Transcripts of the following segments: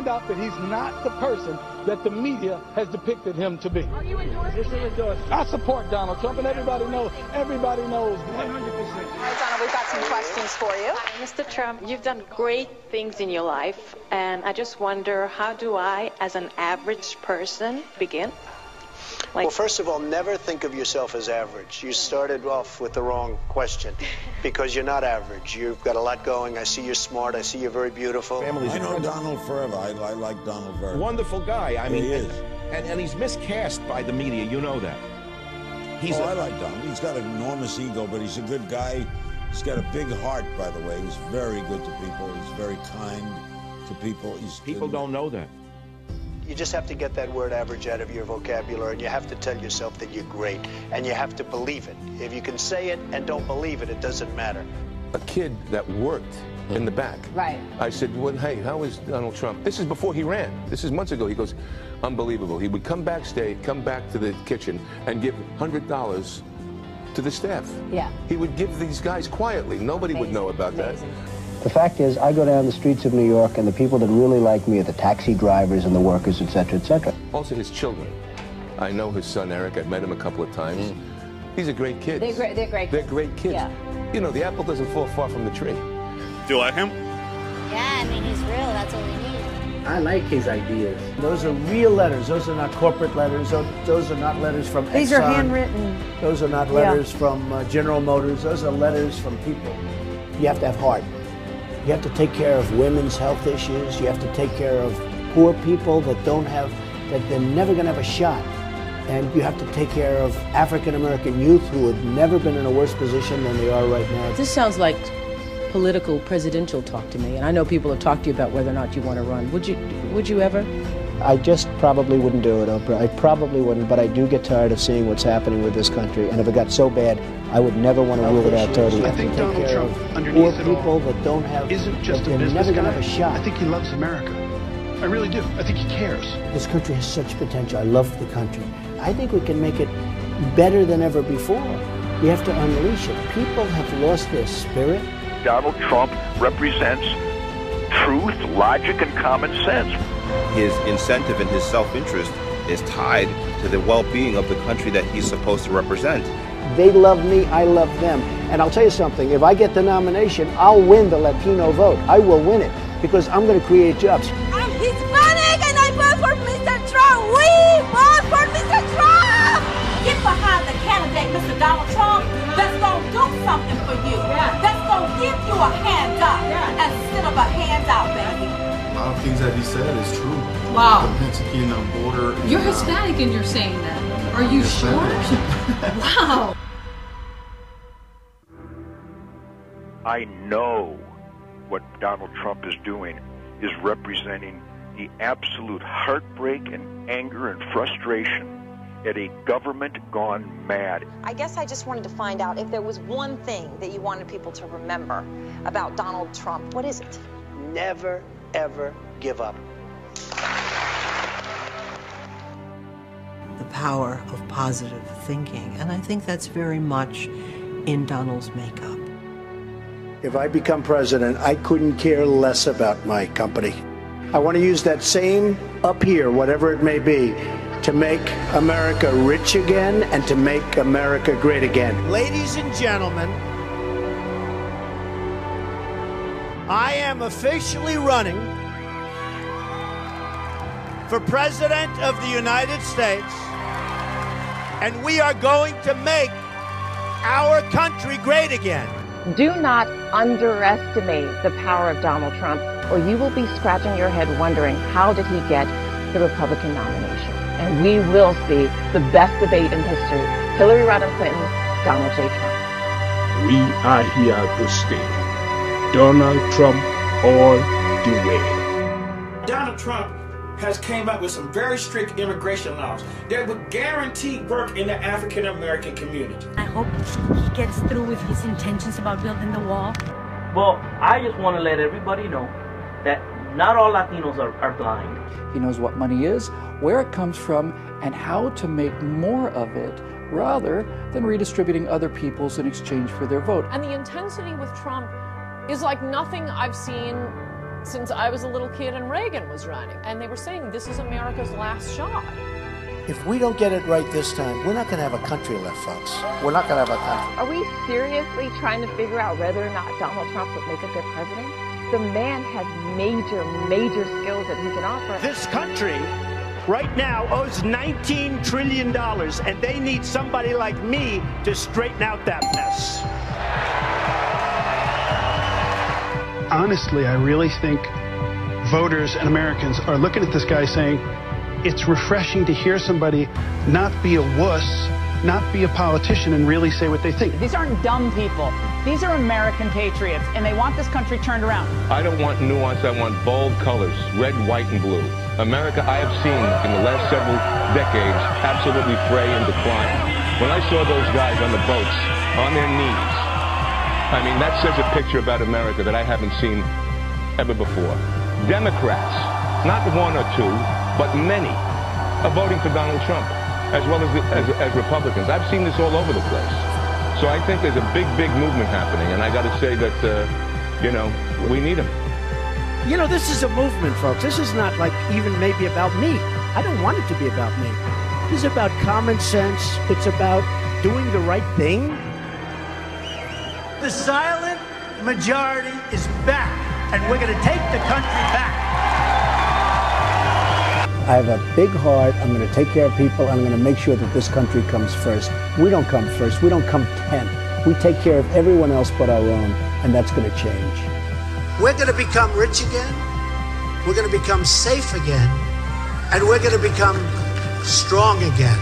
find out that he's not the person that the media has depicted him to be. Are you endorsing him? I support Donald Trump, and everybody knows 100%. All right, Donald, we've got some questions for you. Hi, Mr. Trump, you've done great things in your life, and I just wonder, how do I, as an average person, begin? Well, first of all, never think of yourself as average. You started off with the wrong question because you're not average. You've got a lot going. I see you're smart. I see you're very beautiful. I know Donald forever. I like Donald very much. Wonderful guy. I mean, he is. And he's miscast by the media. You know that. I like Donald. He's got an enormous ego, but he's a good guy. He's got a big heart, by the way. He's very good to people. He's very kind to people. People don't know that. You just have to get that word average out of your vocabulary, and you have to tell yourself that you're great, and you have to believe it. If you can say it and don't believe it, it doesn't matter. A kid that worked in the back. Right. I said, well, hey, how is Donald Trump? This is before he ran. This is months ago. He goes, unbelievable. He would come back to the kitchen and give $100 to the staff. Yeah. He would give these guys quietly. Nobody would know about that. The fact is, I go down the streets of New York, and the people that really like me are the taxi drivers and the workers, etc., etc. Also, his children. I know his son, Eric. I've met him a couple of times. He's a great kid. They're great kids. They're great kids. Yeah. You know, the apple doesn't fall far from the tree. Do you like him? Yeah, I mean, he's real. That's all we need. I like his ideas. Those are real letters. Those are not corporate letters. Those are not letters from Exxon. These are handwritten. Those are not letters from General Motors. Those are letters from people. You have to have heart. You have to take care of women's health issues. You have to take care of poor people that they're never going to have a shot. And you have to take care of African-American youth who have never been in a worse position than they are right now. This sounds like political presidential talk to me. And I know people have talked to you about whether or not you want to run. Would you ever? I just probably wouldn't do it, Oprah. I probably wouldn't, but I do get tired of seeing what's happening with this country. And if it got so bad, I would never want to rule it out totally. I think Donald Trump, underneath it all, that don't have, isn't just a business guy. Have a shot. I think he loves America. I really do. I think he cares. This country has such potential. I love the country. I think we can make it better than ever before. We have to unleash it. People have lost their spirit. Donald Trump represents truth, logic, and common sense. His incentive and his self-interest is tied to the well-being of the country that he's supposed to represent. They love me, I love them. And I'll tell you something, if I get the nomination, I'll win the Latino vote. I will win it, because I'm going to create jobs. I'm Hispanic and I vote for Mr. Trump. We vote for Mr. Trump! Get behind the candidate, Mr. Donald Trump, that's going to do something for you. That's going to give you a hand up instead of a handout, baby. A lot of things that he said is true. Wow. The Mexican border. You're Hispanic and you're saying that. Are you sure? Wow. I know what Donald Trump is doing is representing the absolute heartbreak and anger and frustration at a government gone mad. I guess I just wanted to find out if there was one thing that you wanted people to remember about Donald Trump. What is it? Never, ever give up. The power of positive thinking, and I think that's very much in Donald's makeup. If I become president, I couldn't care less about my company. I want to use that same up here, whatever it may be, to make America rich again and to make America great again. Ladies and gentlemen, I am officially running for President of the United States, and we are going to make our country great again. Do not underestimate the power of Donald Trump, or you will be scratching your head wondering, how did he get the Republican nomination? And we will see the best debate in history. Hillary Rodham Clinton, Donald J. Trump. We are here to stay. Donald Trump all the way. Donald Trump has came up with some very strict immigration laws that would guarantee work in the African American community. I hope he gets through with his intentions about building the wall. Well, I just want to let everybody know that not all Latinos are blind. He knows what money is, where it comes from, and how to make more of it, rather than redistributing other people's in exchange for their vote. And the intensity with Trump is like nothing I've seen since I was a little kid and Reagan was running. And they were saying this is America's last shot. If we don't get it right this time, we're not going to have a country left, folks. We're not going to have a country. Are we seriously trying to figure out whether or not Donald Trump would make a good president? The man has major skills that he can offer. This country right now owes $19 trillion, and they need somebody like me to straighten out that mess. Honestly, I really think voters and Americans are looking at this guy saying, it's refreshing to hear somebody not be a wuss, not be a politician, and really say what they think. These aren't dumb people. These are American patriots, and they want this country turned around. I don't want nuance. I want bold colors, red, white, and blue. America, I have seen in the last several decades, absolutely fray and decline. When I saw those guys on the boats, on their knees, I mean, that says a picture about America that I haven't seen ever before. Democrats, not one or two, but many, are voting for Donald Trump, as well as Republicans. I've seen this all over the place. So I think there's a big movement happening, and I got to say that, you know, we need him. You know, this is a movement, folks. This is not like even maybe about me. I don't want it to be about me. This is about common sense. It's about doing the right thing. The silent majority is back, and we're going to take the country back. I have a big heart. I'm going to take care of people. I'm going to make sure that this country comes first. We don't come first. We don't come 10th. We take care of everyone else but our own, and that's going to change. We're going to become rich again. We're going to become safe again. And we're going to become strong again.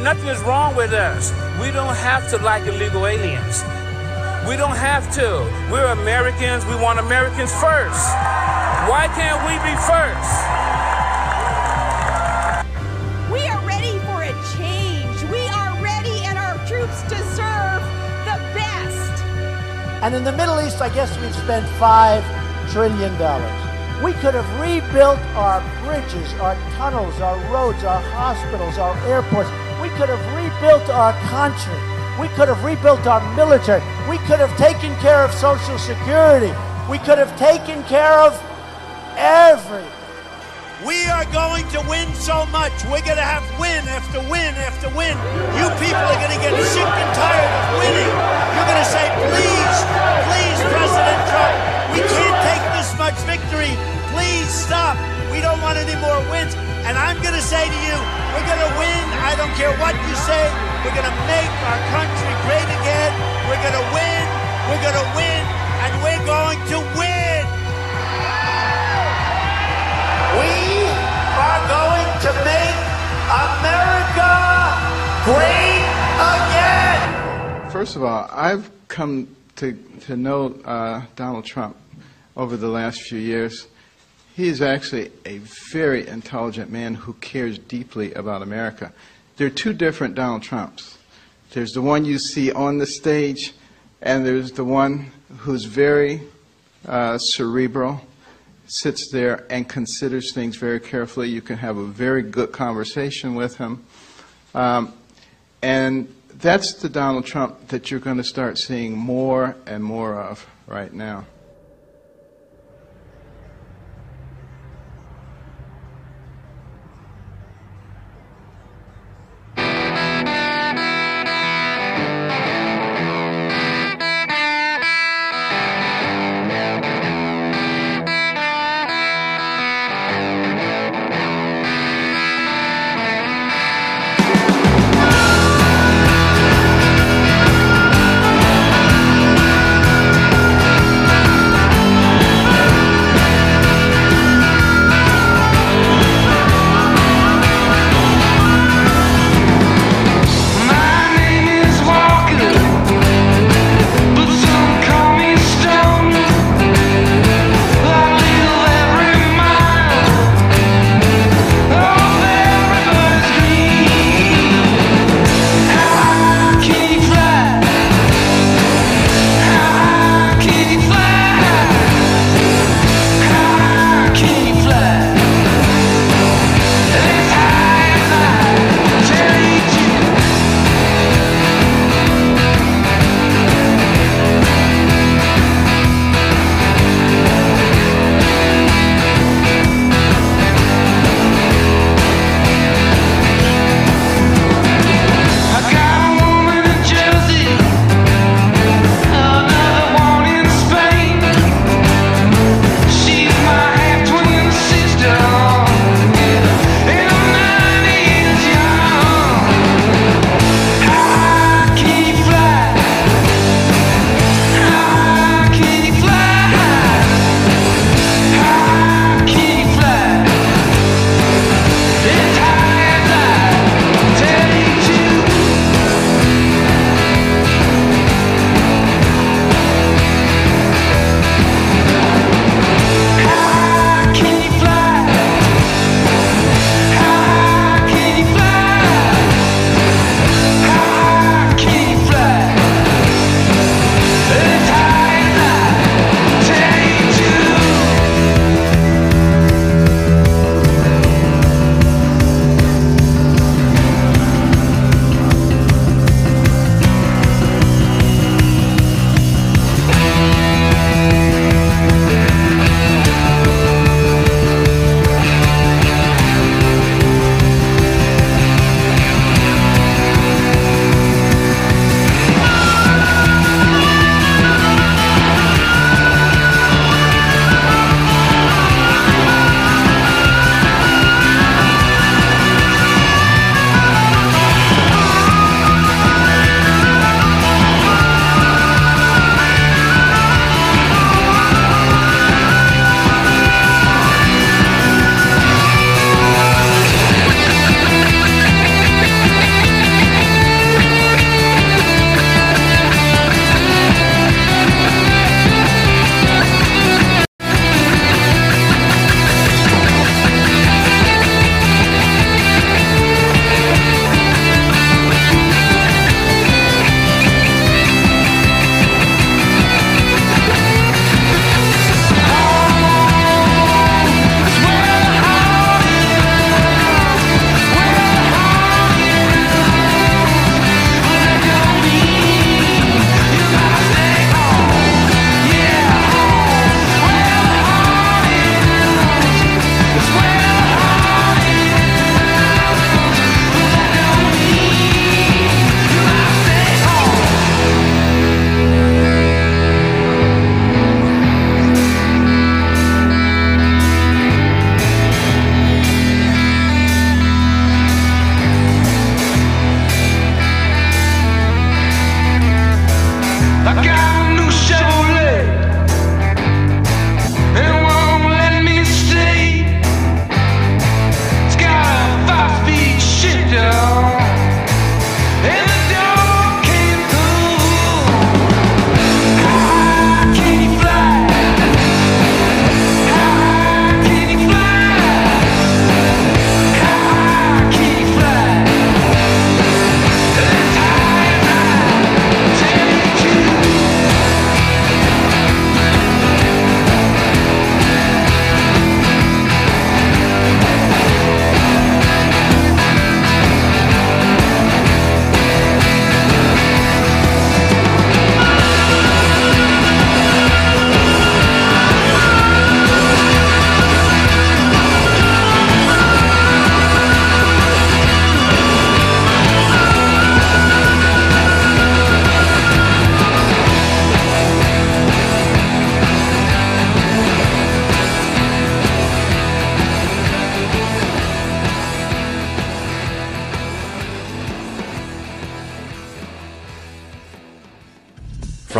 Nothing is wrong with us. We don't have to like illegal aliens. We don't have to. We're Americans. We want Americans first. Why can't we be first? We are ready for a change. We are ready, and our troops deserve the best. And in the Middle East, I guess we've spent $5 trillion. We could have rebuilt our bridges, our tunnels, our roads, our hospitals, our airports. We could have rebuilt our country. We could have rebuilt our military. We could have taken care of Social Security. We could have taken care of everything. We are going to win so much. We're going to have win after win after win. You people are going to get sick and tired of winning. You're going to say, please, please, President Trump, we can't take this much victory. Please stop. We don't want any more wins. And I'm going to say to you, we're going to win. I don't care what you say. We're going to make our country great again. We're going to win. We're going to win. And we're going to win. We are going to make America great again. First of all, I've come to know Donald Trump over the last few years. He is actually a very intelligent man who cares deeply about America. There are two different Donald Trumps. There's the one you see on the stage, and there's the one who's very cerebral, sits there and considers things very carefully. You can have a very good conversation with him. And that's the Donald Trump that you're going to start seeing more and more of right now.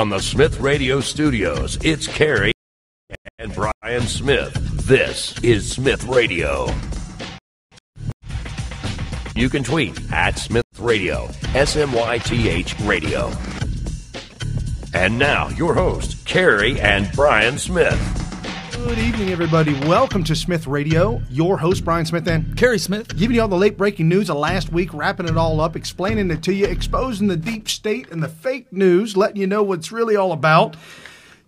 From the Smith Radio Studios, it's Carrie and Brian Smith. This is Smith Radio. You can tweet at Smith Radio, SMYTH Radio. And now, your host, Carrie and Brian Smith. Good evening, everybody. Welcome to Smith Radio. Your host, Brian Smith and Carrie Smith. Giving you all the late breaking news of last week, wrapping it all up, explaining it to you, exposing the deep state and the fake news, letting you know what it's really all about,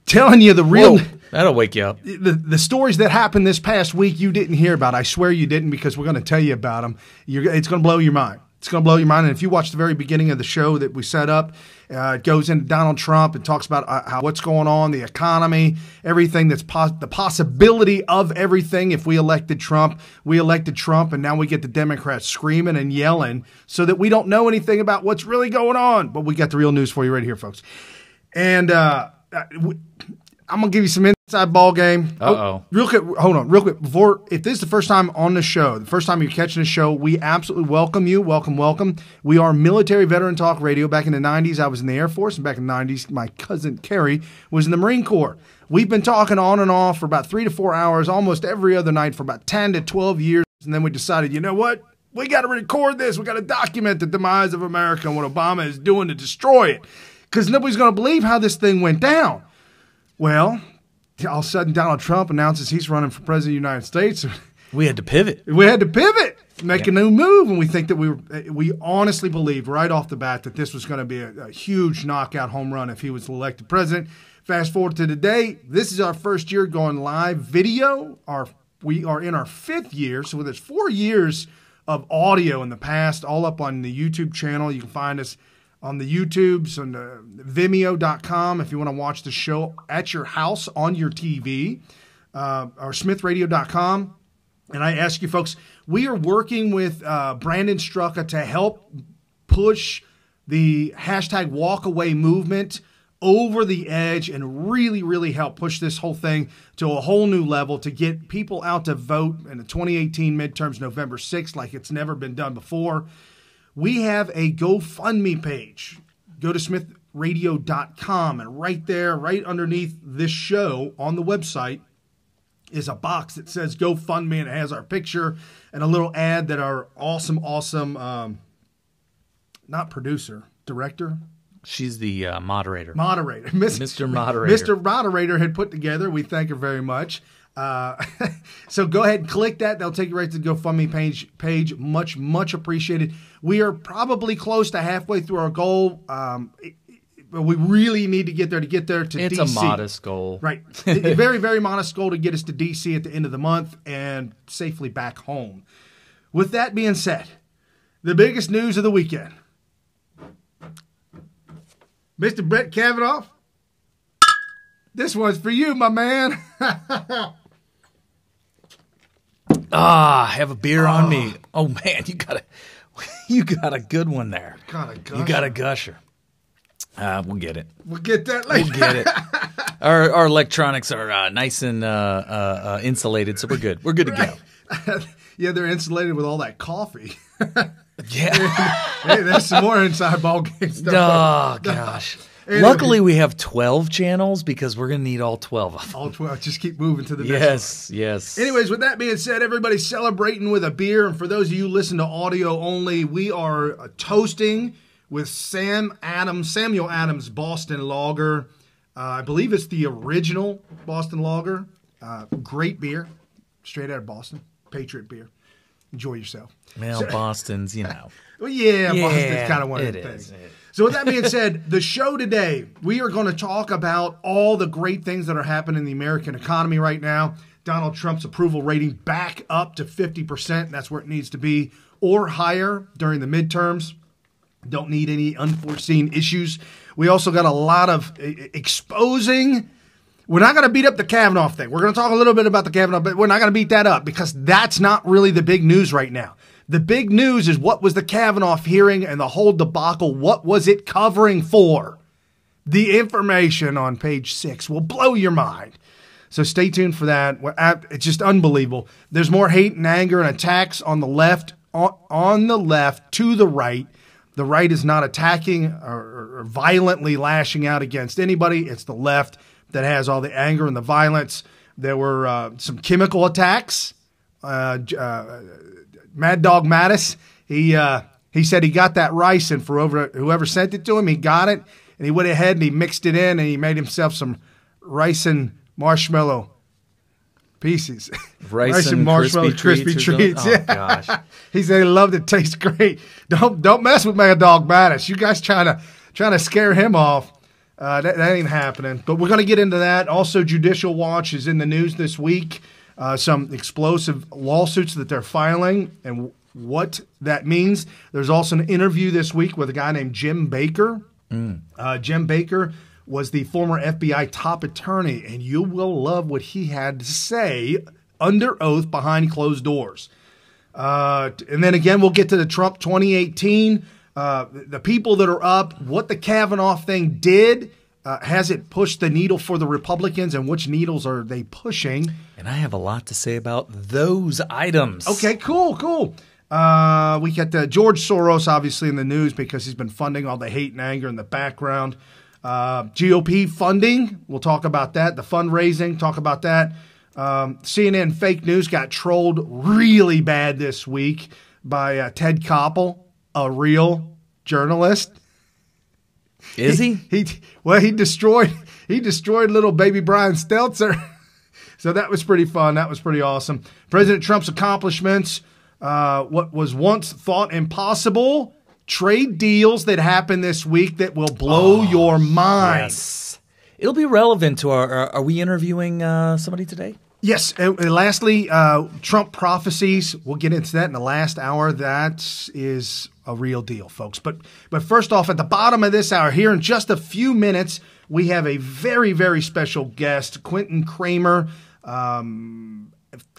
telling you the real... Whoa, that'll wake you up. The stories that happened this past week you didn't hear about. I swear you didn't, because we're going to tell you about them. It's going to blow your mind. It's going to blow your mind. And if you watch the very beginning of the show that we set up, it goes into Donald Trump and talks about what's going on, the economy, everything that's the possibility of everything. If we elected Trump, and now we get the Democrats screaming and yelling so that we don't know anything about what's really going on. But we got the real news for you right here, folks. And I'm going to give you some inside ball game. Real quick, hold on, real quick. If this is the first time on the show, the first time you're catching the show, we absolutely welcome you. Welcome. We are Military Veteran Talk Radio. Back in the 90s, I was in the Air Force, and back in the 90s, my cousin Carrie was in the Marine Corps. We've been talking on and off for about 3 to 4 hours, almost every other night for about 10 to 12 years, and then we decided, you know what? We got to record this. We got to document the demise of America and what Obama is doing to destroy it, because nobody's going to believe how this thing went down. Well, all of a sudden, Donald Trump announces he's running for president of the United States. We had to pivot. Make a new move, and we think that we honestly believed right off the bat that this was going to be a huge knockout home run if he was elected president. Fast forward to today. This is our first year going live video. We are in our 5th year, so there's 4 years of audio in the past, all up on the YouTube channel. You can find us on the YouTubes, on Vimeo.com if you want to watch the show at your house on your TV, or SmithRadio.com. And I ask you folks, we are working with Brandon Strucka to help push the hashtag walkaway movement over the edge and really, really help push this whole thing to a whole new level to get people out to vote in the 2018 midterms November 6th like it's never been done before. We have a GoFundMe page. Go to SmithRadio.com, and right there, right underneath this show on the website, is a box that says GoFundMe, and it has our picture and a little ad that our awesome, not producer, director. She's the moderator. Mr. Moderator. Mr. Moderator had put together. We thank her very much. So go ahead and click that. They'll take you right to the GoFundMe page. Much appreciated. We are probably close to halfway through our goal. But we really need to get there to it's DC. It's a modest goal. Right. A very, very modest goal to get us to DC at the end of the month and safely back home. With that being said, the biggest news of the weekend. Mr. Brett Kavanaugh, this one's for you, my man. Have a beer on me. Oh man, you got a good one there. You got a gusher. We'll get it. We'll get that later. We'll get it. Our electronics are nice and insulated, so we're good. We're good to go. Yeah, they're insulated with all that coffee. Yeah. Hey, there's some more inside ball game stuff. Oh gosh. Luckily, we have 12 channels because we're going to need all 12 of them. All 12. Just keep moving to the next one. Yes. Anyways, with that being said, everybody's celebrating with a beer. And for those of you who listen to audio only, we are toasting with Samuel Adams Boston Lager. I believe it's the original Boston Lager. Great beer. Straight out of Boston. Patriot beer. Enjoy yourself. Well, Boston's, you know. Well, Boston's kind of one of the things. So with that being said, the show today, we are going to talk about all the great things that are happening in the American economy right now. Donald Trump's approval rating back up to 50%. That's where it needs to be, or higher during the midterms. Don't need any unforeseen issues. We also got a lot of exposing. We're not going to beat up the Kavanaugh thing. We're going to talk a little bit about the Kavanaugh, but we're not going to beat that up because that's not really the big news right now. The big news is what was the Kavanaugh hearing and the whole debacle. What was it covering for? The information on page 6 will blow your mind. So stay tuned for that. It's just unbelievable. There's more hate and anger and attacks on the left, to the right. The right is not attacking or violently lashing out against anybody. It's the left that has all the anger and the violence. There were some chemical attacks. Mad Dog Mattis, he said he got that rice, and for whoever sent it to him, he got it, and he went ahead and he mixed it in, and he made himself some rice and marshmallow pieces. Rice and marshmallow crispy treats. Yeah. Oh, gosh. He said he loved it. Tastes great. Don't mess with Mad Dog Mattis. You guys trying to scare him off. That ain't happening. But we're going to get into that. Also, Judicial Watch is in the news this week. Some explosive lawsuits that they're filing and what that means. There's also an interview this week with a guy named Jim Baker. Jim Baker was the former FBI top attorney, and you will love what he had to say under oath behind closed doors. And then again, we'll get to the Trump 2018, the people that are up, what the Kavanaugh thing did. Has it pushed the needle for the Republicans, and which needles are they pushing? And I have a lot to say about those items. Okay, cool. We got George Soros, obviously, in the news because he's been funding all the hate and anger in the background. GOP funding, we'll talk about that. The fundraising, talk about that. CNN fake news got trolled really bad this week by Ted Koppel, a real journalist. Is he? He destroyed little baby Brian Stelter. So that was pretty fun. That was pretty awesome. President Trump's accomplishments, what was once thought impossible, trade deals that happened this week that will blow your mind. Yes. It'll be relevant to our are we interviewing somebody today? Yes. And lastly, Trump prophecies. We'll get into that in the last hour. That is a real deal, folks. But first off, at the bottom of this hour, here in just a few minutes, we have a very, very special guest, Quentin Kramer. #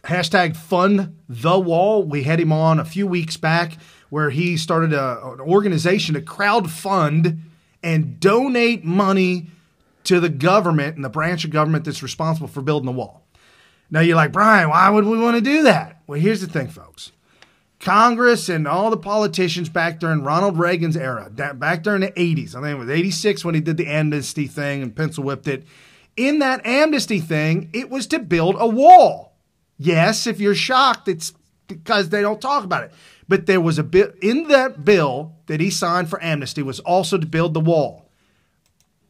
FundTheWall. We had him on a few weeks back where he started an organization to crowdfund and donate money to the government and the branch of government that's responsible for building the wall. Now you're like, Brian, why would we want to do that? Well, here's the thing, folks. Congress and all the politicians back during Ronald Reagan's era, back during the 80s, I think it was 86 when he did the amnesty thing and pencil whipped it. In that amnesty thing, it was to build a wall. Yes, if you're shocked, it's because they don't talk about it. But there was a bill in that bill that he signed for amnesty was also to build the wall.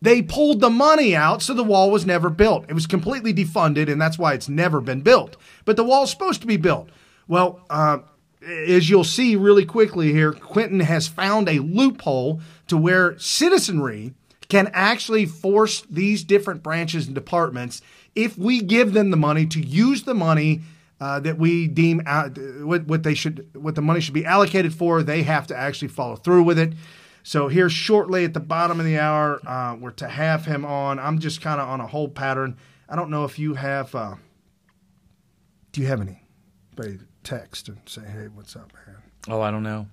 They pulled the money out, so the wall was never built. It was completely defunded, and that's why it's never been built. But the wall's supposed to be built. Well, as you'll see really quickly here, Quentin has found a loophole to where citizenry can actually force these different branches and departments, if we give them the money, to use the money that we deem what the money should be allocated for. They have to actually follow through with it. So here shortly at the bottom of the hour, we're to have him on. I'm just kind of on a hold pattern. I don't know if you have. Do you have anybody text and say, "Hey, what's up, man"? Oh, I don't know.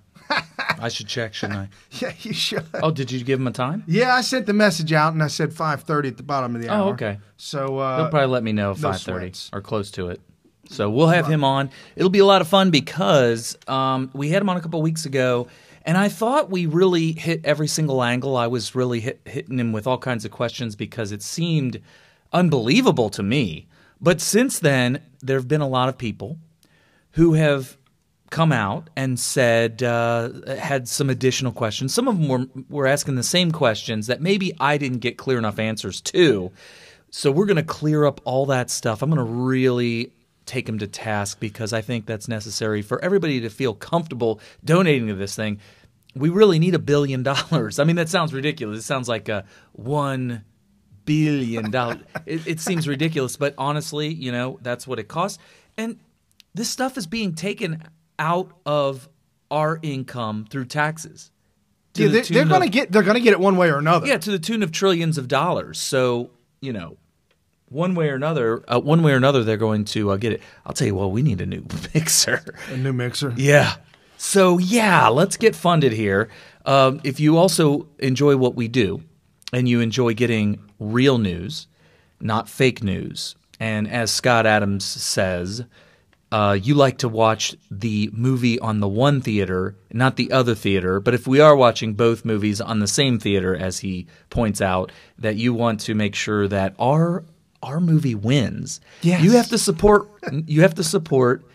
I should check, shouldn't I? Yeah, you should. Oh, did you give him a time? Yeah, I sent the message out, and I said 5:30 at the bottom of the hour. Oh, okay. So they'll probably let me know at no 5:30 sweats. or close to it. So we'll have him on. It'll be a lot of fun because we had him on a couple weeks ago, and I thought we really hit every single angle. I was really hitting him with all kinds of questions because it seemed unbelievable to me. But since then, there have been a lot of people who have come out and said, had some additional questions. Some of them were asking the same questions that maybe I didn't get clear enough answers to. So we're going to clear up all that stuff. I'm going to really take them to task because I think that's necessary for everybody to feel comfortable donating to this thing. We really need $1 billion. I mean, that sounds ridiculous. It sounds like $1 billion. It seems ridiculous, but honestly, you know, that's what it costs. And this stuff is being taken out of our income through taxes. Yeah, they're going to get it one way or another. Yeah, to the tune of trillions of dollars. So, you know, one way or another, they're going to get it. I'll tell you what, we need a new mixer. A new mixer? Yeah. So, yeah, let's get funded here. If you also enjoy what we do and you enjoy getting real news, not fake news, and as Scott Adams says, you like to watch the movie on the one theater, not the other theater. But if we are watching both movies on the same theater, as he points out, that you want to make sure that our movie wins. Yes. You have to support. You have to support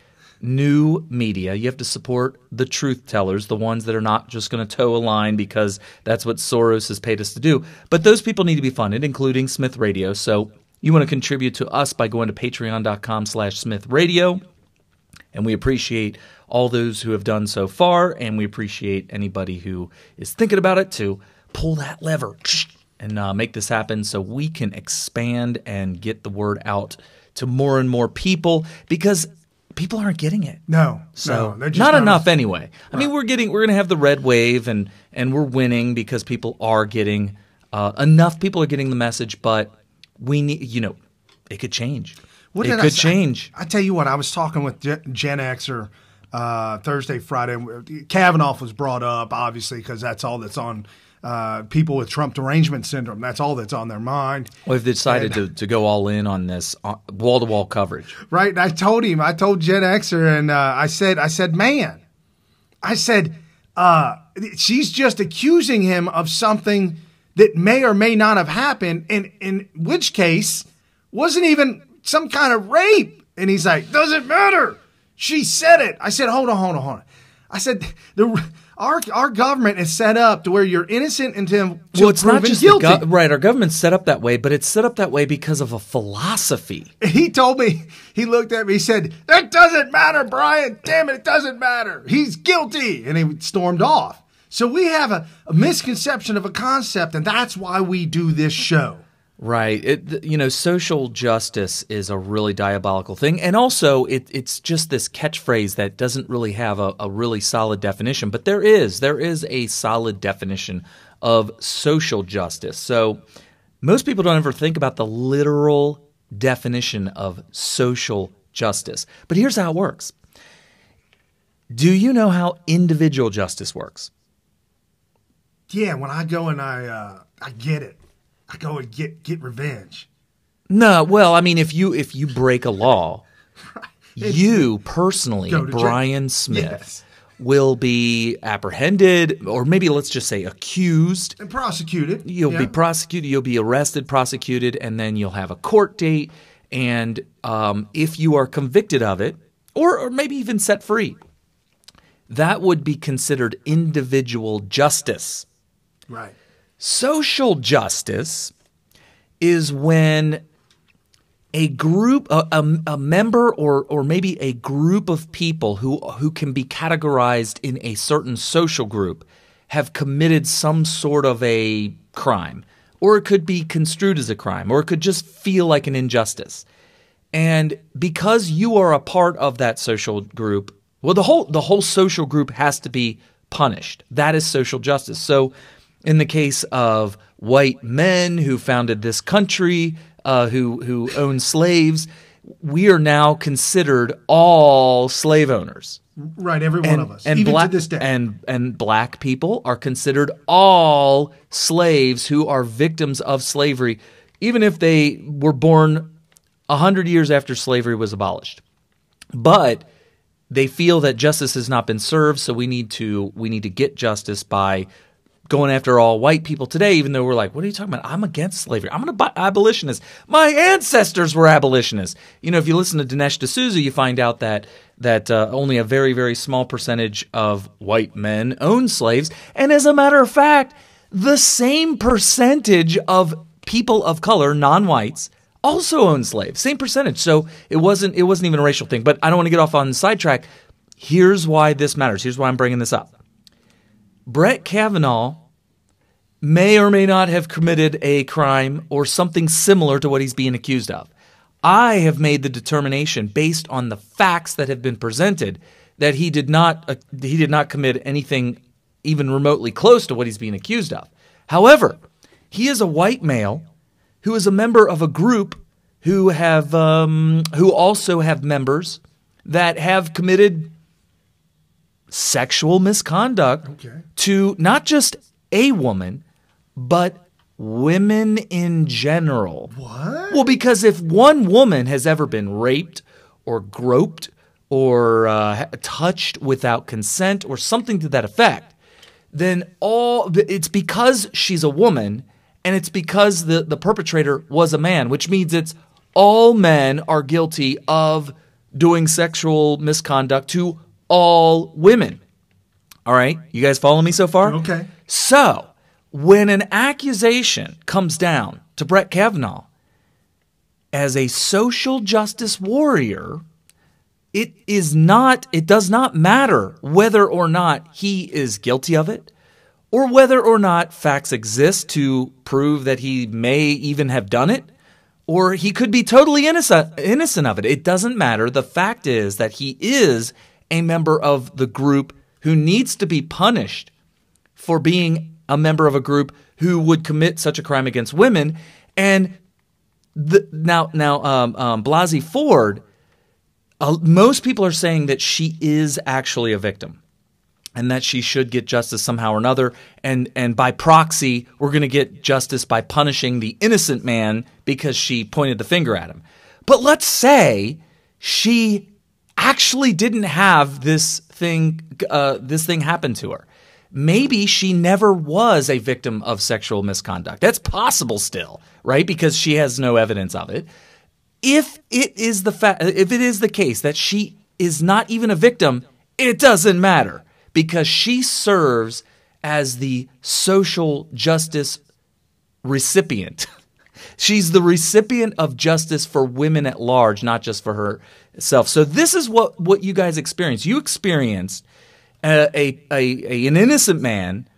new media. You have to support the truth tellers, the ones that are not just going to toe a line because that's what Soros has paid us to do. But those people need to be funded, including Smyth Radio. So you want to contribute to us by going to patreon.com/SmythRadio. And we appreciate all those who have done so far, and we appreciate anybody who is thinking about it to pull that lever and make this happen so we can expand and get the word out to more and more people, because people aren't getting it. No, so they're just not enough Right. anyway. I mean, we're going to have the red wave, and we're winning because people are getting enough. People are getting the message, but we need, it could change. It could change. I tell you what, I was talking with Gen Xer Thursday, Friday. Kavanaugh was brought up, obviously, because that's all that's on people with Trump derangement syndrome. That's all that's on their mind. Well, they've decided to go all in on this wall-to-wall coverage. Right. And I told Gen Xer, and I said, man, she's just accusing him of something that may or may not have happened, and in which case wasn't even some kind of rape. And he's like, doesn't matter. She said it. I said, hold on. I said, our government is set up to where you're innocent until it's not just guilty. Right. Our government's set up that way, but it's set up that way because of a philosophy. And he told me, he looked at me, he said, that doesn't matter, Brian. Damn it doesn't matter. He's guilty. And he stormed off. So we have a misconception of a concept, and that's why we do this show. Right. Social justice is a really diabolical thing. And also, it's just this catchphrase that doesn't really have a really solid definition. But there is a solid definition of social justice. So most people don't ever think about the literal definition of social justice. But here's how it works. Do you know how individual justice works? Yeah, when I go and I get it. I go and get revenge. No, well, I mean, if you break a law, you personally, Brian Smith, will be apprehended, or maybe let's just say accused. And prosecuted. You'll be prosecuted, you'll be arrested, prosecuted, and then you'll have a court date. And if you are convicted of it, or maybe even set free, that would be considered individual justice. Right. Social justice is when a group, a member, or maybe a group of people who can be categorized in a certain social group have committed some sort of a crime, or it could be construed as a crime, or it could just feel like an injustice. And because you are a part of that social group, well, the whole social group has to be punished. That is social justice. So in the case of white men who founded this country, who owned slaves, we are now considered all slave owners. Right, every one of us, and even to this day. And black people are considered all slaves who are victims of slavery, even if they were born 100 years after slavery was abolished. But they feel that justice has not been served, so we need to get justice by going after all white people today, even though we're like, what are you talking about? I'm against slavery. I'm an abolitionist. My ancestors were abolitionists. If you listen to Dinesh D'Souza, you find out that only a very, very small percentage of white men own slaves. And as a matter of fact, the same percentage of people of color, non-whites, also own slaves. Same percentage. So it wasn't even a racial thing. But I don't want to get off on the sidetrack. Here's why this matters. Here's why I'm bringing this up. Brett Kavanaugh may or may not have committed a crime or something similar to what he's being accused of. I have made the determination based on the facts that have been presented that he did not commit anything even remotely close to what he's being accused of. However, he is a white male who is a member of a group who also have members that have committed sexual misconduct to not just a woman, but women in general. What? Well, because if one woman has ever been raped or groped or touched without consent or something to that effect, then it's because she's a woman and it's because the perpetrator was a man, which means it's all men are guilty of doing sexual misconduct to all women. All right? You guys follow me so far? Okay. So when an accusation comes down to Brett Kavanaugh as a social justice warrior, it does not matter whether or not he is guilty of it or whether or not facts exist to prove that he may even have done it, or he could be totally innocent of it. It doesn't matter. The fact is that he is a member of the group who needs to be punished for being a member of a group who would commit such a crime against women. And now Blasey Ford, most people are saying that she is actually a victim and that she should get justice somehow or another. And by proxy, we're going to get justice by punishing the innocent man because she pointed the finger at him. But let's say she actually didn't have this thing happen to her. Maybe she never was a victim of sexual misconduct. That's possible still, right? Because she has no evidence of it. If it is the case that she is not even a victim, it doesn't matter because she serves as the social justice recipient. She's the recipient of justice for women at large, not just for herself. So this is what you guys experienced. You experienced an innocent man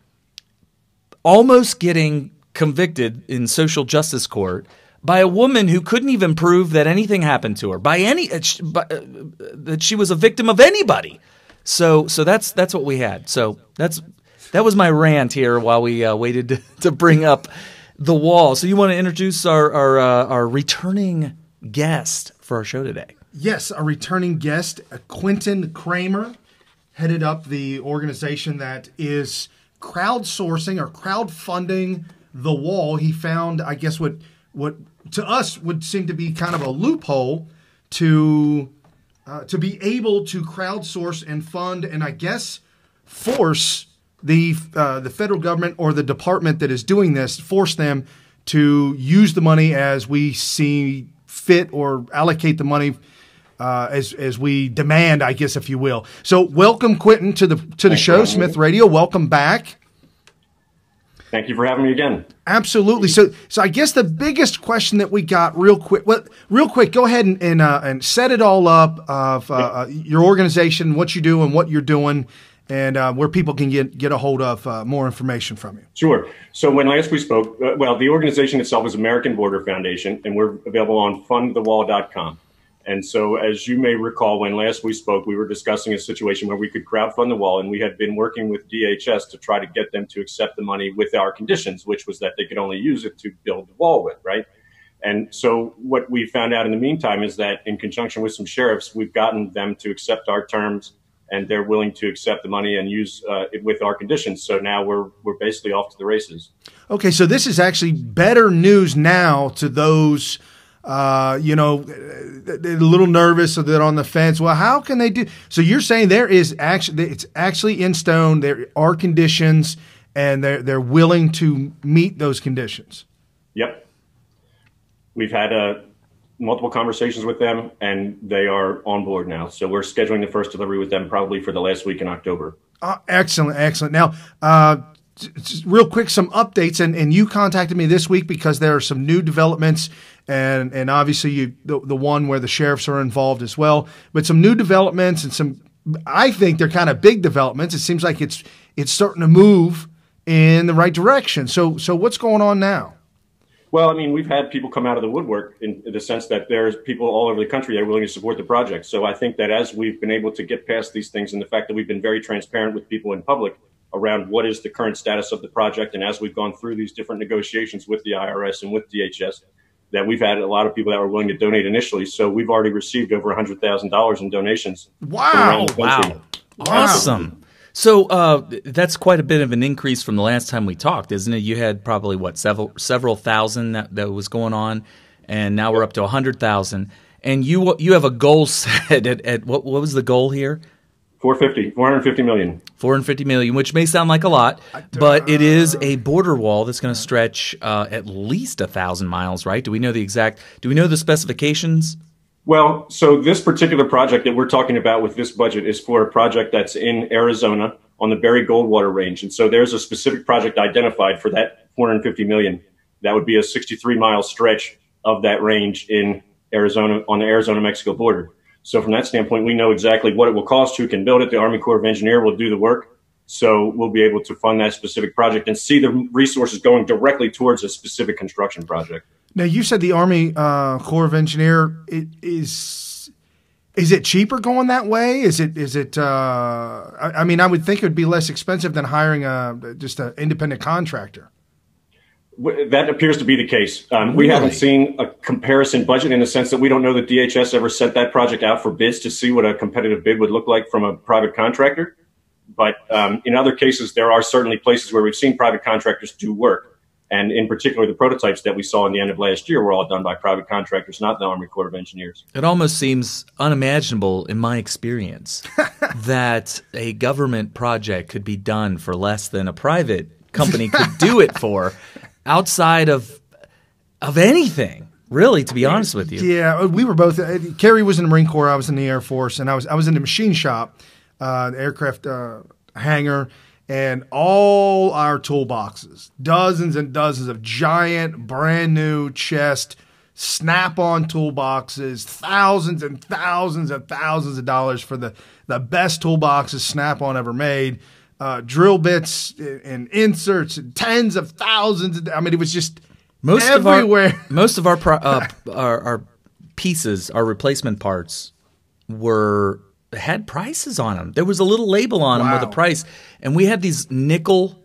almost getting convicted in social justice court by a woman who couldn't even prove that anything happened to her, that she was a victim of anybody. So that's what we had. So that was my rant here while we waited to bring up the wall. So you want to introduce our returning guest for our show today? Yes, a returning guest, Quentin Kramer, headed up the organization that is crowdsourcing or crowdfunding the wall. He found, I guess, what to us would seem to be kind of a loophole to be able to crowdsource and fund and I guess force the federal government or the department that is doing this, force them to use the money as we see fit or allocate the money as we demand, I guess, if you will. So welcome, Quentin, to the show, Smyth Radio. Welcome back. Thank you for having me again. Absolutely. So I guess the biggest question that we got real quick, go ahead and set it all up of your organization, what you do and what you're doing, and where people can get a hold of more information from you. Sure. So when last we spoke, the organization itself is American Border Foundation, and we're available on FundTheWall.com. And so, as you may recall, when last we spoke, we were discussing a situation where we could crowdfund the wall, and we had been working with DHS to try to get them to accept the money with our conditions, which was that they could only use it to build the wall with, right? And so what we found out in the meantime is that in conjunction with some sheriffs, we've gotten them to accept our terms, and they're willing to accept the money and use it with our conditions. So now we're basically off to the races. Okay, so this is actually better news now to those they're a little nervous or they're on the fence. Well, how can they do? So you're saying it's actually in stone. There are conditions, and they're willing to meet those conditions. Yep. We've had multiple conversations with them, and they are on board now. So we're scheduling the first delivery with them probably for the last week in October. Excellent. Now, just real quick, some updates, and you contacted me this week because there are some new developments, and obviously the one where the sheriffs are involved as well, but some new developments and some, I think they're kind of big developments. It seems like it's starting to move in the right direction. So what's going on now? Well, I mean, we've had people come out of the woodwork in the sense that there's people all over the country that are willing to support the project. So I think that as we've been able to get past these things and the fact that we've been very transparent with people in public around what is the current status of the project, and as we've gone through these different negotiations with the IRS and with DHS, that we've had a lot of people that were willing to donate initially. So we've already received over $100,000 in donations. Wow. Awesome. So that's quite a bit of an increase from the last time we talked, isn't it? You had probably, several thousand that was going on, and now we're up to 100,000. And you have a goal set at what was the goal here? 450 million. 450 million, which may sound like a lot, but it is a border wall that's going to stretch at least 1,000 miles, right? Do we know the specifications? Well, so this particular project that we're talking about with this budget is for a project that's in Arizona on the Berry Goldwater Range. And so there's a specific project identified for that 450 million. That would be a 63-mile stretch of that range in Arizona, on the Arizona-Mexico border. So from that standpoint, we know exactly what it will cost, who can build it. The Army Corps of Engineers will do the work. So we'll be able to fund that specific project and see the resources going directly towards a specific construction project. Now, you said the Army Corps of Engineers is it cheaper going that way? Is it? I mean, I would think it would be less expensive than hiring just an independent contractor. That appears to be the case. Really? We haven't seen a comparison budget in the sense that we don't know that DHS ever sent that project out for bids to see what a competitive bid would look like from a private contractor. But in other cases, there are certainly places where we've seen private contractors do work. And in particular, the prototypes that we saw in the end of last year were all done by private contractors, not the Army Corps of Engineers. It almost seems unimaginable in my experience that a government project could be done for less than a private company could do it for outside of anything, really, to be honest with you. Yeah, we were both – Kerry was in the Marine Corps, I was in the Air Force, and I was in the machine shop, the aircraft hangar, and all our toolboxes, dozens and dozens of giant, brand-new chest, snap-on toolboxes, thousands and thousands and thousands of dollars for the best toolboxes Snap-on ever made, drill bits and inserts and tens of thousands. I mean, it was just everywhere. Most of our pieces, our replacement parts, had prices on them. There was a little label on them with a price. And we had these nickel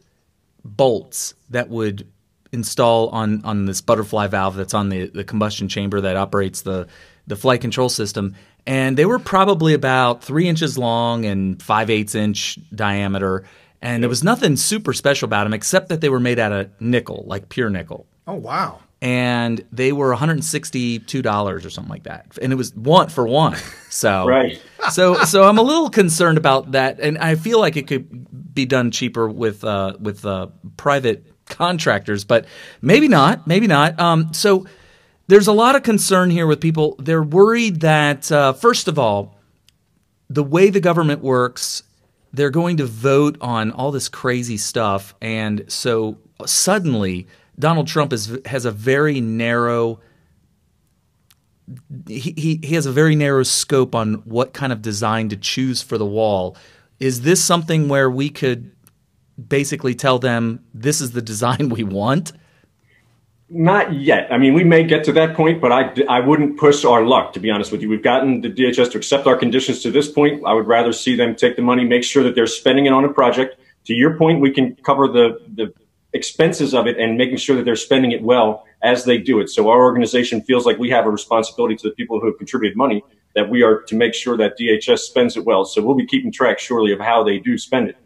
bolts that would install on this butterfly valve that's on the combustion chamber that operates the flight control system. And they were probably about 3 inches long and 5/8 inch diameter. And there was nothing super special about them except that they were made out of nickel, like pure nickel. Oh, wow. And they were $162 or something like that, and it was one for one. So, right. so I'm a little concerned about that, and I feel like it could be done cheaper with private contractors, but maybe not. Maybe not. So there's a lot of concern here with people. They're worried that first of all, the way the government works, they're going to vote on all this crazy stuff, and so suddenly Donald Trump has a very narrow he has a very narrow scope on what kind of design to choose for the wall. Is this something where we could basically tell them this is the design we want? Not yet. I mean, we may get to that point, but I wouldn't push our luck, to be honest with you. We've gotten the DHS to accept our conditions to this point. I would rather see them take the money, make sure that they're spending it on a project. To your point, we can cover the expenses of it and making sure that they're spending it well as they do it. So our organization feels like we have a responsibility to the people who have contributed money, that we are to make sure that DHS spends it well. So we'll be keeping track, surely, of how they do spend it.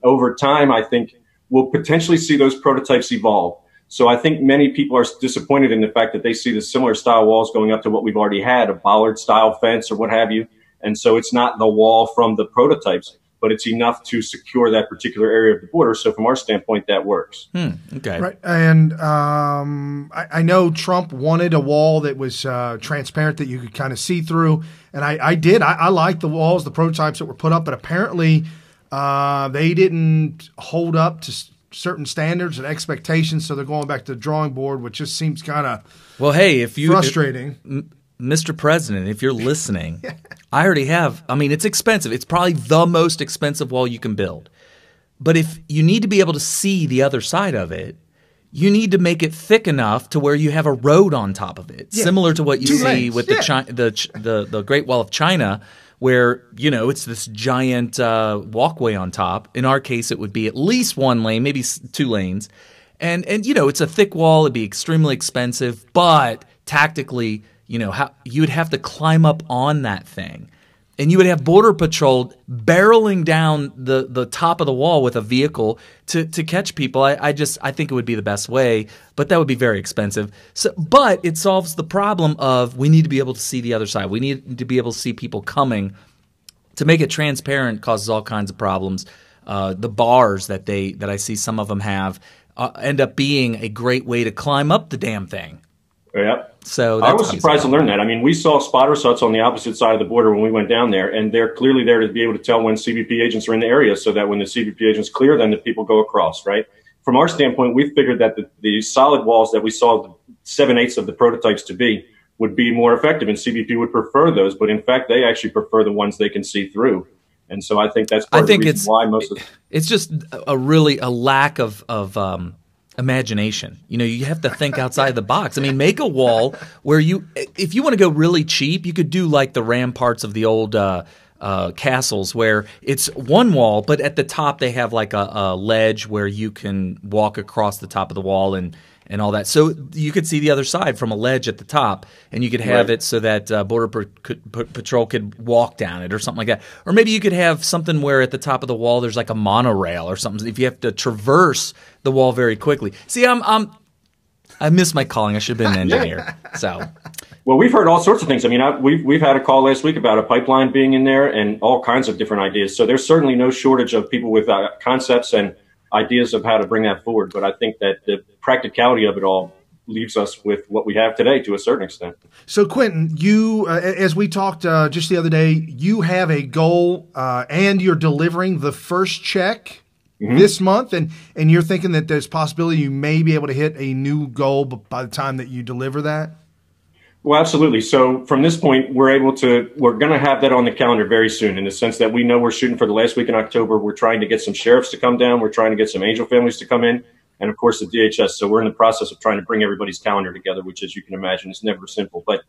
Over time, I think we'll potentially see those prototypes evolve. So I think many people are disappointed in the fact that they see the similar style walls going up to what we've already had, a bollard style fence or what have you. And so it's not the wall from the prototypes, but it's enough to secure that particular area of the border. So from our standpoint, that works. Okay. Right. And I know Trump wanted a wall that was transparent, that you could kind of see through. And I did. I liked the walls, the prototypes that were put up, but apparently they didn't hold up to certain standards and expectations. So they're going back to the drawing board, which just seems kind of frustrating. Mr. President, if you're listening, I already have – I mean, it's expensive. It's probably the most expensive wall you can build. But if you need to be able to see the other side of it, you need to make it thick enough to where you have a road on top of it, similar to what you see with the Great Wall of China, where, you know, it's this giant walkway on top. In our case, it would be at least one lane, maybe 2 lanes. And you know, it's a thick wall. It'd be extremely expensive, but tactically – you know, how you would have to climb up on that thing. and you would have Border Patrol barreling down the top of the wall with a vehicle to catch people. I think it would be the best way, but that would be very expensive. But it solves the problem of we need to be able to see the other side. We need to be able to see people coming. To make it transparent causes all kinds of problems. The bars that I see some of them have end up being a great way to climb up the damn thing. Yeah. So I was surprised to learn that. I mean, we saw spotter huts on the opposite side of the border when we went down there, and they're clearly there to be able to tell when CBP agents are in the area so that when the CBP agents clear, then the people go across, right? From our standpoint, we figured that the solid walls that we saw 7/8 of the prototypes to be would be more effective, and CBP would prefer those, but in fact, they actually prefer the ones they can see through. And so I think that's part of the reason why most of it's just a lack of imagination. You know, you have to think outside the box. I mean, make a wall where if you want to go really cheap, you could do like the ramparts of the old castles where it's one wall, but at the top they have like a ledge where you can walk across the top of the wall and all that. So you could see the other side from a ledge at the top, and you could have it so that Border Patrol could walk down it or something like that. Or maybe you could have something where at the top of the wall there's like a monorail or something if you have to traverse the wall very quickly. See, I missed my calling. I should have been an engineer. So, well, we've heard all sorts of things. I mean, we've had a call last week about a pipeline being in there and all kinds of different ideas. So there's certainly no shortage of people with concepts and ideas of how to bring that forward. But I think that the practicality of it all leaves us with what we have today to a certain extent. So, Quentin, you, as we talked just the other day, you have a goal and you're delivering the first check this month, and you're thinking that there's possibility you may be able to hit a new goal by the time that you deliver that? Well, absolutely. So from this point, we're going to have that on the calendar very soon, in the sense that we know we're shooting for the last week in October. We're trying to get some sheriffs to come down. We're trying to get some angel families to come in, and of course the DHS. So we're in the process of trying to bring everybody's calendar together, which, as you can imagine, is never simple. But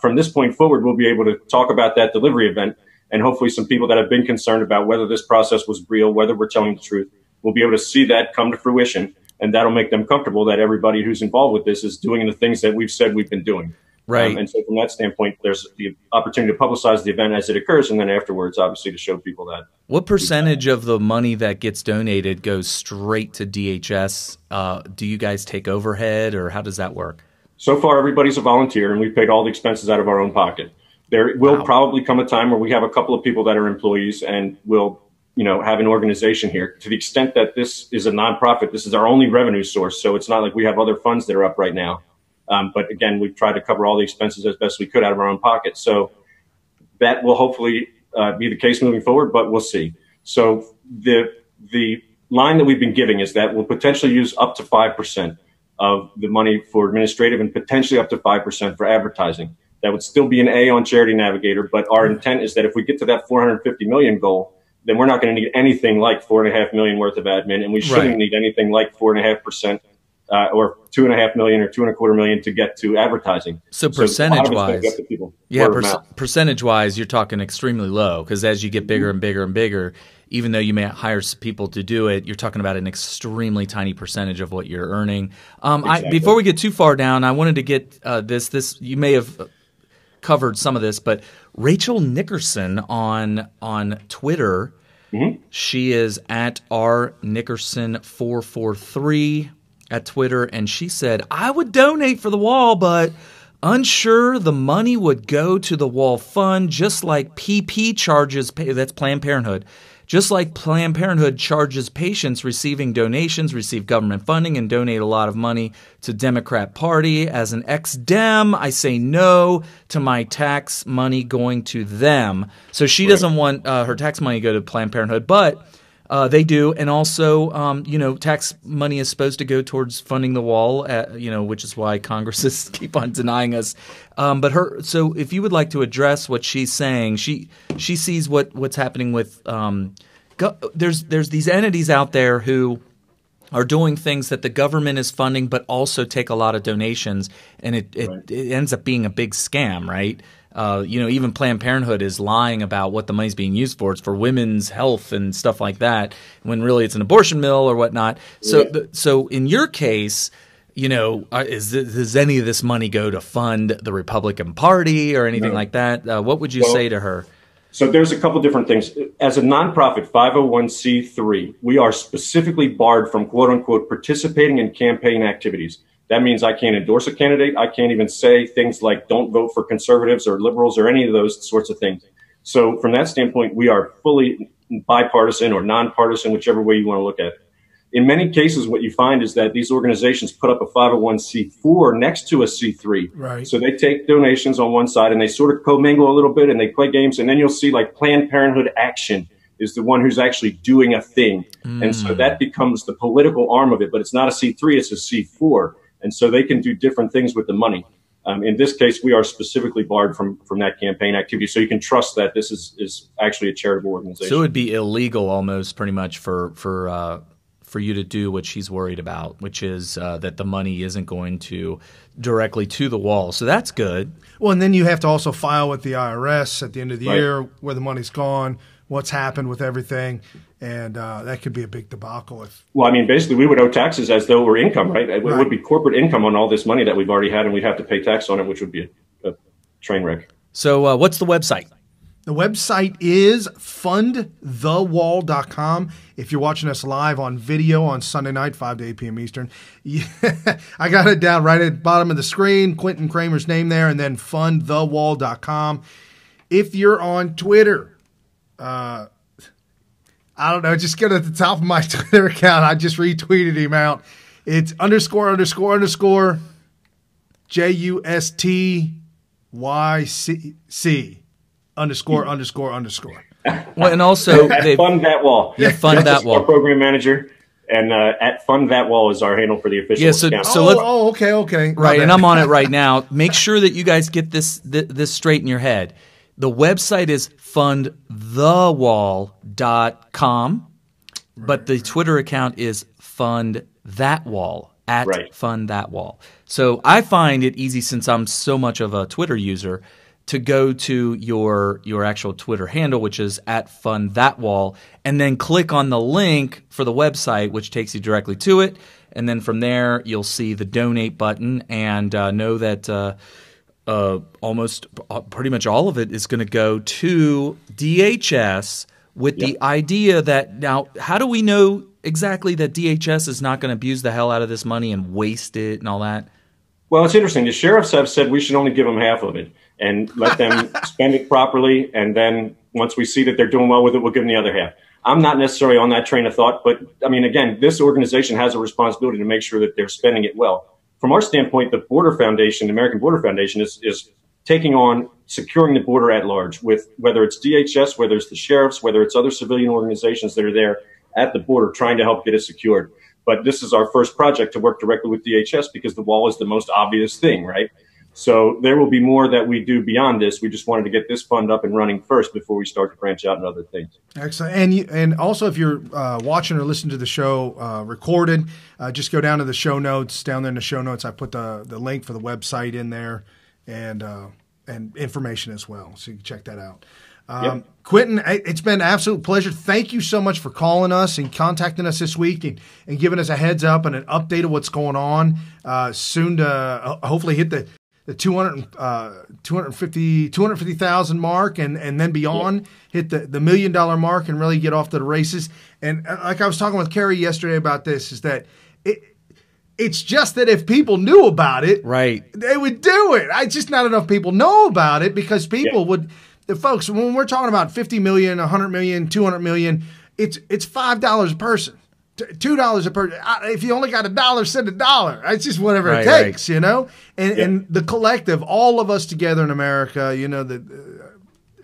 from this point forward, we'll be able to talk about that delivery event, and hopefully some people that have been concerned about whether this process was real, whether we're telling the truth, will be able to see that come to fruition, and that'll make them comfortable that everybody who's involved with this is doing the things that we've said we've been doing. Right. And so from that standpoint, there's the opportunity to publicize the event as it occurs, and then afterwards, obviously, to show people that. What percentage of the money that gets donated goes straight to DHS? Do you guys take overhead, or how does that work? So far, everybody's a volunteer, and we've paid all the expenses out of our own pocket. There will probably come a time where we have a couple of people that are employees, and we'll have an organization here. To the extent that this is a nonprofit, this is our only revenue source, so it's not like we have other funds that are up right now. But again, we've tried to cover all the expenses as best we could out of our own pocket. So that will hopefully be the case moving forward, but we'll see. So the line that we've been giving is that we'll potentially use up to 5% of the money for administrative and potentially up to 5% for advertising. That would still be an A on Charity Navigator, but our intent is that if we get to that $450 million goal, then we're not going to need anything like $4.5 million worth of admin, and we shouldn't need anything like 4.5%. Or $2.5 million or $2.25 million to get to advertising. So percentage-wise, percentage-wise, you're talking extremely low, because as you get bigger and bigger and bigger, even though you may hire people to do it, you're talking about an extremely tiny percentage of what you're earning. Before we get too far down, I wanted to get this. You may have covered some of this, but Rachel Nickerson on Twitter, she is at rnickerson443. at Twitter, and she said, I would donate for the wall, but unsure the money would go to the wall fund, just like PP charges, that's Planned Parenthood, just like Planned Parenthood charges patients receiving donations, receive government funding, and donate a lot of money to Democrat Party. As an ex-Dem, I say no to my tax money going to them. So she doesn't want her tax money to go to Planned Parenthood, but they do, and also, tax money is supposed to go towards funding the wall, which is why Congresses keep on denying us. So if you would like to address what she's saying, she sees what's happening with there's these entities out there who are doing things that the government is funding, but also take a lot of donations, and it ends up being a big scam, right? Even Planned Parenthood is lying about what the money's being used for. It's for women's health and stuff like that, when really it's an abortion mill or whatnot. So in your case, does any of this money go to fund the Republican Party or anything like that? What would you say to her? So there's a couple different things. As a nonprofit 501c3, we are specifically barred from quote unquote participating in campaign activities. That means I can't endorse a candidate. I can't even say things like don't vote for conservatives or liberals or any of those sorts of things. So from that standpoint, we are fully bipartisan or nonpartisan, whichever way you want to look at it. In many cases, what you find is that these organizations put up a 501c4 next to a C3. Right. So they take donations on one side and they sort of commingle a little bit and they play games. And then you'll see like Planned Parenthood Action is the one who's actually doing a thing. And so that becomes the political arm of it. But it's not a C3, it's a C4. And so they can do different things with the money. In this case, we are specifically barred from that campaign activity. So you can trust that this is actually a charitable organization. So it would be illegal almost pretty much for you to do what she's worried about, which is that the money isn't going to directly to the wall. So that's good. Well, and then you have to also file with the IRS at the end of the year where the money's gone, what's happened with everything, and that could be a big debacle. Well, I mean, basically, we would owe taxes as though it were income, right? It would be corporate income on all this money that we've already had, and we'd have to pay tax on it, which would be a train wreck. So what's the website? The website is FundTheWall.com. If you're watching us live on video on Sunday night, 5 to 8 p.m. Eastern, I got it down right at the bottom of the screen, Quentin Kramer's name there, and then FundTheWall.com. If you're on Twitter, I don't know, just get at the top of my Twitter account. I just retweeted him out. It's ____ JUSTYC. ____. Well, and also Fund That Wall. Yeah, Fund That Wall. Our program manager, and at Fund That Wall is our handle for the official account. Okay. Right, and I'm on it right now. Make sure that you guys get this straight in your head. The website is fundthewall.com, but the Twitter account is FundThatWall at FundThatWall. So I find it easy, since I'm so much of a Twitter user, to go to your actual Twitter handle, which is at FundThatWall, and then click on the link for the website, which takes you directly to it. And then from there, you'll see the donate button, and know that almost pretty much all of it is going to go to DHS with the idea that, now, how do we know exactly that DHS is not going to abuse the hell out of this money and waste it and all that? Well, it's interesting. The sheriffs have said we should only give them half of it and let them spend it properly. And then once we see that they're doing well with it, we'll give them the other half. I'm not necessarily on that train of thought. But, I mean, again, this organization has a responsibility to make sure that they're spending it well. From our standpoint, the Border Foundation, the American Border Foundation, is taking on securing the border at large, with whether it's DHS, whether it's the sheriffs, whether it's other civilian organizations that are there at the border trying to help get it secured. But this is our first project to work directly with DHS because the wall is the most obvious thing, right? So there will be more that we do beyond this. We just wanted to get this fund up and running first before we start to branch out into other things. Excellent. And also, if you're watching or listening to the show recorded, just go down to the show notes. Down there in the show notes, I put the link for the website in there and information as well. So you can check that out. Quentin, it's been an absolute pleasure. Thank you so much for calling us and contacting us this week and giving us a heads up and an update of what's going on. Soon to hopefully hit the 250,000 mark and then beyond, hit the $1 million mark and really get off to the races. And like I was talking with Carrie yesterday about this, is that it's just that if people knew about it, they would do it. Just not enough people know about it because people would. The folks, when we're talking about 50 million, 100 million, 200 million, it's $5 a person, $2 a person. If you only got $1, send $1. It's just whatever it takes, you know. And the collective, all of us together in America, you know that.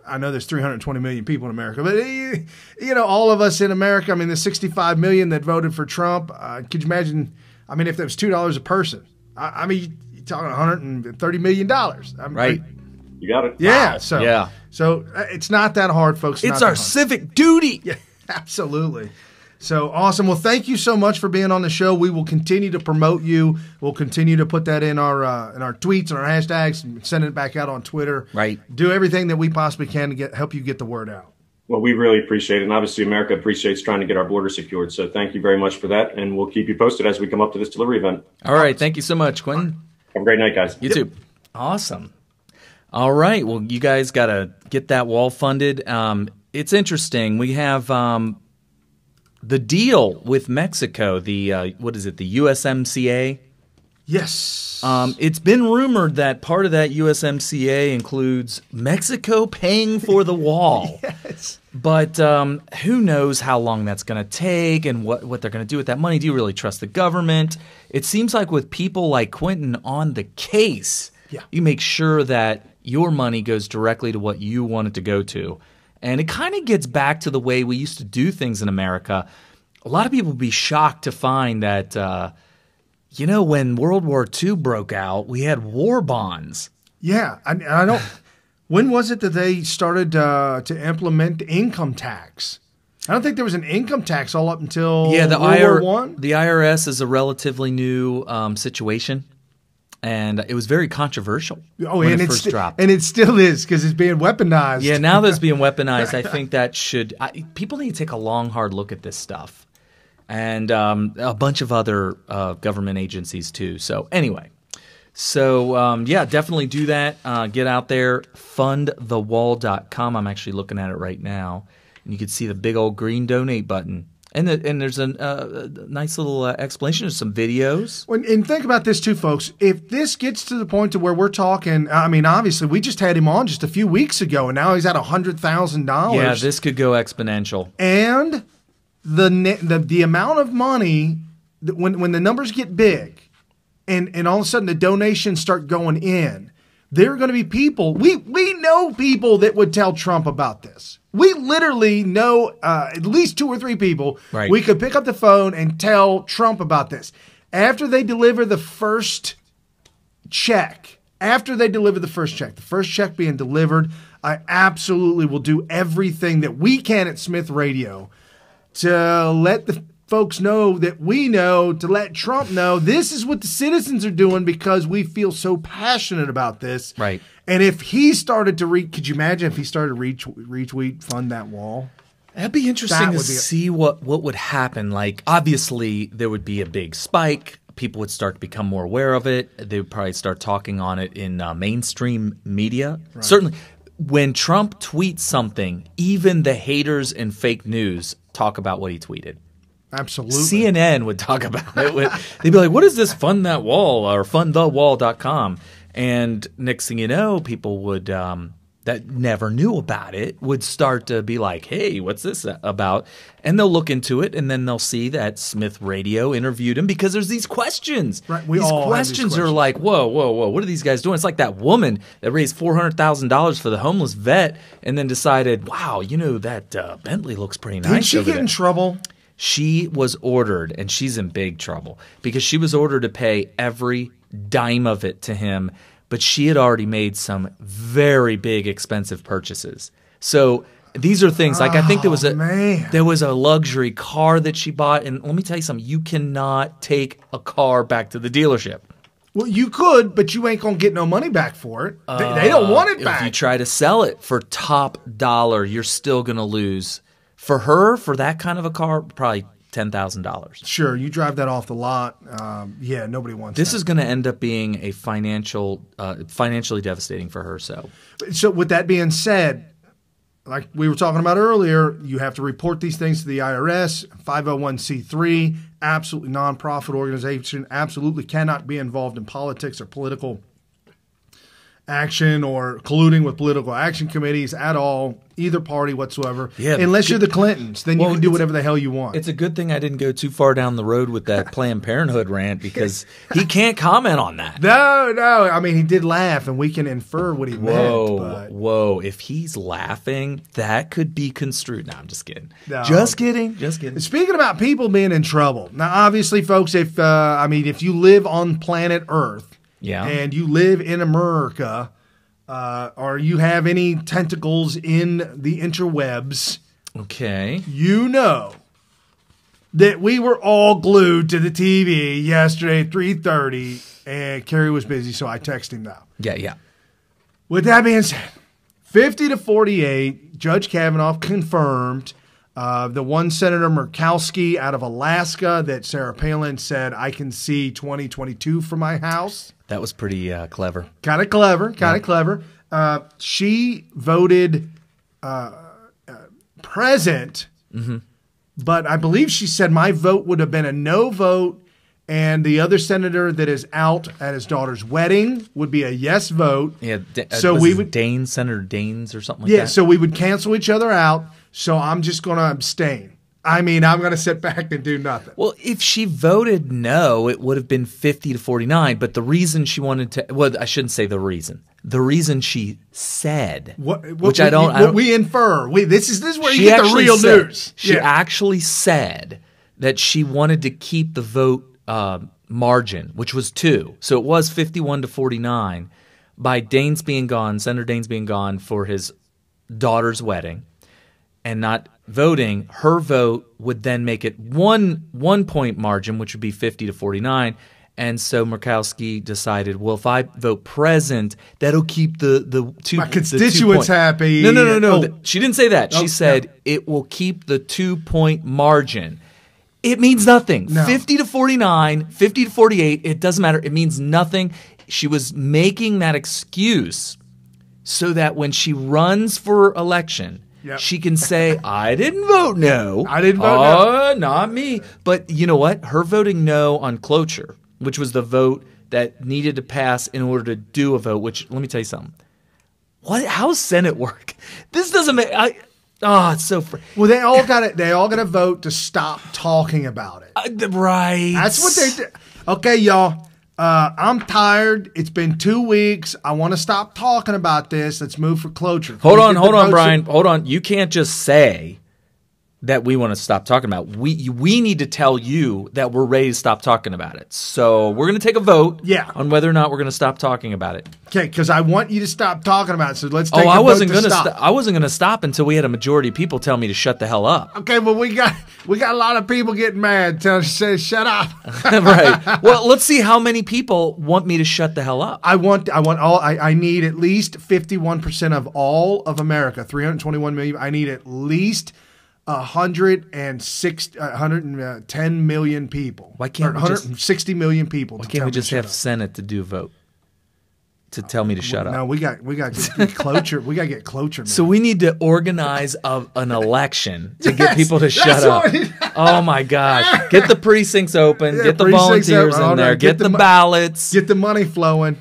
I know there's 320 million people in America, but you know, all of us in America. I mean, the 65 million that voted for Trump. Could you imagine? I mean, if that was $2 a person, I mean, you're talking $130 million. You got it. Yeah. Wow. So it's not that hard, folks. It's our civic duty. Yeah, absolutely. So awesome. Well, thank you so much for being on the show. We will continue to promote you. We'll continue to put that in our tweets and our hashtags and send it back out on Twitter. Right. Do everything that we possibly can to help you get the word out. Well, we really appreciate it. And obviously, America appreciates trying to get our border secured. So thank you very much for that. And we'll keep you posted as we come up to this delivery event. All right. Thank you so much, Quentin. Have a great night, guys. You too. Awesome. All right. Well, you guys got to get that wall funded. It's interesting. We have the deal with Mexico, the what is it, the USMCA? Yes. It's been rumored that part of that USMCA includes Mexico paying for the wall. Yes. But who knows how long that's going to take and what they're going to do with that money. Do you really trust the government? It seems like with people like Quentin on the case, you make sure that your money goes directly to what you want it to go to. And it kind of gets back to the way we used to do things in America. A lot of people would be shocked to find that when World War II broke out, we had war bonds. Yeah, I don't. When was it that they started to implement income tax? I don't think there was an income tax all up until the World War I. The IRS is a relatively new situation, and it was very controversial when it first dropped. And it still is because it's being weaponized. Yeah, now that it's being weaponized, I think that people need to take a long, hard look at this stuff. And a bunch of other government agencies too. So anyway, definitely do that. Get out there, FundTheWall.com. I'm actually looking at it right now, and you can see the big old green donate button. And there's a nice little explanation of some videos. And think about this too, folks. If this gets to the point to where we're talking, I mean, obviously we just had him on just a few weeks ago, and now he's at $100,000. Yeah, this could go exponential. And the amount of money that when the numbers get big and all of a sudden the donations start going in, there are going to be people. We know people that would tell Trump about this. We literally know at least 2 or 3 people. Right. We could pick up the phone and tell Trump about this. After they deliver the first check, the first check being delivered, I absolutely will do everything that we can at Smyth Radio to let the folks know that we know, to let Trump know this is what the citizens are doing because we feel so passionate about this. Right. And if he started to could you imagine if he started to retweet Fund That Wall? That'd be interesting to see what would happen. Like, obviously, there would be a big spike. People would start to become more aware of it. They would probably start talking on it in mainstream media. Right. Certainly, when Trump tweets something, even the haters and fake news talk about what he tweeted. Absolutely. CNN would talk about it. They'd be like, what is this Fund That Wall or FundTheWall.com? And next thing you know, people would that never knew about it would start to be like, hey, what's this about? And they'll look into it, and then they'll see that Smyth Radio interviewed him because there's these questions. Right. These questions are like, whoa, what are these guys doing? It's like that woman that raised $400,000 for the homeless vet and then decided, wow, that Bentley looks pretty nice. Did she get in trouble? She was ordered, and she's in big trouble because she was ordered to pay every dime of it to him, but she had already made some very big expensive purchases. So these are things like I think there was a luxury car that she bought, and let me tell you something, you cannot take a car back to the dealership. Well, you could, but you ain't going to get no money back for it. They don't want it back. If you try to sell it for top dollar, you're still going to lose. For her, for that kind of a car, probably $10,000. Sure, you drive that off the lot. Nobody wants this that. is going to end up being a financially devastating for her. So with that being said, like we were talking about earlier, you have to report these things to the IRS, 501c3, absolutely nonprofit organization, absolutely cannot be involved in politics or political action or colluding with political action committees at all, either party whatsoever. Yeah, unless you're the Clintons, then you can do whatever the hell you want. It's a good thing I didn't go too far down the road with that Planned Parenthood rant because he can't comment on that. No. I mean, he did laugh, and we can infer what he meant. Whoa. If he's laughing, that could be construed. No, I'm just kidding. No. Just kidding. Speaking about people being in trouble, now, obviously, folks, if you live on planet Earth, and you live in America, or you have any tentacles in the interwebs, you know that we were all glued to the TV yesterday at 3:30, and Kerry was busy, so I texted him now. Yeah. With that being said, 50-48, Judge Kavanaugh confirmed the one Senator Murkowski out of Alaska that Sarah Palin said, I can see 2022 from my house. That was pretty clever. Kind of clever. she voted present, but I believe she said my vote would have been a no vote, and the other senator that is out at his daughter's wedding would be a yes vote. Yeah, so we would Senator Daines or something like that. Yeah, so we would cancel each other out. So I'm just going to abstain. I mean, I'm going to sit back and do nothing. Well, if she voted no, it would have been 50-49. But the reason she wanted to – well, I shouldn't say the reason. The reason she said, which I don't – we infer. This is where you get the real news. She actually said that she wanted to keep the vote margin, which was 2. So it was 51-49 by Daines being gone, Senator Daines being gone for his daughter's wedding and not voting. Her vote would then make it 1 point margin, which would be 50-49. And so Murkowski decided, well, if I vote present, that'll keep the 2 my constituents happy. No. Oh. She didn't say that. She said it will keep the 2 point margin. It means nothing. No. 50-49, 50-48, it doesn't matter. It means nothing. She was making that excuse so that when she runs for election, she can say, I didn't vote no. I didn't vote no. Not me. But you know what? Her voting no on cloture, which was the vote that needed to pass in order to do a vote, which, let me tell you something. How's Senate work? This doesn't make it's so well, they all got to vote to stop talking about it. Right. That's what they did. Okay, y'all. I'm tired. It's been 2 weeks. I want to stop talking about this. Let's move for cloture. Hold on, Brian. Hold on. You can't just say that we want to stop talking about it. We need to tell you that we're ready to stop talking about it. So we're going to take a vote on whether or not we're going to stop talking about it. Okay, because I want you to stop talking about it. So let's take a vote I wasn't going to stop until we had a majority of people tell me to shut the hell up. Okay, well we got a lot of people getting mad, say shut up. Right. Well, let's see how many people want me to shut the hell up. I need at least 51% of all of America, 321 million. I need at least 110 million people. Why can't 160 million people? Why can't we just have Senate to do a vote to tell me to shut up? No, we got to get cloture. We got to get cloture. Man. So we need to organize an election to get people to shut up. Oh my gosh! Get the precincts open. Get the volunteers in there. Get the ballots. Get the money flowing.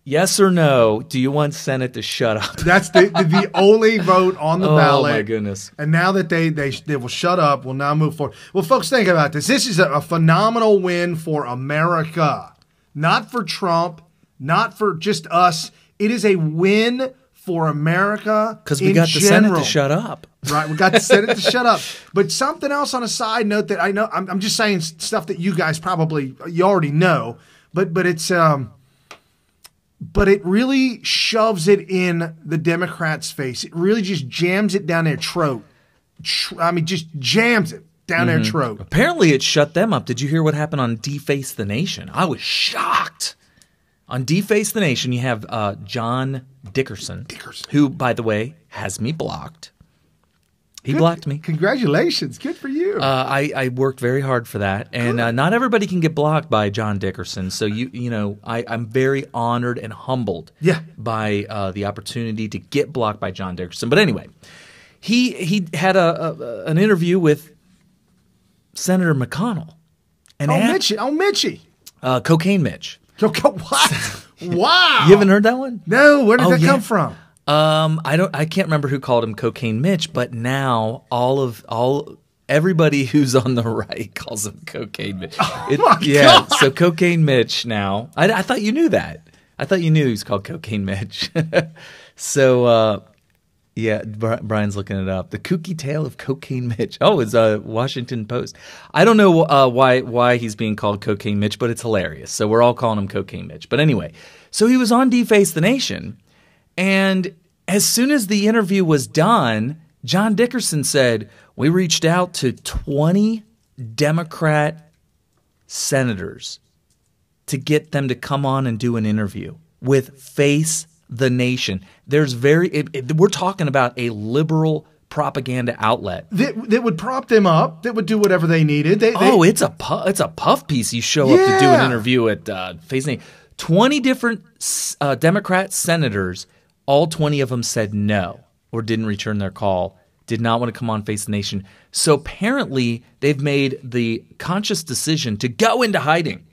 Yes or no? Do you want Senate to shut up? That's the only vote on the ballot. Oh my goodness! And now that they will shut up, we'll now move forward. Well, folks, think about this. This is a phenomenal win for America, not for Trump, not for just us. It is a win for America because we got the Senate to shut up. Right, we got the Senate to shut up. But something else on a side note that I know, I'm just saying stuff that you guys you already know, but it's. But it really shoves it in the Democrats' face. It really just jams it down their throat. Just jams it down their throat. Apparently it shut them up. Did you hear what happened on Deface the Nation? I was shocked. On Deface the Nation, you have John Dickerson, who, by the way, has me blocked. He blocked me. Congratulations. Good for you. I worked very hard for that. And not everybody can get blocked by John Dickerson. So, I'm very honored and humbled by the opportunity to get blocked by John Dickerson. But anyway, he had an interview with Senator McConnell. And Mitchie. Cocaine Mitch. What? Wow. You haven't heard that one? No. Where did that come from? I can't remember who called him Cocaine Mitch, but now everybody who's on the right calls him Cocaine Mitch. God. So Cocaine Mitch now. I thought you knew that. I thought you knew he was called Cocaine Mitch. So Brian's looking it up. The Kooky Tale of Cocaine Mitch. Oh, it's Washington Post. I don't know why he's being called Cocaine Mitch, but it's hilarious. So we're all calling him Cocaine Mitch. But anyway, so he was on Deface the Nation. And as soon as the interview was done, John Dickerson said, we reached out to 20 Democrat senators to get them to come on and do an interview with Face the Nation. We're talking about a liberal propaganda outlet that would prop them up, that would do whatever they needed. It's a puff piece. You show up to do an interview at Face the Nation. 20 different Democrat senators All 20 of them said no or didn't return their call, did not want to come on Face the Nation. So apparently they've made the conscious decision to go into hiding.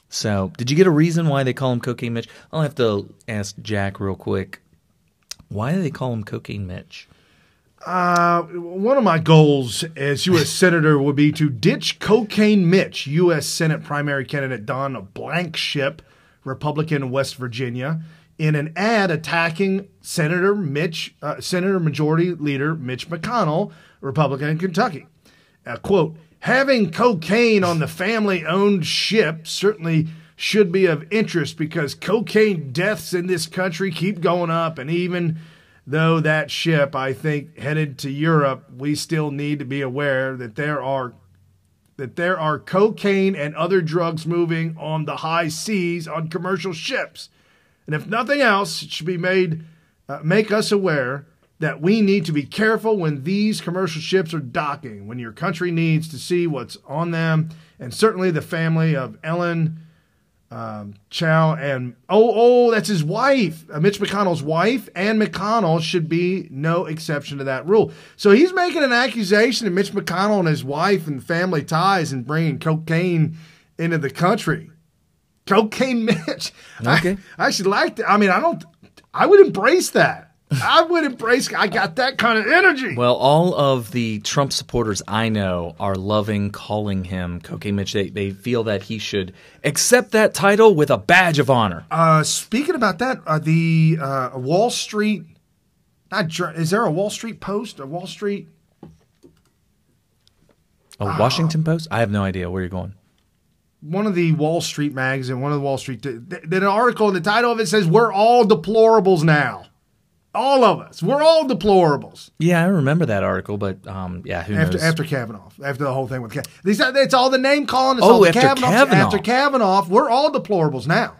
So did you get a reason why they call him Cocaine Mitch? I'll have to ask Jack real quick. Why do they call him Cocaine Mitch? One of my goals as U.S. Senator would be to ditch Cocaine Mitch, U.S. Senate primary candidate Don Blankship, Republican, West Virginia, in an ad attacking Senator Majority Leader Mitch McConnell, Republican in Kentucky. Quote, having cocaine on the family-owned ship certainly should be of interest because cocaine deaths in this country keep going up, and even though that ship, I think, headed to Europe, we still need to be aware that there are cocaine and other drugs moving on the high seas on commercial ships. And if nothing else, it should be make us aware that we need to be careful when these commercial ships are docking, when your country needs to see what's on them. And certainly the family of Ellen Chow and, that's his wife, Mitch McConnell's wife, Ann McConnell should be no exception to that rule. So he's making an accusation of Mitch McConnell and his wife and family ties and bringing cocaine into the country. Cocaine Mitch. Okay. I should like that. I mean, I would embrace that. I got that kind of energy. Well, all of the Trump supporters I know are loving calling him Cocaine Mitch. They feel that he should accept that title with a badge of honor. Speaking about that, the Wall Street, is there a Wall Street Post? A Wall Street? A Washington Post? I have no idea where you're going. One of the Wall Street magazine, one of the Wall Street, did an article, and the title of it says, "We're all deplorables now." All of us. We're all deplorables. Yeah, I remember that article, but yeah, who knows? After Kavanaugh. After the whole thing with Kavanaugh. It's all the name calling. It's all the after Kavanaugh. After Kavanaugh, we're all deplorables now.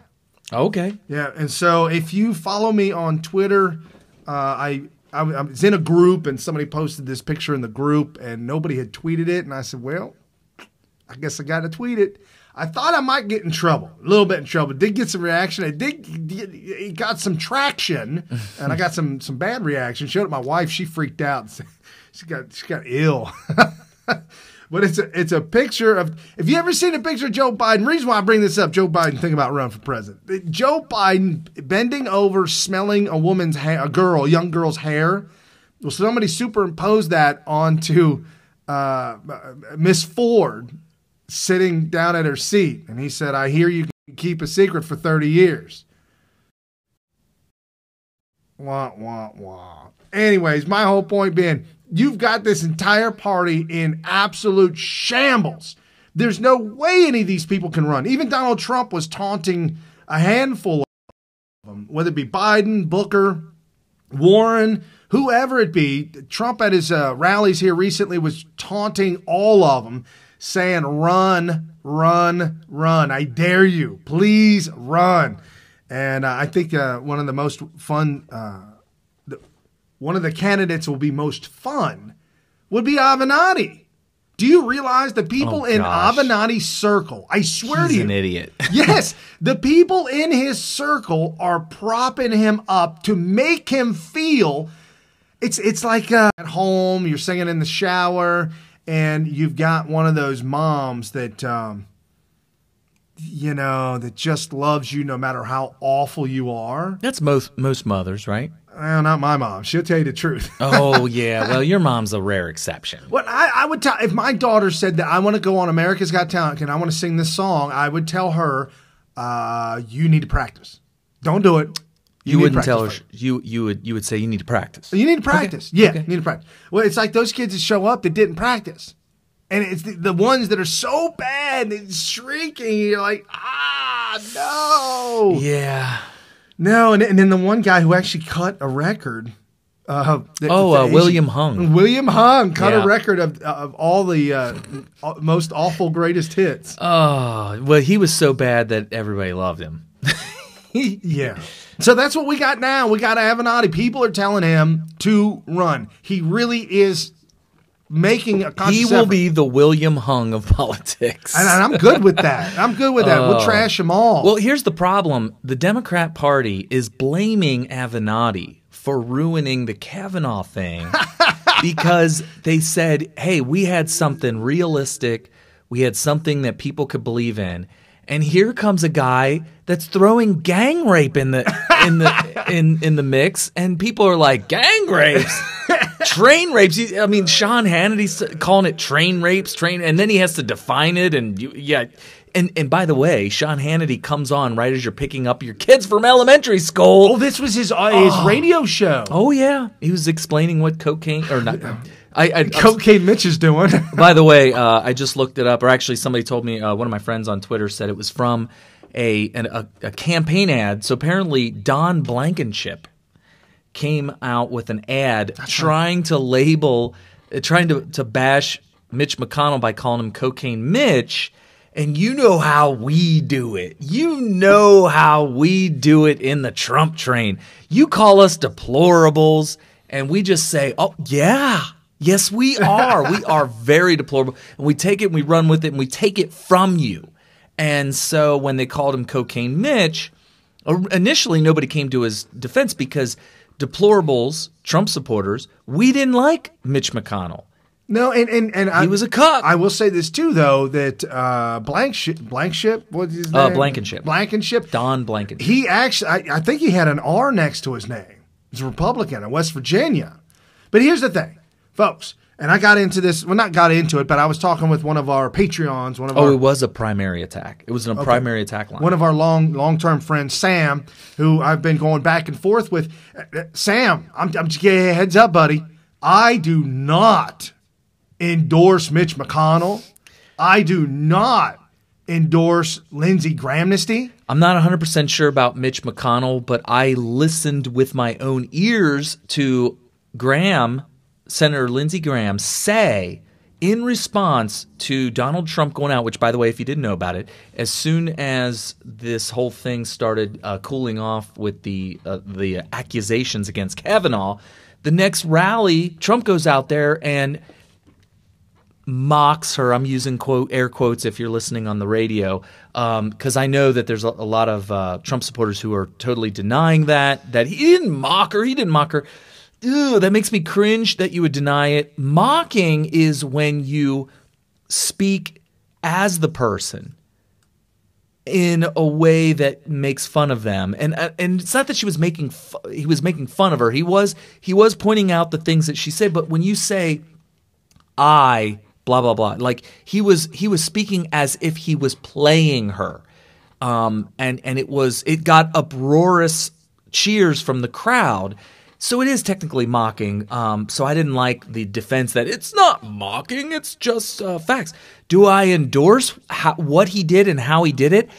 Okay. Yeah, and so if you follow me on Twitter, I was in a group, and somebody posted this picture in the group, and nobody had tweeted it, and I said, well, I guess I got to tweet it. I thought I might get in trouble, a little bit in trouble. Did get some reaction. It got some traction, and I got some bad reaction. Showed it to my wife. She freaked out. She got ill. But it's a picture of. Have you ever seen a picture of Joe Biden? The reason why I bring this up, Joe Biden thinking about running for president. Joe Biden bending over, smelling a woman's hair, a young girl's hair. Well, somebody superimposed that onto Miss Ford sitting down at her seat, and he said, "I hear you can keep a secret for 30 years." Wah, wah, wah. Anyways, my whole point being, you've got this entire party in absolute shambles. There's no way any of these people can run. Even Donald Trump was taunting a handful of them, whether it be Biden, Booker, Warren, whoever it be. Trump at his rallies here recently was taunting all of them, saying, run, run, run. I dare you. Please run. And I think one of the most fun, one of the candidates will be most fun would be Avenatti. Do you realize the people in Avenatti's circle, I swear to you. He's an idiot. Yes. The people in his circle are propping him up to make him feel, it's like at home, you're singing in the shower, and you've got one of those moms that, that just loves you no matter how awful you are. That's most mothers, right? Well, not my mom. She'll tell you the truth. Oh, yeah. Well, your mom's a rare exception. Well, I would tell, if my daughter said that I want to go on America's Got Talent and I want to sing this song, I would tell her, you need to practice. Don't do it. You wouldn't tell her. You would say you need to practice. You need to practice. Okay. Yeah, okay. You need to practice. Well, it's like those kids that show up that didn't practice. And it's the ones that are so bad, they're shrieking. You're like, no. Yeah. No, and then the one guy who actually cut a record. William Hung. William Hung cut a record of all the most awful greatest hits. Oh, well, he was so bad that everybody loved him. Yeah. So that's what we got now. We got Avenatti. People are telling him to run. He really is making a conscious He will effort. be the William Hung of politics. And I'm good with that. We'll trash them all. Well, here's the problem. The Democrat Party is blaming Avenatti for ruining the Kavanaugh thing because they said, hey, we had something realistic. We had something that people could believe in. And here comes a guy that's throwing gang rape in the in the mix, and people are like, gang rapes, train rapes. I mean, Sean Hannity's calling it train rapes, and then he has to define it, and And by the way, Sean Hannity comes on right as you're picking up your kids from elementary school. Oh, this was his radio show. Oh yeah, he was explaining what cocaine or not. Cocaine Mitch is doing. By the way, I just looked it up, or actually somebody told me, one of my friends on Twitter said it was from a campaign ad. So apparently Don Blankenship came out with an ad trying to bash Mitch McConnell by calling him Cocaine Mitch. And you know how we do it. You know how we do it in the Trump train. You call us deplorables, and we just say, oh, yeah. Yes, we are. We are very deplorable. And we take it and we run with it and we take it from you. And so when they called him Cocaine Mitch, initially nobody came to his defense because deplorables, Trump supporters, we didn't like Mitch McConnell. No, and he was a cuck. I will say this too, though, that Blankenship, what's his name? Blankenship. Don Blankenship. He actually, I think he had an R next to his name. He's a Republican in West Virginia. But here's the thing, folks, and I got into this, well, not got into it, but I was talking with one of our Patreons. It was a primary attack. It was a primary attack line. One of our long-term friends, Sam, who I've been going back and forth with. Sam, I'm just getting a heads up, buddy. I do not endorse Mitch McConnell. I do not endorse Lindsey Grahamnesty. I'm not 100% sure about Mitch McConnell, but I listened with my own ears to Senator Lindsey Graham say in response to Donald Trump going out, which, by the way, if you didn't know about it, as soon as this whole thing started cooling off with the accusations against Kavanaugh, the next rally, Trump goes out there and mocks her. I'm using air quotes if you're listening on the radio, because I know that there's a lot of Trump supporters who are totally denying that he didn't mock her. He didn't mock her. Ew, that makes me cringe that you would deny it. Mocking is when you speak as the person in a way that makes fun of them, and it's not that he was making fun of her. He was pointing out the things that she said. But when you say I blah blah blah, like he was speaking as if he was playing her, and it got uproarious cheers from the crowd. So it is technically mocking. So I didn't like the defense that it's not mocking, it's just facts. Do I endorse what he did and how he did it?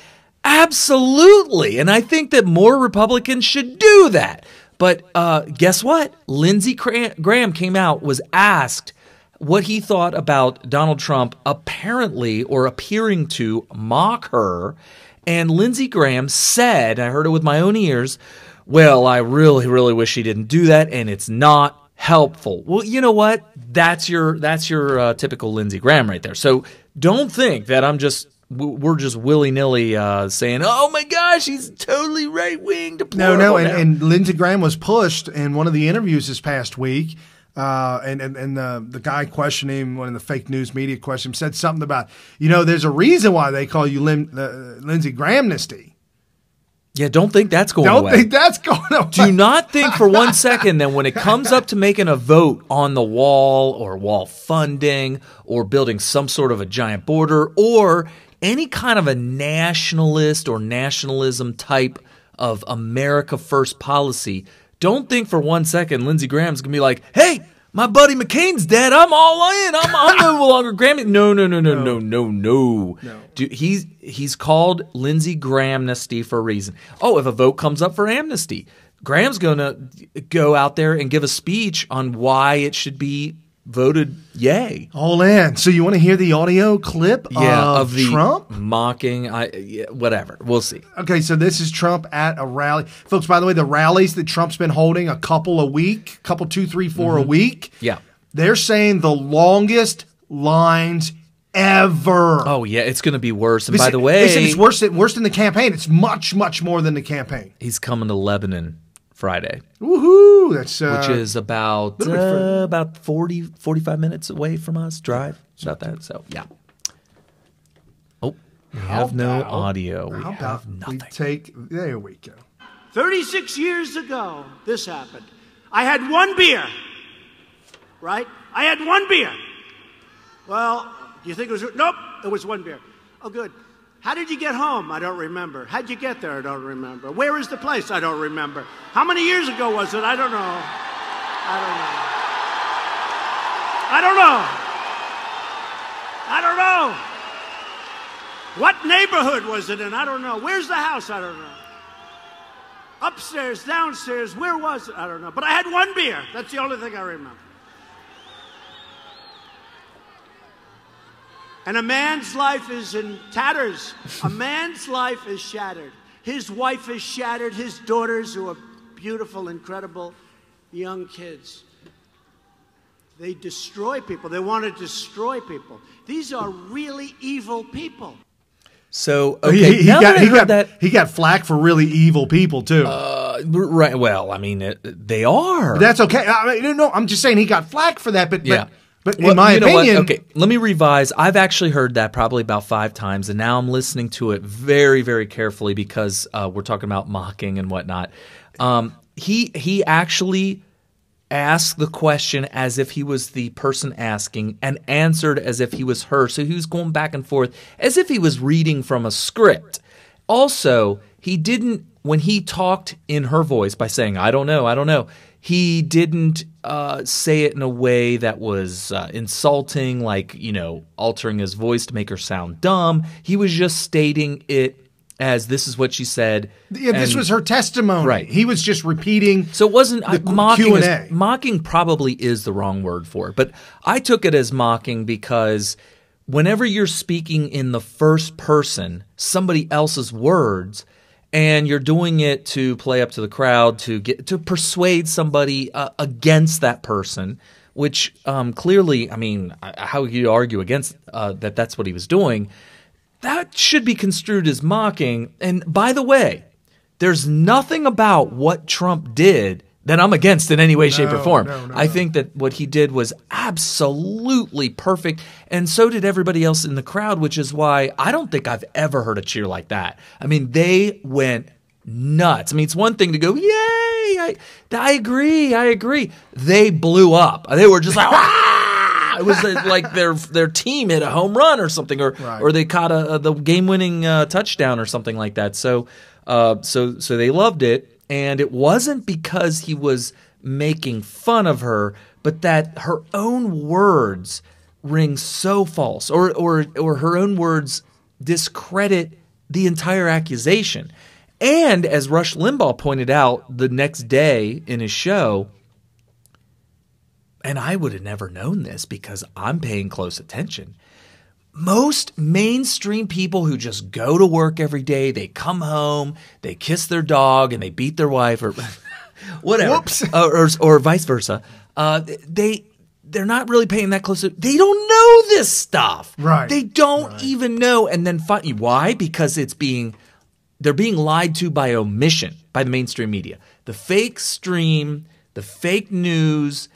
Absolutely. And I think that more Republicans should do that. But guess what? Lindsey Graham came out, was asked what he thought about Donald Trump apparently or appearing to mock her. And Lindsey Graham said, I heard it with my own ears, well, I really, really wish he didn't do that, and it's not helpful. Well, you know what? That's your typical Lindsey Graham right there. So don't think that we're just willy-nilly saying, oh my gosh, he's totally right-wing. No, and Lindsey Graham was pushed in one of the interviews this past week, and the guy questioning him, one of the fake news media questioned him, said something about, there's a reason why they call you Lindsey Grahamnesty. Yeah, don't think that's going away. Don't think that's going away. Do not think for one second that when it comes up to making a vote on the wall or wall funding or building some sort of a giant border or any kind of a nationalist or nationalism type of America First policy, don't think for one second Lindsey Graham's going to be like, hey, my buddy McCain's dead. I'm all in. I'm no longer Graham. No. Dude, he's called Lindsey Grahamnesty for a reason. Oh, if a vote comes up for amnesty, Graham's going to go out there and give a speech on why it should be voted yay. All in. So you want to hear the audio clip of the Trump? Mocking, whatever. We'll see. Okay, so this is Trump at a rally. Folks, by the way, the rallies that Trump's been holding, a couple a week, 2, 3, 4 a week. Yeah. They're saying the longest lines ever. Oh, yeah, it's going to be worse. And by the way, they said it's worse than the campaign. It's much, much more than the campaign. He's coming to Lebanon Friday. Woohoo! That's which is about 45 minutes away from us. Drive about that. So yeah. Oh, we have no audio. We have nothing. There we go. 36 years ago, this happened. I had one beer. Right? I had one beer. Well, do you think it was? Nope, it was one beer. Oh, good. How did you get home? I don't remember. How'd you get there? I don't remember. Where is the place? I don't remember. How many years ago was it? I don't know. I don't know. I don't know. What neighborhood was it in? I don't know. Where's the house? I don't know. Upstairs, downstairs, where was it? I don't know. But I had one beer. That's the only thing I remember. And a man's life is in tatters. A man's life is shattered. His wife is shattered. His daughters, who are beautiful, incredible young kids. They destroy people. They want to destroy people. These are really evil people. So okay, he got flack for really evil people too. Right. Well, I mean, they are. That's okay. No, I'm just saying he got flack for that. But yeah. But in my opinion, okay, let me revise. I've actually heard that probably about 5 times, and now I'm listening to it very, very carefully because we're talking about mocking and whatnot. He actually asked the question as if he was the person asking and answered as if he was her. So he was going back and forth as if he was reading from a script. Also, he didn't, when he talked in her voice by saying, I don't know, he didn't say it in a way that was insulting, like, altering his voice to make her sound dumb. He was just stating it as this is what she said. Yeah, this was her testimony. Right. He was just repeating. So it wasn't mocking. Q&A. Mocking probably is the wrong word for it, but I took it as mocking because whenever you're speaking in the first person, somebody else's words, and you're doing it to play up to the crowd, to persuade somebody against that person, which clearly, I mean, how you argue against that's what he was doing, that should be construed as mocking. And by the way, there's nothing about what Trump did that I'm against in any way, shape, or form. I think that what he did was absolutely perfect, and so did everybody else in the crowd, which is why I don't think I've ever heard a cheer like that. I mean, they went nuts. I mean, it's one thing to go, yay, I agree. They blew up. They were just like, ah! It was like their team hit a home run or something, or they caught the game-winning touchdown or something like that. So they loved it. And it wasn't because he was making fun of her, but that her own words ring so false, or her own words discredit the entire accusation. And as Rush Limbaugh pointed out the next day in his show, and I would have never known this because I'm paying close attention, most mainstream people who just go to work every day, they come home, they kiss their dog, and they beat their wife, or whatever, or vice versa. They're not really paying that close. They don't know this stuff. Right. They don't even know. And then why? Because they're being lied to by omission by the mainstream media. The fake stream, the fake news,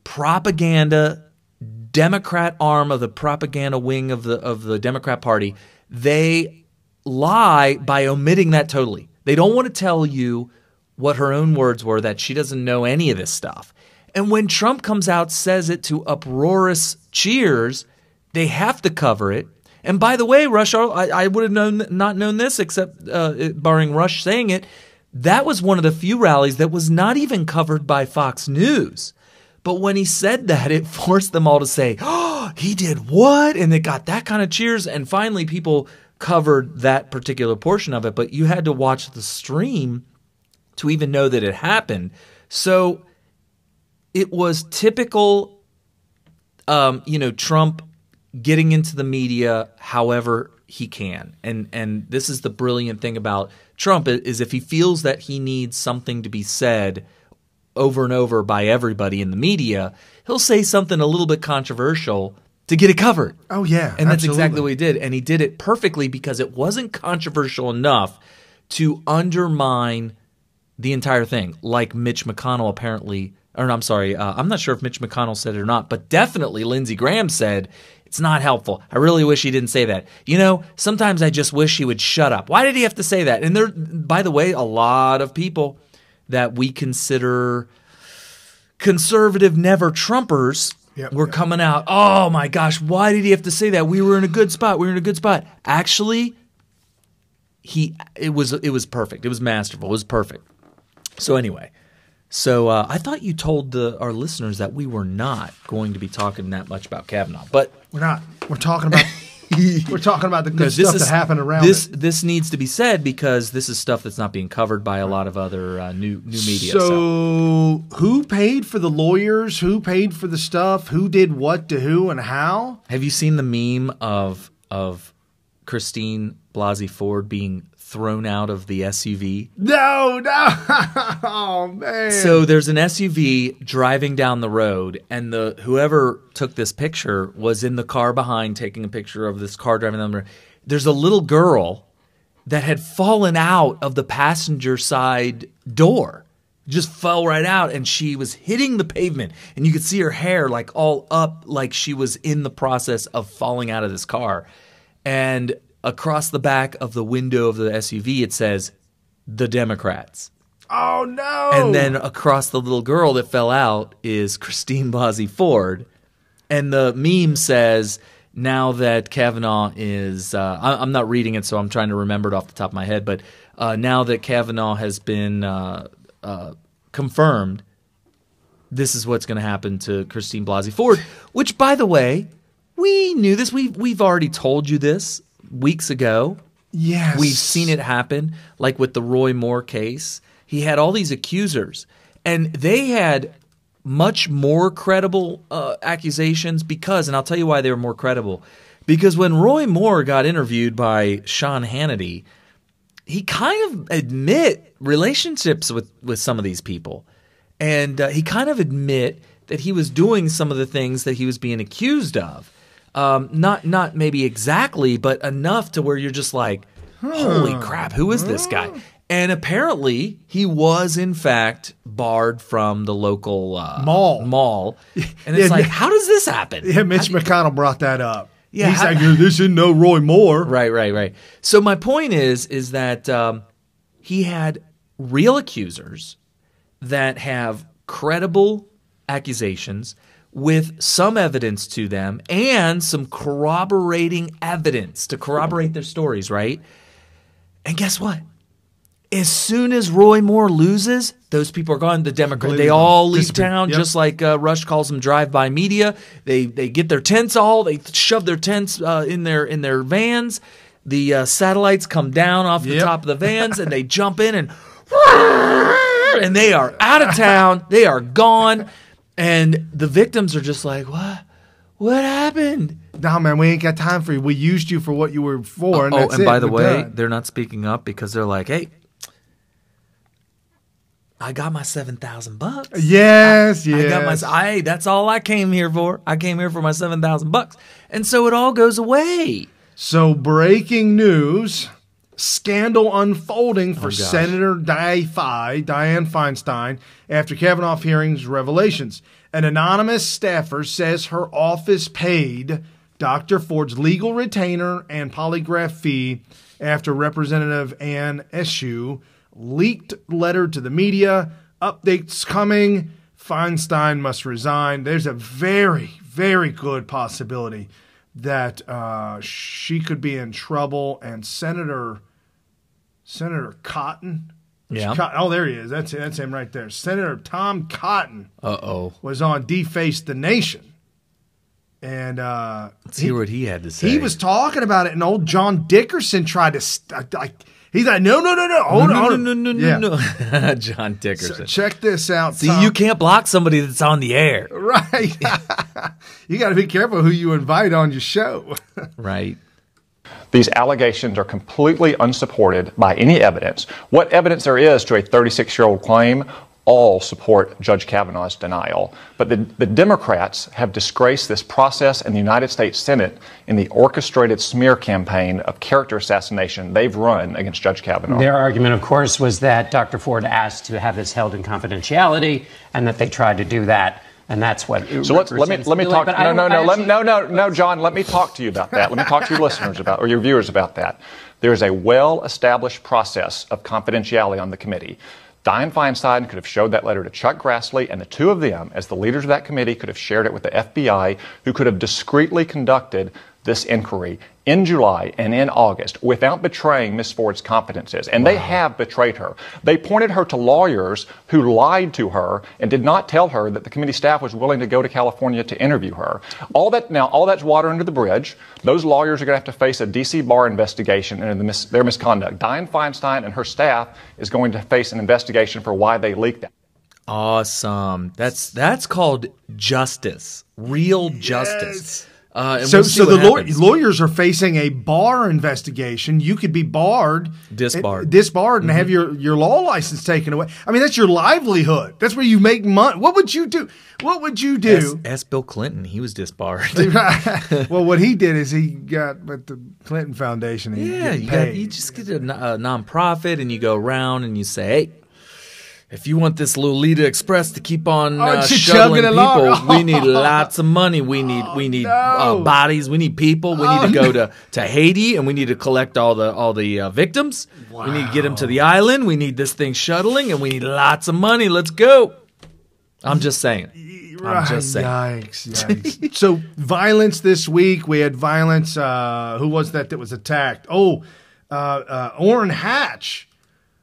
propaganda. Democrat arm of the propaganda wing of the Democrat Party, they lie by omitting that totally. They don't want to tell you what her own words were, that she doesn't know any of this stuff. And when Trump comes out, says it to uproarious cheers, they have to cover it. And by the way, Rush, I would have not known this except barring Rush saying it. That was one of the few rallies that was not even covered by Fox News. But when he said that, it forced them all to say, oh, he did what? And it got that kind of cheers. And finally, people covered that particular portion of it. But you had to watch the stream to even know that it happened. So it was typical, Trump getting into the media however he can. And this is the brilliant thing about Trump is if he feels that he needs something to be said, over and over by everybody in the media, he'll say something a little bit controversial to get it covered. Oh, yeah. And that's exactly what he did. And he did it perfectly because it wasn't controversial enough to undermine the entire thing, like Mitch McConnell apparently – or I'm sorry, I'm not sure if Mitch McConnell said it or not, but definitely Lindsey Graham said it's not helpful. I really wish he didn't say that. You know, sometimes I just wish he would shut up. Why did he have to say that? And there, by the way, a lot of people that we consider conservative never-Trumpers were coming out, oh my gosh, why did he have to say that? We were in a good spot. We were in a good spot. Actually, it was perfect. It was masterful. It was perfect. So anyway, I thought you told our listeners that we were not going to be talking that much about Kavanaugh, but we're not. We're talking about the good stuff that happened around it. This needs to be said because this is stuff that's not being covered by a lot of other new media. So who paid for the lawyers? Who paid for the stuff? Who did what to who and how? Have you seen the meme of Christine Blasey Ford being thrown out of the SUV? No. Oh, man. So there's an SUV driving down the road, and whoever took this picture was in the car behind taking a picture of this car driving down the road. There's a little girl that had fallen out of the passenger side door. Just fell right out, and she was hitting the pavement, and you could see her hair like all up like she was in the process of falling out of this car. And across the back of the window of the SUV, it says, "The Democrats." Oh, no. And then across the little girl that fell out is Christine Blasey Ford. And the meme says, now that Kavanaugh is I'm not reading it, so I'm trying to remember it off the top of my head, but now that Kavanaugh has been confirmed, this is what's going to happen to Christine Blasey Ford, which, by the way, we knew this. We've already told you this weeks ago. Yes. We've seen it happen, like with the Roy Moore case. He had all these accusers, and they had much more credible accusations because, and I'll tell you why they were more credible, because when Roy Moore got interviewed by Sean Hannity, he kind of admit relationships with some of these people, and he kind of admit that he was doing some of the things that he was being accused of. Not maybe exactly, but enough to where you're just like, holy crap, who is this guy? And apparently he was, in fact, barred from the local mall. And it's like, how does this happen? Yeah, Mitch McConnell brought that up. Yeah, he's like, this isn't no Roy Moore. Right. So my point is that he had real accusers that have credible accusations with some evidence to them and some corroborating evidence to corroborate their stories, right? And guess what? As soon as Roy Moore loses, those people are gone. The Democrats, they all leave town, just like Rush calls them drive-by media. They get their tents they shove their tents in their vans. The satellites come down off the top of the vans, and they jump in, and they are out of town. They are gone. And the victims are just like, what happened? No, man, we ain't got time for you. We used you for what you were for, and that's and by the way, done. They're not speaking up because they're like, hey, I got my $7,000. Yes. I got that's all I came here for. I came here for my $7,000. And so it all goes away. So breaking news, scandal unfolding for Senator Dianne Feinstein after Kavanaugh Hearings revelations. An anonymous staffer says her office paid Dr. Ford's legal retainer and polygraph fee after Representative Anna Eshoo leaked letter to the media. Updates coming. Feinstein must resign. There's a very, very good possibility that she could be in trouble. And Senator Cotton. Oh, there he is. That's him right there. Senator Tom Cotton. Was on Deface the Nation. And let's hear what he had to say. He was talking about it, and old John Dickerson tried to he's like, no. Hold on. No. John Dickerson. So check this out. See, Tom. you can't block somebody that's on the air. Right. You got to be careful who you invite on your show. Right. These allegations are completely unsupported by any evidence. What evidence there is to a 36-year-old claim, all support Judge Kavanaugh's denial. But the Democrats have disgraced this process in the United States Senate in the orchestrated smear campaign of character assassination they've run against Judge Kavanaugh. Their argument, of course, was that Dr. Ford asked to have this held in confidentiality and that they tried to do that. And that's what. So let me talk. No, John. Let me talk to you about that. Let me talk to your listeners about, or your viewers about that. There is a well-established process of confidentiality on the committee. Dianne Feinstein could have showed that letter to Chuck Grassley, and the two of them, as the leaders of that committee, could have shared it with the FBI, who could have discreetly conducted this inquiry in July and in August without betraying Ms. Ford's confidences. And they have betrayed her. They pointed her to lawyers who lied to her and did not tell her that the committee staff was willing to go to California to interview her. All that's water under the bridge. Those lawyers are going to have to face a D.C. bar investigation into their misconduct. Dianne Feinstein and her staff is going to face an investigation for why they leaked that. Awesome. That's called justice. Real justice. So the lawyers are facing a bar investigation. You could be disbarred, and have your law license taken away. I mean, that's your livelihood. That's where you make money. What would you do? Ask Bill Clinton. He was disbarred. Well, what he did is he got with the Clinton Foundation. You just get a nonprofit, and you go around and you say, hey, if you want this Lolita Express to keep on shuttling people, we need lots of money. We need bodies. We need people. We need to go to Haiti, and we need to collect all the victims. Wow. We need to get them to the island. We need this thing shuttling, and we need lots of money. Let's go. I'm just saying. Yikes. So violence this week. We had violence. Who was that was attacked? Orrin Hatch.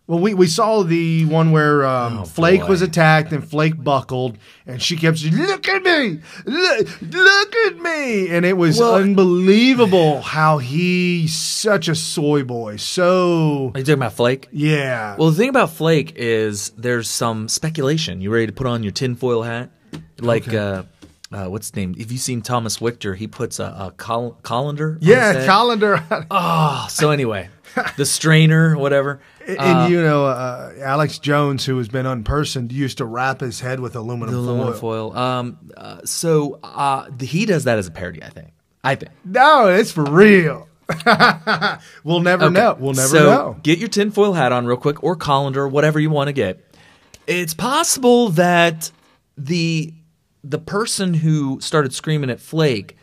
Well, we saw the one where Flake was attacked and Flake buckled, and she kept saying, look at me, look at me. And it was unbelievable how he's such a soy boy. So are you talking about Flake? Yeah. Well, the thing about Flake is there's some speculation. You ready to put on your tinfoil hat? Like, what's his name? If you've seen Thomas Wichter, he puts a colander. Yeah, colander. So anyway, the strainer, whatever. And Alex Jones, who has been unpersoned, used to wrap his head with aluminum foil. He does that as a parody, I think. No, it's for real. We'll never know. We'll never know. Get your tinfoil hat on real quick, or colander, whatever you want to get. It's possible that the person who started screaming at Flake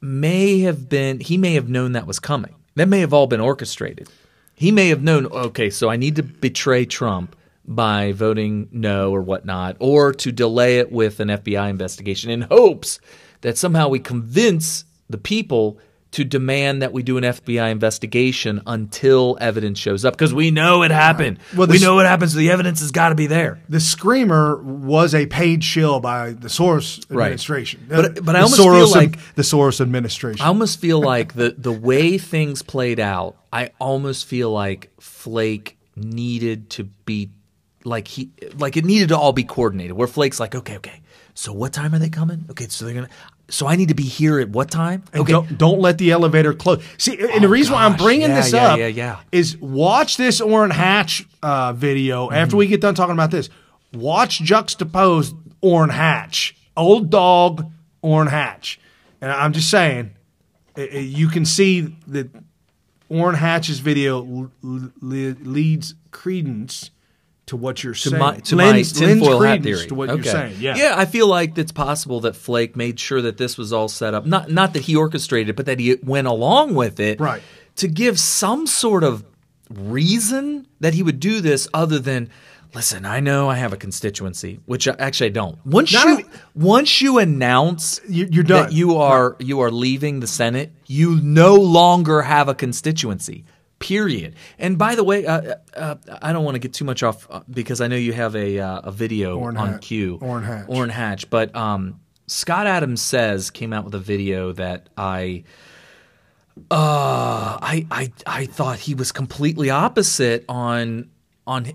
may have known that was coming. That may have all been orchestrated. He may have known, okay, so I need to betray Trump by voting no or whatnot, or to delay it with an FBI investigation in hopes that somehow we convince the people to demand that we do an FBI investigation until evidence shows up, because we know it happened. We know what happens. So the evidence has got to be there. The screamer was a paid shill by the Soros administration. But I almost feel like the Soros administration. I almost feel like the way things played out, I almost feel like Flake needed to be it needed to all be coordinated. Where Flake's like, okay, so what time are they coming? Okay, so they're gonna. So I need to be here at what time? Okay. Don't let the elevator close. See, and the reason why I'm bringing this up is watch this Orrin Hatch video. After we get done talking about this, watch juxtapose Orrin Hatch, old dog Orrin Hatch. And I'm just saying, you can see that Orrin Hatch's video leads credence to what you're saying. To my tinfoil hat theory. To what you're saying. Yeah, I feel like it's possible that Flake made sure that this was all set up. Not that he orchestrated, but that he went along with it to give some sort of reason that he would do this other than, listen, I know I have a constituency, which actually I don't. Once you announce you're done. That you are leaving the Senate, you no longer have a constituency. Period. And by the way, I don't want to get too much off because I know you have a video on cue. Orrin Hatch. But Scott Adams Says came out with a video that I thought he was completely opposite on.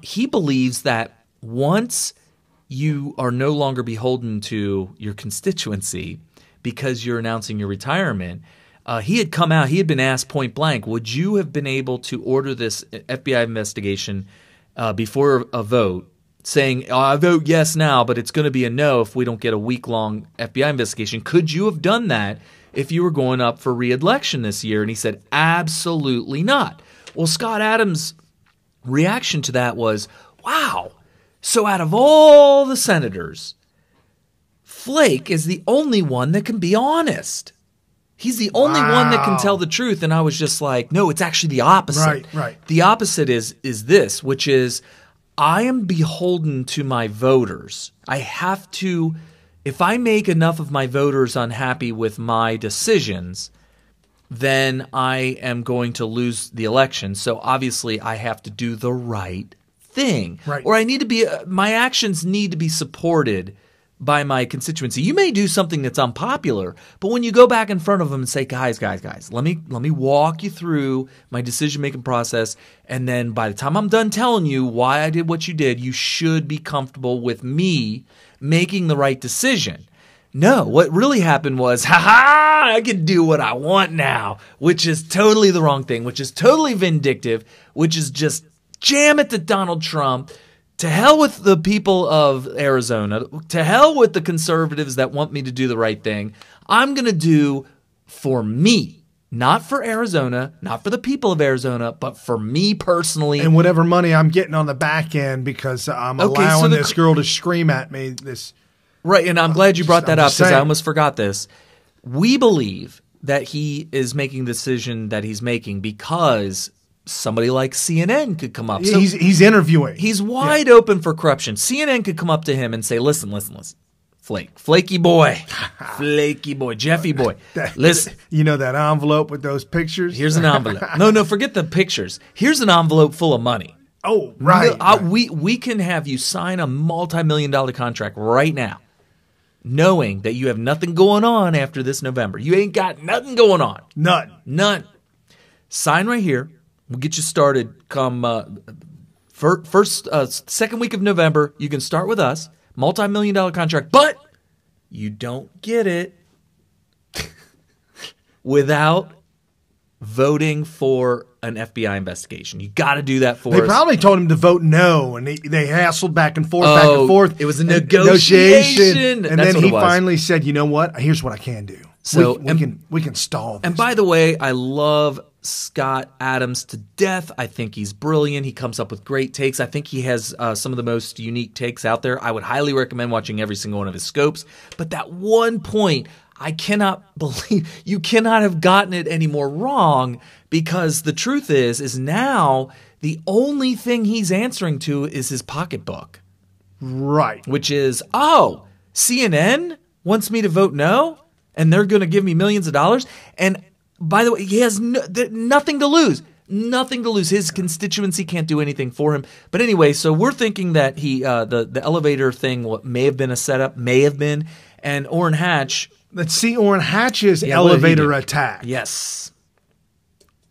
He believes that once you are no longer beholden to your constituency because you're announcing your retirement. He had come out, he had been asked point blank, would you have been able to order this FBI investigation before a vote saying, I vote yes now, but it's going to be a no if we don't get a week-long FBI investigation. Could you have done that if you were going up for re-election this year? And he said, absolutely not. Well, Scott Adams' reaction to that was, wow, so out of all the senators, Flake is the only one that can be honest. He's the only one that can tell the truth. And I was just like, no, it's actually the opposite. Right. The opposite is this, which is I am beholden to my voters. I have to, if I make enough of my voters unhappy with my decisions, then I am going to lose the election. So obviously I have to do the right thing. Or I need to be, my actions need to be supported by my constituency. You may do something that's unpopular, but when you go back in front of them and say, guys, let me walk you through my decision-making process, and then by the time I'm done telling you why I did what you did, you should be comfortable with me making the right decision. No, what really happened was, I can do what I want now, which is totally the wrong thing, which is totally vindictive, which is just jam it to Donald Trump. To hell with the people of Arizona. To hell with the conservatives that want me to do the right thing. I'm going to do for me, not for Arizona, not for the people of Arizona, but for me personally. And whatever money I'm getting on the back end because I'm allowing this girl to scream at me. Right, and I'm glad you brought that up because I almost forgot this. We believe that he is making the decision that he's making because somebody like CNN could come up. So he's interviewing. He's wide open for corruption. CNN could come up to him and say, listen, flaky boy, Jeffy boy, listen. You know that envelope with those pictures? Here's an envelope. No, forget the pictures. Here's an envelope full of money. Oh, right. We can have you sign a multi-million-dollar contract right now, knowing that you have nothing going on after this November. You ain't got nothing going on. None. Sign right here. We'll get you started come second week of November. You can start with us, multi-million-dollar contract, but you don't get it without voting for an FBI investigation. You got to do that for us. They probably told him to vote no, and they hassled back and forth. It was a negotiation. And then he finally said, you know what? Here's what I can do. So we can stall this. And by the way, I love Scott Adams to death. I think he's brilliant. He comes up with great takes. I think he has some of the most unique takes out there. I would highly recommend watching every single one of his scopes. But that one point, I cannot believe you cannot have gotten it any more wrong, because the truth is now the only thing he's answering to is his pocketbook. Right. Which is, CNN wants me to vote no, and they're going to give me millions of dollars. And by the way, he has nothing to lose. Nothing to lose. His constituency can't do anything for him. But anyway, so we're thinking that the elevator thing may have been a setup, and Orrin Hatch. Let's see Orrin Hatch's elevator attack. Yes.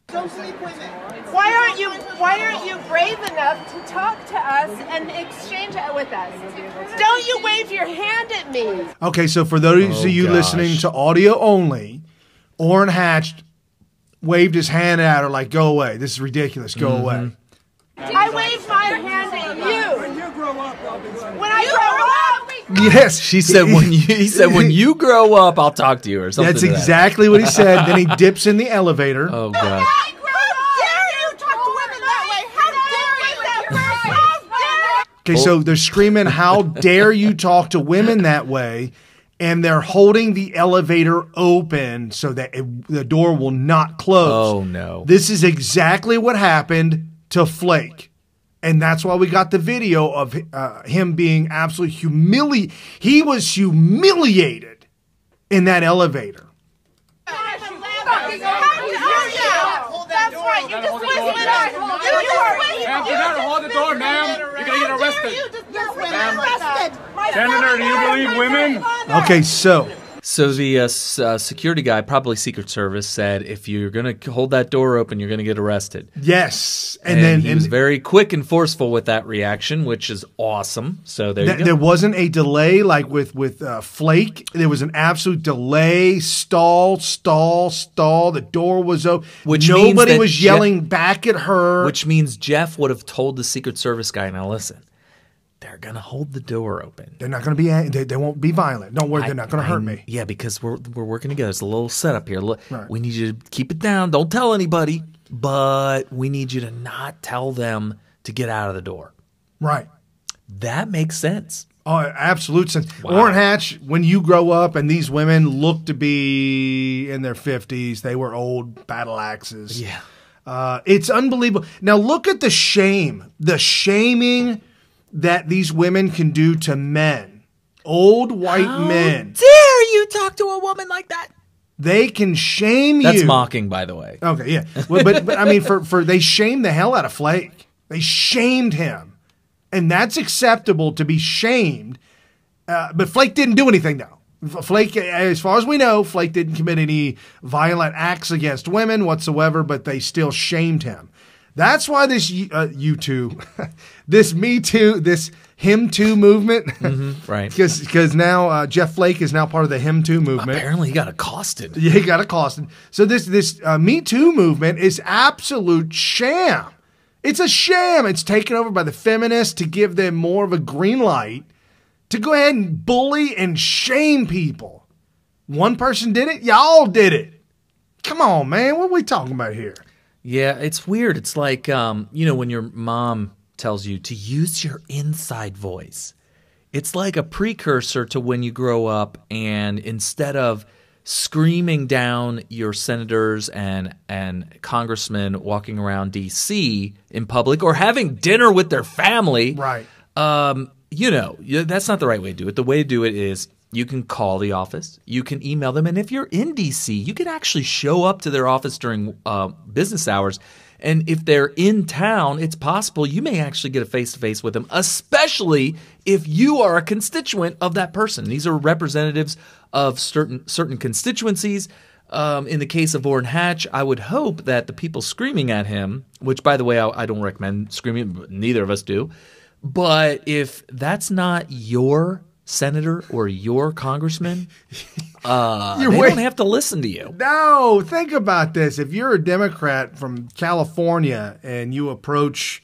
Don't sleep with it. Why aren't you brave enough to talk to us and exchange it with us? Don't you wave your hand at me. Okay, so for those of you listening to audio only, Orrin Hatch waved his hand at her like, go away. This is ridiculous. Go away. I waved my hand at you. When you grow up, Robinson. When I grow up. Yes. He said, when you grow up, I'll talk to you or something. That's exactly what he said. Then he dips in the elevator. Oh, God. Okay, so they're screaming, how dare you talk to women that way? And they're holding the elevator open so that the door will not close. Oh, no. This is exactly what happened to Flake. And that's why we got the video of him being absolutely humiliated. He was humiliated in that elevator. That's right. You just whistled it. You gotta hold the door, ma'am. You're gonna get arrested. Senator, do you believe women? Okay, so the security guy, probably Secret Service, said if you're going to hold that door open, you're going to get arrested. Yes. And then he was very quick and forceful with that reaction, which is awesome. So there you go. There wasn't a delay like with Flake. There was an absolute delay, stall. The door was open. Nobody was yelling back at her. Which means Jeff would have told the Secret Service guy, now listen, they're going to hold the door open. They're not going to be. They won't be violent. Don't worry, they're not going to hurt me. Yeah, because we're working together. It's a little setup here. Right. We need you to keep it down. Don't tell anybody, but we need you to not tell them to get out of the door. Right. That makes sense. Oh, absolute sense. Wow. Orrin Hatch, when you grow up and these women look to be in their 50s, they were old battle axes. Yeah. It's unbelievable. Now look at the shaming that these women can do to men. Old white men. Dare you talk to a woman like that? They can shame you. That's mocking, by the way. Okay, yeah. Well, but I mean, for they shamed the hell out of Flake. They shamed him. And that's acceptable to be shamed. But Flake didn't do anything, though. Flake, as far as we know, Flake didn't commit any violent acts against women whatsoever, but they still shamed him. That's why this this Me Too, this Him Too movement, right? Because now Jeff Flake is now part of the Him Too movement. Apparently, he got accosted. Yeah, he got accosted. So this Me Too movement is absolute sham. It's a sham. It's taken over by the feminists to give them more of a green light to go ahead and bully and shame people. One person did it. Y'all did it. Come on, man. What are we talking about here? Yeah, it's weird. It's like, when your mom tells you to use your inside voice. It's like a precursor to when you grow up and instead of screaming down your senators and congressmen walking around D.C. in public or having dinner with their family. Right. That's not the right way to do it. The way to do it is you can call the office. You can email them. And if you're in D.C., you can actually show up to their office during business hours. And if they're in town, it's possible you may actually get a face-to-face with them, especially if you are a constituent of that person. These are representatives of certain constituencies. In the case of Orrin Hatch, I would hope that the people screaming at him, which, by the way, I don't recommend screaming, but neither of us do. But if that's not your senator or your congressman, they don't have to listen to you. No, think about this. If you're a Democrat from California and you approach,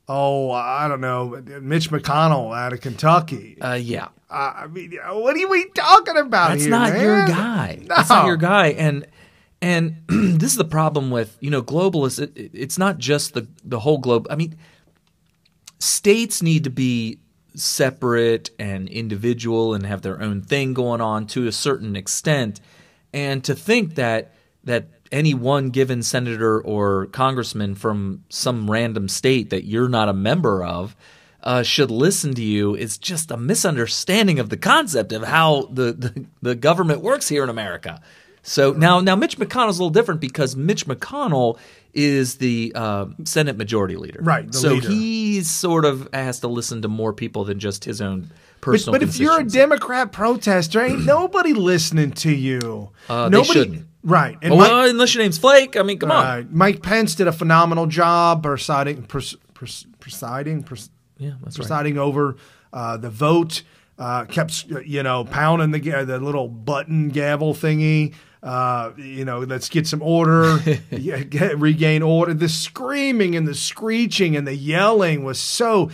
I don't know, Mitch McConnell out of Kentucky. Yeah. I mean, what are we talking about That's here, not man? your guy. No. That's not your guy. And this is the problem with, globalists. It's not just the whole globe. I mean, states need to be separate and individual and have their own thing going on to a certain extent. And to think that any one given senator or congressman from some random state that you're not a member of should listen to you is just a misunderstanding of the concept of how the government works here in America. So now Mitch McConnell's a little different because Mitch McConnell is the Senate Majority Leader. Right. So leader. he sort of has to listen to more people than just his own personal But if you're a Democrat protester, ain't nobody listening to you. They shouldn't. Right. And unless your name's Flake. I mean, come on. Mike Pence did a phenomenal job presiding over the vote. Kept pounding the little button gavel thingy. Let's get some order, regain order. The screaming and the screeching and the yelling was so.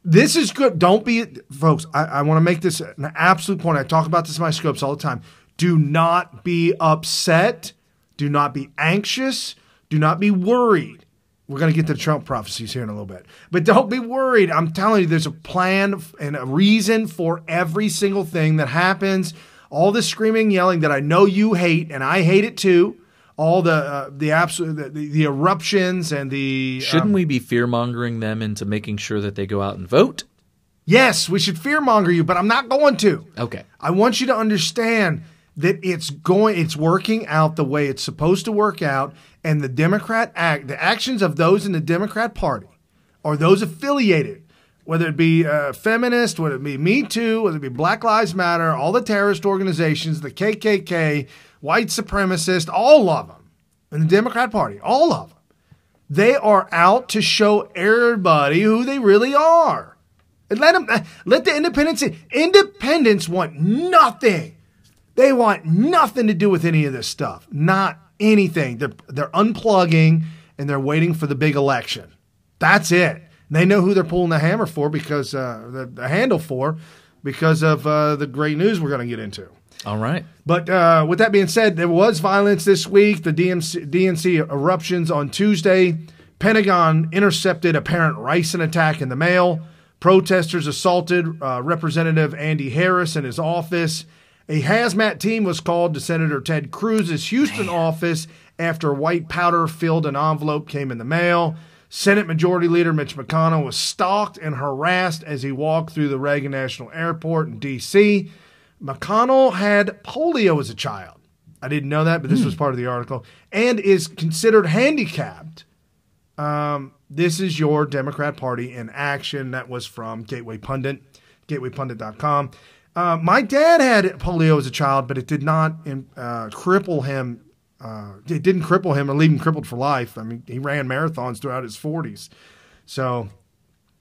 This is good. Don't be, folks. I want to make this an absolute point. I talk about this in my scopes all the time. Do not be upset. Do not be anxious. Do not be worried. We're going to get to the Trump prophecies here in a little bit. But don't be worried. I'm telling you, there's a plan and a reason for every single thing that happens. All the screaming, yelling that I know you hate, and I hate it too. All the eruptions and the... Shouldn't we be fear-mongering them into making sure that they go out and vote? Yes, we should fear-monger you, but I'm not going to. Okay. I want you to understand that it's working out the way it's supposed to work out, and the actions of those in the Democrat Party or those affiliated, whether it be feminist, whether it be Me Too, whether it be Black Lives Matter, all the terrorist organizations, the KKK, white supremacists, all of them in the Democrat Party, all of them, they are out to show everybody who they really are. And let the independents want nothing. They want nothing to do with any of this stuff. Not anything. They're unplugging and they're waiting for the big election. That's it. They know who they're pulling the hammer for because the handle for because of the great news we're going to get into. All right. But with that being said, there was violence this week. The DNC eruptions on Tuesday. Pentagon intercepted apparent ricin attack in the mail. Protesters assaulted Representative Andy Harris in his office. A hazmat team was called to Senator Ted Cruz's Houston office after white powder filled an envelope came in the mail. Senate Majority Leader Mitch McConnell was stalked and harassed as he walked through the Reagan National Airport in D.C. McConnell had polio as a child. I didn't know that, but this was part of the article. And is considered handicapped. This is your Democrat Party in action. That was from Gateway Pundit, gatewaypundit.com. My dad had polio as a child, but it did not cripple him. It didn't cripple him or leave him crippled for life. I mean, he ran marathons throughout his 40s. So,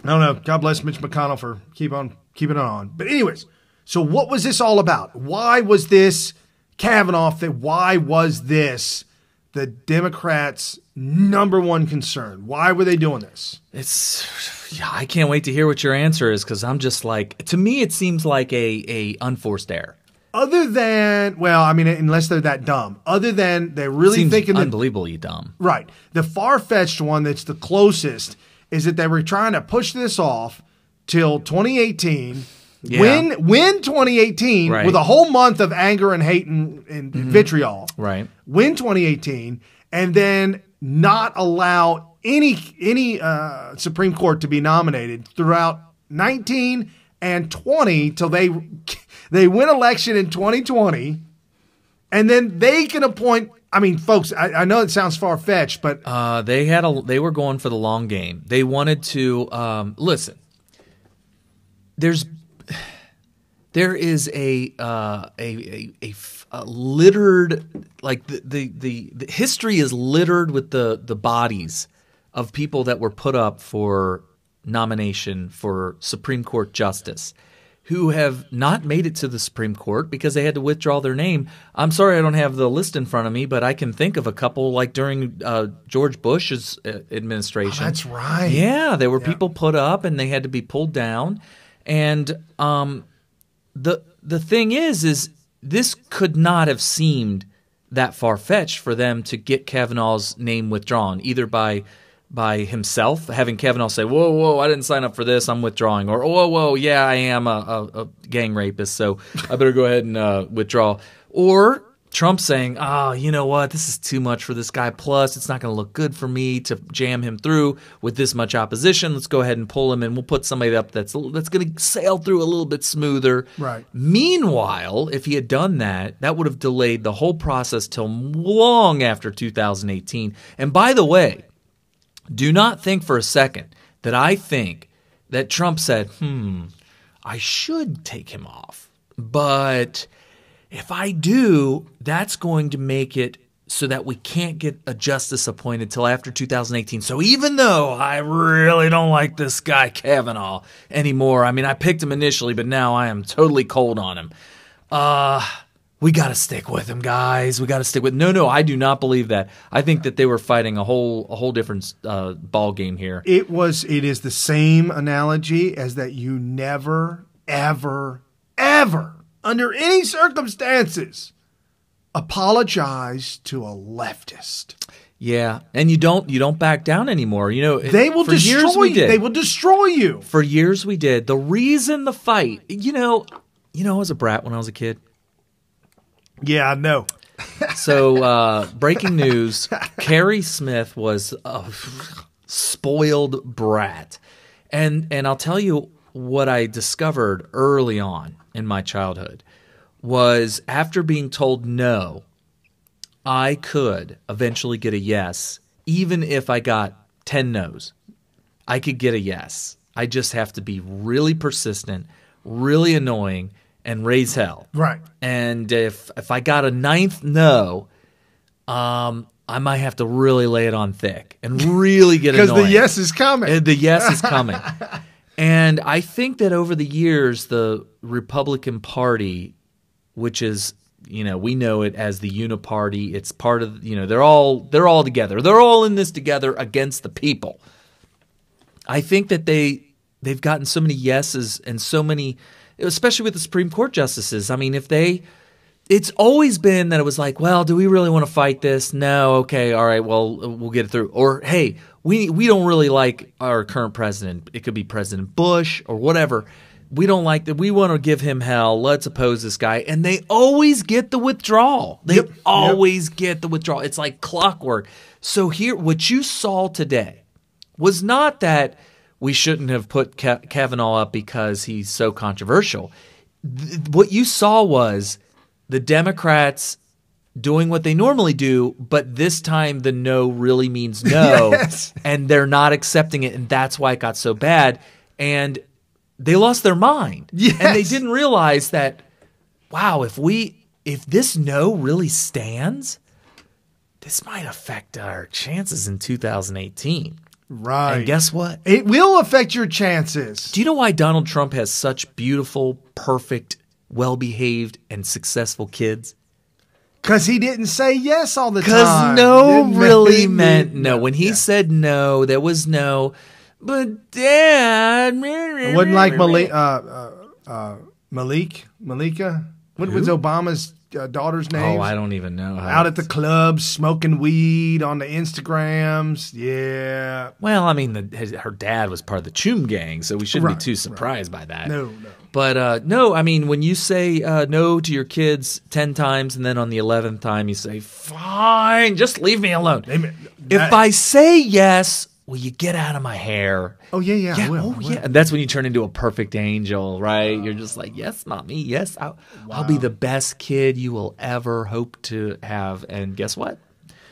I don't know. God bless Mitch McConnell for keeping it on. But anyways, so what was this all about? Why was this Kavanaugh thing? Why was this the Democrats' number one concern? Why were they doing this? I can't wait to hear what your answer is because I'm just like, to me, it seems like a unforced error. Other than, well, I mean, unless they're that dumb. Other than they're really seems thinking unbelievably dumb. Right. The far-fetched one that's the closest is that they were trying to push this off till 2018. Yeah. Win 2018 Right. with a whole month of anger and hate and vitriol. Right. Win 2018 and then not allow any Supreme Court to be nominated throughout 19 and 20 till they win election in 2020, and then they can appoint. I mean, folks, I know it sounds far-fetched, but they were going for the long game. They wanted to listen. There is a littered, like the history is littered with the bodies of people that were put up for nomination for Supreme Court justice who have not made it to the Supreme Court because they had to withdraw their name. I'm sorry I don't have the list in front of me, but I can think of a couple like during George Bush's administration. Oh, that's right. Yeah, there were people put up and they had to be pulled down. And the thing is this could not have seemed that far-fetched for them to get Kavanaugh's name withdrawn, either by himself, having Kavanaugh say, whoa, I didn't sign up for this, I'm withdrawing. Or, whoa, yeah, I am a gang rapist, so I better go ahead and withdraw. Or Trump saying, you know what, this is too much for this guy. Plus, it's not going to look good for me to jam him through with this much opposition. Let's go ahead and pull him, and we'll put somebody up that's going to sail through a little bit smoother. Right. Meanwhile, if he had done that, that would have delayed the whole process till long after 2018. And by the way, do not think for a second that I think that Trump said, I should take him off. But if I do, that's going to make it so that we can't get a justice appointed till after 2018. So even though I really don't like this guy Kavanaugh anymore, I mean, I picked him initially, but now I am totally cold on him. We got to stick with him, guys. We got to stick with. No, I do not believe that. I think that they were fighting a whole different ball game here. It is the same analogy as that you never, ever, ever, under any circumstances, apologize to a leftist. Yeah, and you don't back down anymore. You know, they will destroy you. They will destroy you. For years we did. The reason the fight, I was a brat when I was a kid. Yeah, I know. So, breaking news, Carrie Smyth was a spoiled brat. And I'll tell you what I discovered early on in my childhood was after being told no, I could eventually get a yes, even if I got 10 no's. I could get a yes. I just have to be really persistent, really annoying, and raise hell. Right. And if I got a 9th no, I might have to really lay it on thick and really get annoying. Because the yes is coming. The yes is coming. And I think that over the years, the Republican Party, which is, we know it as the Uniparty, it's part of, they're all together. They're all in this together against the people. I think that they've gotten so many yeses and so many, especially with the Supreme Court justices. I mean, it's always been that it was like, well, do we really want to fight this? No. Okay. All right. Well, we'll get it through. Or, hey, we don't really like our current president. It could be President Bush or whatever. We don't like that. We want to give him hell. Let's oppose this guy. And they always get the withdrawal. They always get the withdrawal. It's like clockwork. So here, what you saw today was not that we shouldn't have put Kavanaugh up because he's so controversial. What you saw was the Democrats doing what they normally do, but this time the no really means no, and they're not accepting it, and that's why it got so bad. And they lost their mind. And they didn't realize that, wow, if this no really stands, this might affect our chances in 2018. Right. And guess what? It will affect your chances. Do you know why Donald Trump has such beautiful, perfect, well-behaved, and successful kids? Because he didn't say yes all the time. Because no really meant no. When he said no, there was no. But Dad, it wasn't like Malika. What was Obama's daughter's name? Oh, I don't even know. Out at the clubs, smoking weed on the Instagrams. Yeah. Well, I mean, her dad was part of the Choom gang, so we shouldn't be too surprised by that. No. But no, I mean, when you say no to your kids 10 times and then on the 11th time you say, fine, just leave me alone. If I say yes, will you get out of my hair? Oh, yeah, I will. Oh, yeah. And that's when you turn into a perfect angel, right? You're just like, yes, mommy, yes. I'll be the best kid you will ever hope to have. And guess what?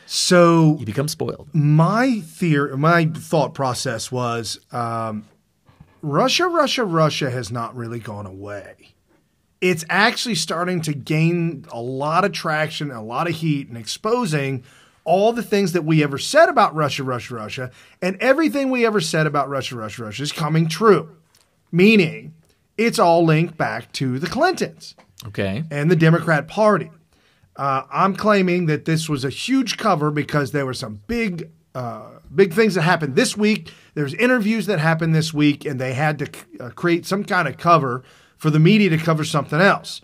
So you become spoiled. My thought process was Russia has not really gone away. It's actually starting to gain a lot of traction, a lot of heat, and exposing all the things that we ever said about Russia, and everything we ever said about Russia is coming true. Meaning, it's all linked back to the Clintons. Okay. And the Democrat Party. I'm claiming that this was a huge cover because there were some big things that happened this week. There's interviews that happened this week, and they had to create some kind of cover for the media to cover something else.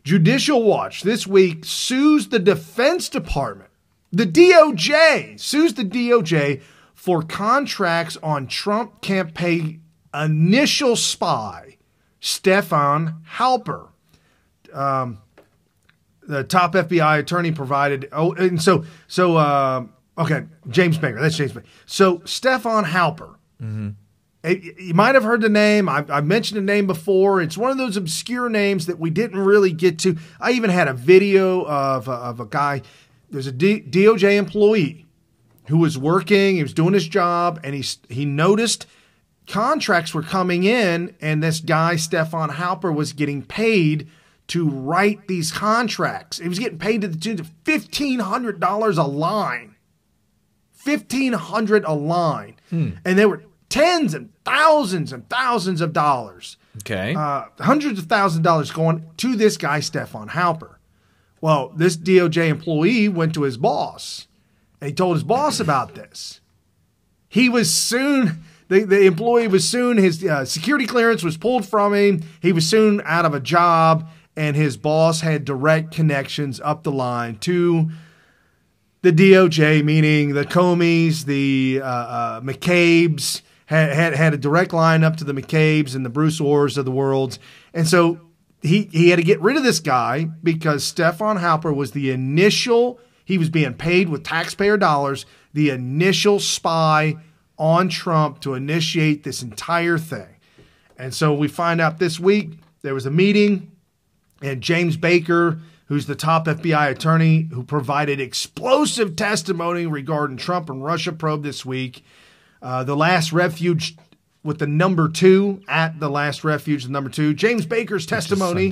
Judicial Watch this week sues the Defense Department. The DOJ sues the DOJ for contracts on Trump campaign initial spy, Stefan Halper. The top FBI attorney provided. James Baker. That's James Baker. So Stefan Halper. Mm-hmm. You might have heard the name. I've mentioned the name before. It's one of those obscure names that we didn't really get to. I even had a video of a guy. There's a DOJ employee who was working. He was doing his job, and he noticed contracts were coming in, and this guy, Stefan Halper, was getting paid to write these contracts. He was getting paid to the tune of $1,500 a line. $1,500 a line. And there were tens and thousands of dollars. Okay. Hundreds of thousands of dollars going to this guy, Stefan Halper. Well, this DOJ employee went to his boss, and he told his boss about this. He was soon, the employee was soon, his security clearance was pulled from him. He was soon out of a job, and his boss had direct connections up the line to the DOJ, meaning the Comeys, the McCabe's, had a direct line up to the McCabe's and the Bruce Orrs of the world. And so he had to get rid of this guy because Stefan Halper was the initial, he was being paid with taxpayer dollars, the initial spy on Trump to initiate this entire thing. And so we find out this week there was a meeting, and James Baker, who's the top FBI attorney who provided explosive testimony regarding Trump and Russia probe this week, the last refuge with the number 2 at the last refuge, the number 2. James Baker's testimony.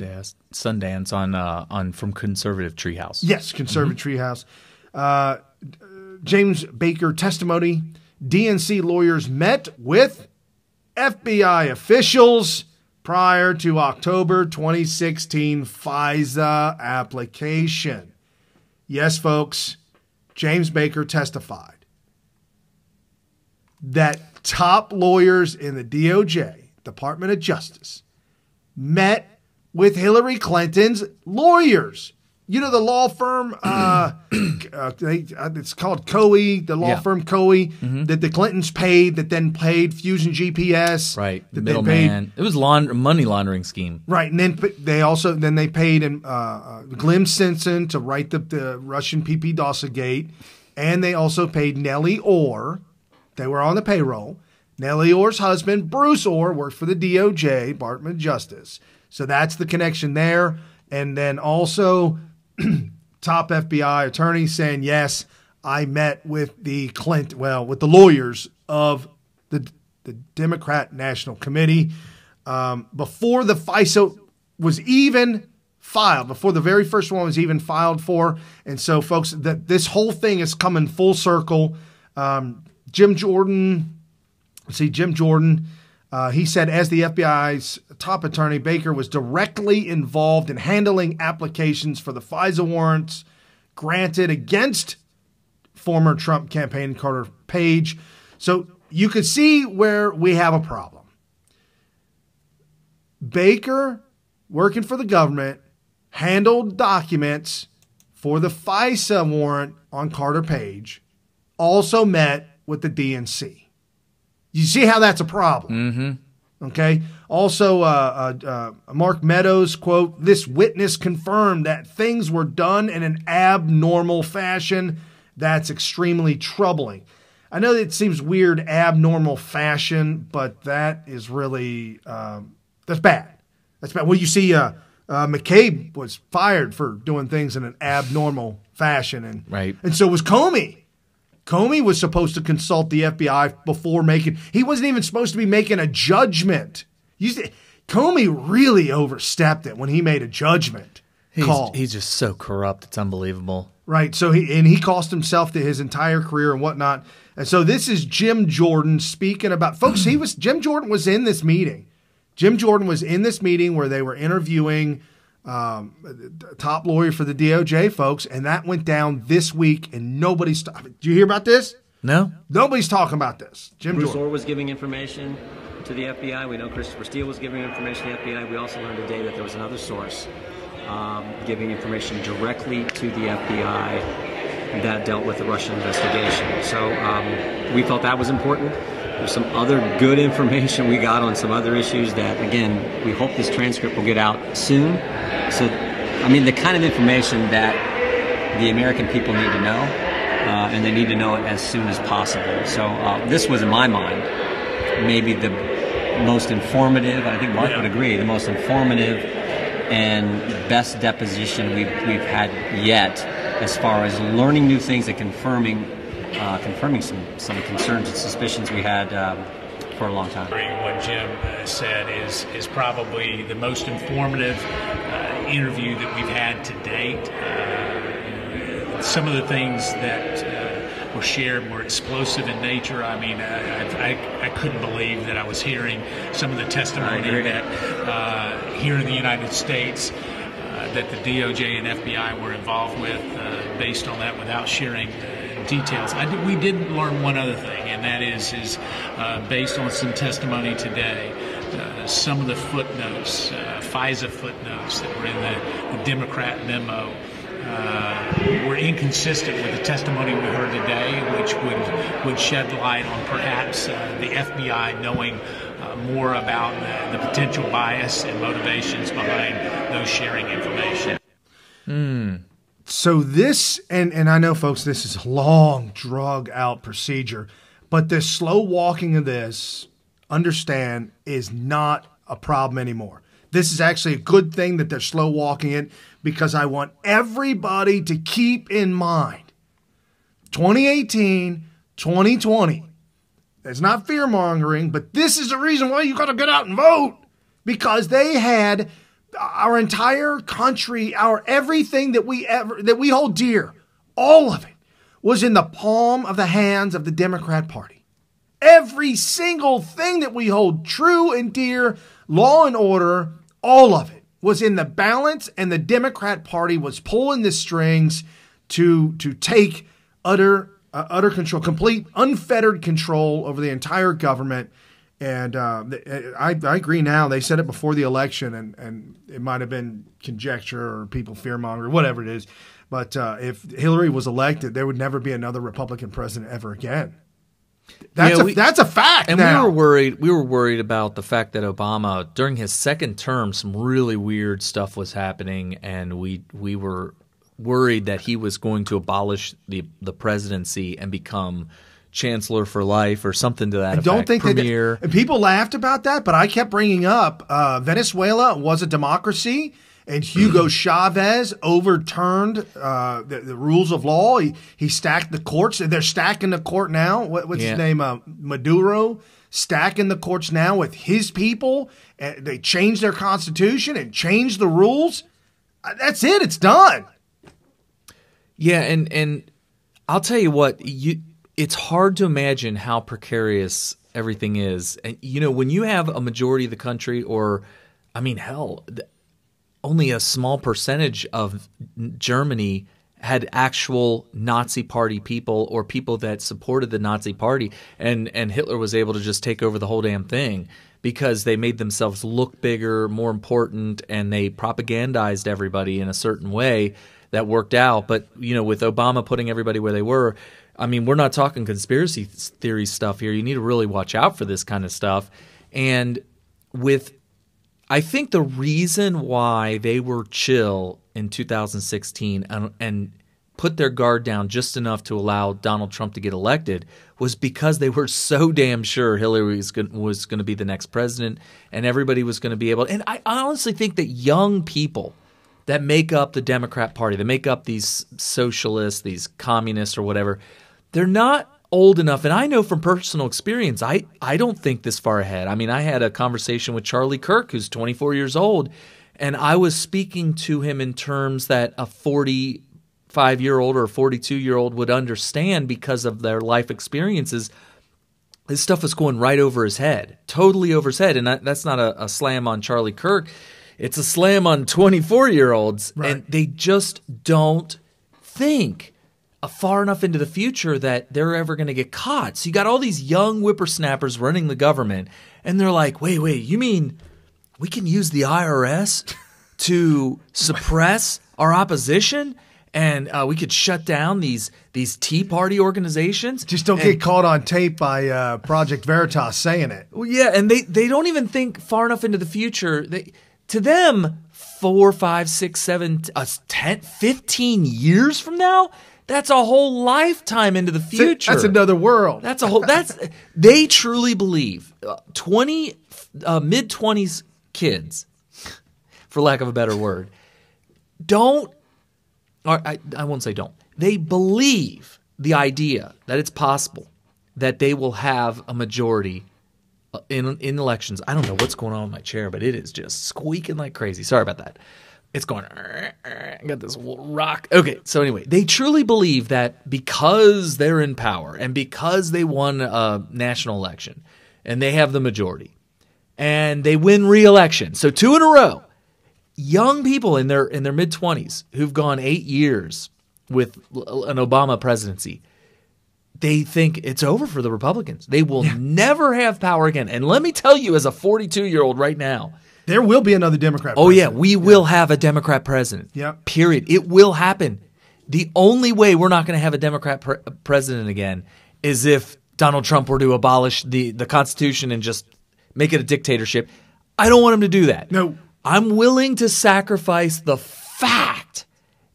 Sundance on from Conservative Treehouse. Yes, Conservative Treehouse. James Baker testimony. DNC lawyers met with FBI officials prior to October 2016 FISA application. Yes, folks, James Baker testified. that top lawyers in the DOJ, Department of Justice, met with Hillary Clinton's lawyers. You know, the law firm, it's called Coey, the law firm Coey, that the Clintons paid, that then paid Fusion GPS. Right, the middleman. It was money laundering scheme. Right, and then they paid Glenn Simpson to write the Russian PP Gate, and they also paid Nellie Orr. They were on the payroll. Nellie Orr's husband, Bruce Orr, worked for the DOJ, Department of Justice. So that's the connection there. And then also top FBI attorney saying, yes, I met with the with the lawyers of the Democrat National Committee before the FISA was even filed, before the very first one was even filed for. And so, folks, that this whole thing is coming full circle. Jim Jordan, he said, as the FBI's top attorney, Baker was directly involved in handling applications for the FISA warrants granted against former Trump campaign Carter Page. So you could see where we have a problem. Baker, working for the government, handled documents for the FISA warrant on Carter Page, also met with the DNC. You see how that's a problem. Okay. Also, Mark Meadows, quote, "This witness confirmed that things were done in an abnormal fashion. That's extremely troubling." I know it seems weird, abnormal fashion, but that is really, that's bad. That's bad. Well, you see, McCabe was fired for doing things in an abnormal fashion. And so was Comey. Comey was supposed to consult the FBI before he wasn't even supposed to be making a judgment. Comey really overstepped it when he made a judgment call. He's just so corrupt. It's unbelievable. Right. So he cost himself to his entire career and whatnot. And so this is Jim Jordan speaking about, folks, Jim Jordan was in this meeting. Jim Jordan was in this meeting where they were interviewing top lawyer for the DOJ, folks, and that went down this week, and nobody's. Did you hear about this? No. Nobody's talking about this. Bruce Orr was giving information to the FBI. We know Christopher Steele was giving information to the FBI. We also learned today that there was another source giving information directly to the FBI that dealt with the Russian investigation. So we felt that was important. There's some other good information we got on some other issues that, again, we hope this transcript will get out soon. So, I mean, the kind of information that the American people need to know, and they need to know it as soon as possible. So this was, in my mind, maybe the most informative, I think Mark would agree, the most informative and best deposition we've had yet as far as learning new things and confirming some concerns and suspicions we had for a long time. What Jim said is probably the most informative interview that we've had to date. Some of the things that were shared were explosive in nature. I mean, I couldn't believe that I was hearing some of the testimony that here in the United States that the DOJ and FBI were involved with based on that without sharing details. We did learn one other thing, and that is based on some testimony today, some of the footnotes, FISA footnotes that were in the Democrat memo were inconsistent with the testimony we heard today, which would shed light on perhaps the FBI knowing more about the potential bias and motivations behind those sharing information. So this, and I know, folks, this is a long, drug-out procedure, but the slow walking of this, understand, is not a problem anymore. This is actually a good thing that they're slow walking it, because I want everybody to keep in mind 2018, 2020. It's not fear-mongering, but this is the reason why you got to get out and vote, because they had our entire country, our everything that we hold dear, all of it was in the palm of the hands of the Democrat Party. Every single thing that we hold true and dear, law and order, all of it was in the balance, and the Democrat Party was pulling the strings to take utter utter control, complete unfettered control over the entire government. And I agree now. They said it before the election, and it might have been conjecture or people fear-mongering, whatever it is. But if Hillary was elected, there would never be another Republican president ever again. That's a fact. And now. we were worried about the fact that Obama, during his second term, some really weird stuff was happening, and we were worried that he was going to abolish the presidency and become chancellor for life or something to that effect. I don't think Premier. And people laughed about that, but I kept bringing up Venezuela was a democracy, and Hugo Chavez overturned the rules of law. He stacked the courts, and they're stacking the court now. What's his name? Maduro, stacking the courts now with his people. They changed their constitution and changed the rules. That's it. It's done. Yeah, and I'll tell you what, it's hard to imagine how precarious everything is. And, when you have a majority of the country, or, I mean, hell, only a small percentage of Germany had actual Nazi Party people or people that supported the Nazi Party, and Hitler was able to just take over the whole damn thing because they made themselves look bigger, more important, and they propagandized everybody in a certain way that worked out. But, with Obama putting everybody where they were, I mean, we're not talking conspiracy theory stuff here. You need to really watch out for this kind of stuff. And I think the reason why they were chill in 2016 and put their guard down just enough to allow Donald Trump to get elected was because they were so damn sure Hillary was going to be the next president, and everybody was going to be able. And I honestly think that young people that make up the Democrat Party, that make up these socialists, these communists or whatever, they're not old enough. And I know from personal experience, I don't think this far ahead. I mean, I had a conversation with Charlie Kirk, who's 24 years old, and I was speaking to him in terms that a 45-year-old or a 42-year-old would understand because of their life experiences. This stuff was going right over his head, totally over his head. And that's not a slam on Charlie Kirk. It's a slam on 24-year-olds, right. And they just don't think far enough into the future that they're ever going to get caught. So you got all these young whippersnappers running the government, and they're like, wait, you mean we can use the IRS to suppress our opposition? And we could shut down these Tea Party organizations? Just don't get caught on tape by Project Veritas saying it. Well, yeah, and they don't even think far enough into the future. To them, 4, 5, 6, 7, 10, 15 years from now, that's a whole lifetime into the future. That's another world. They truly believe mid-20s kids, for lack of a better word, I won't say don't. They believe the idea that it's possible that they will have a majority in elections. I don't know what's going on with my chair, but it is just squeaking like crazy. Sorry about that. It's going, I got this rock. Okay, so anyway, they truly believe that because they're in power and because they won a national election and they have the majority and they win re-election, so 2 in a row, young people in their mid-20s who've gone 8 years with an Obama presidency, they think it's over for the Republicans. They will never have power again. And let me tell you, as a 42-year-old right now, there will be another Democrat president. Oh, yeah, we will have a Democrat president. Yep. Period. It will happen. The only way we're not going to have a Democrat president again is if Donald Trump were to abolish the Constitution and just make it a dictatorship. I don't want him to do that. No. I'm willing to sacrifice the fact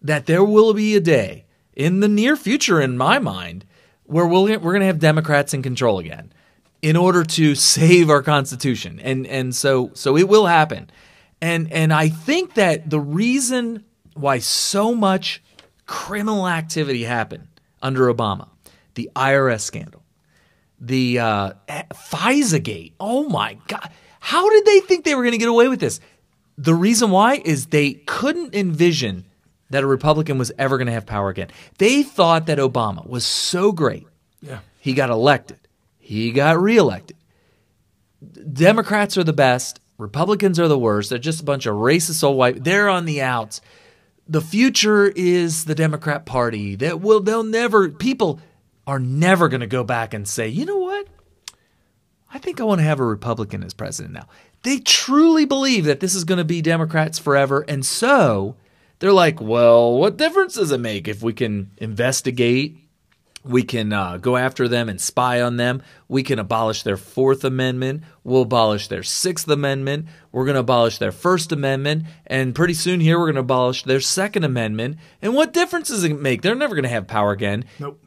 that there will be a day in the near future, in my mind, where we're going to have Democrats in control again, in order to save our Constitution. And so it will happen. And I think that the reason why so much criminal activity happened under Obama, the IRS scandal, the FISA-gate, oh my God, how did they think they were going to get away with this? The reason why is they couldn't envision that a Republican was ever going to have power again. They thought that Obama was so great. Yeah. He got elected. He got reelected. Democrats are the best. Republicans are the worst. They're just a bunch of racist old white. They're on the outs. The future is the Democrat Party. They'll never. People are never going to go back and say, you know what? I think I want to have a Republican as president now. They truly believe that this is going to be Democrats forever. And so they're like, well, what difference does it make if we can investigate? We can go after them and spy on them. We can abolish their Fourth Amendment. We'll abolish their Sixth Amendment. We're going to abolish their First Amendment. And pretty soon here, we're going to abolish their Second Amendment. And what difference does it make? They're never going to have power again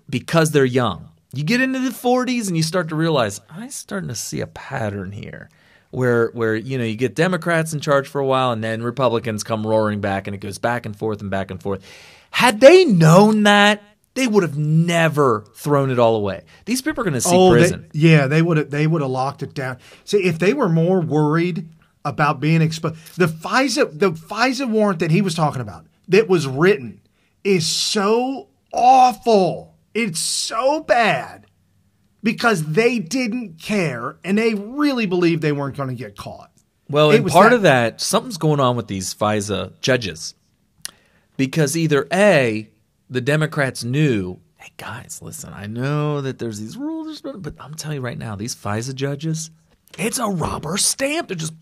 because they're young. You get into the 40s and you start to realize, I'm starting to see a pattern here where you get Democrats in charge for a while and then Republicans come roaring back and it goes back and forth and back and forth. Had they known that, they would have never thrown it all away. These people are going to see prison. They would have locked it down. See, if they were more worried about being exposed, the FISA warrant that he was talking about that was written is so awful. It's so bad because they didn't care and they really believed they weren't going to get caught. Well, and part of that, something's going on with these FISA judges because either A, the Democrats knew, hey, guys, listen, I know that there's these rules, but I'm telling you right now, these FISA judges, it's a rubber stamp. They're just...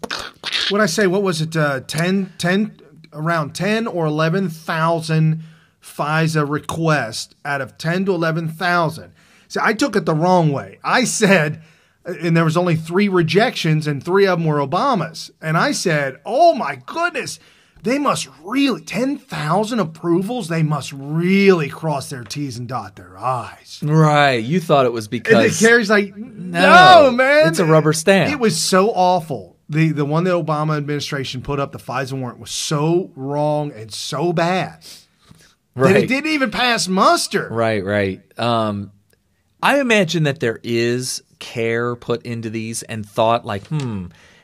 When I say, what was it, around 10 or 11,000 FISA requests out of 10 to 11,000. See, I took it the wrong way. I said, and there was only 3 rejections and 3 of them were Obama's. And I said, oh, my goodness. They must really, 10,000 approvals, they must really cross their T's and dot their I's. Right. You thought it was because... And Kerry's like, no, man. It's a rubber stamp. It was so awful. The one the Obama administration put up, the FISA warrant, was so wrong and so bad that it didn't even pass muster. Right. I imagine that there is care put into these and thought like,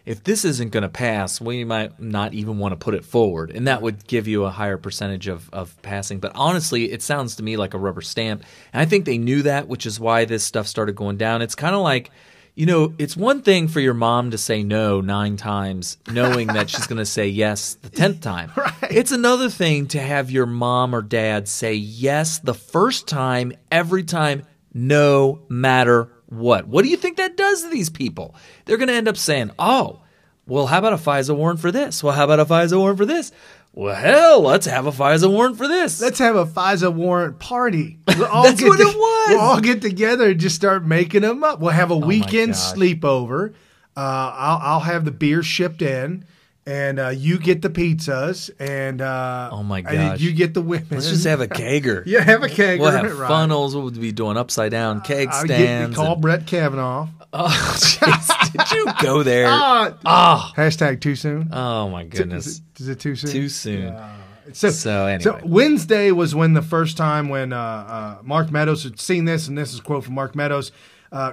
if this isn't going to pass, we might not even want to put it forward. And that would give you a higher percentage of passing. But honestly, it sounds to me like a rubber stamp. And I think they knew that, which is why this stuff started going down. It's kind of like, it's one thing for your mom to say no 9 times, knowing that she's going to say yes the 10th time. Right. It's another thing to have your mom or dad say yes the first time, every time, no matter what. What do you think that does to these people? They're going to end up saying, oh, well, how about a FISA warrant for this? Well, how about a FISA warrant for this? Well, hell, let's have a FISA warrant for this. Let's have a FISA warrant party. That's what it was. We'll all get together and just start making them up. We'll have a weekend sleepover. I'll have the beer shipped in. And you get the pizzas, and oh my gosh, and you get the women. Let's just have a kegger. Yeah, have a kegger. We'll have funnels. We'll be doing upside down keg stands. Call Brett Kavanaugh. Oh, jeez. Did you go there? Hashtag too soon. Oh my goodness. Is it too soon? Too soon. Yeah. So anyway. So Wednesday was when the first time when Mark Meadows had seen this, and this is a quote from Mark Meadows.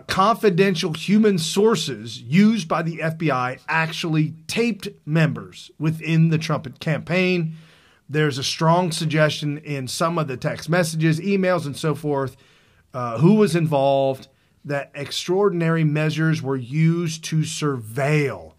Confidential human sources used by the FBI actually taped members within the Trump campaign. There's a strong suggestion in some of the text messages, emails, and so forth, who was involved, that extraordinary measures were used to surveil.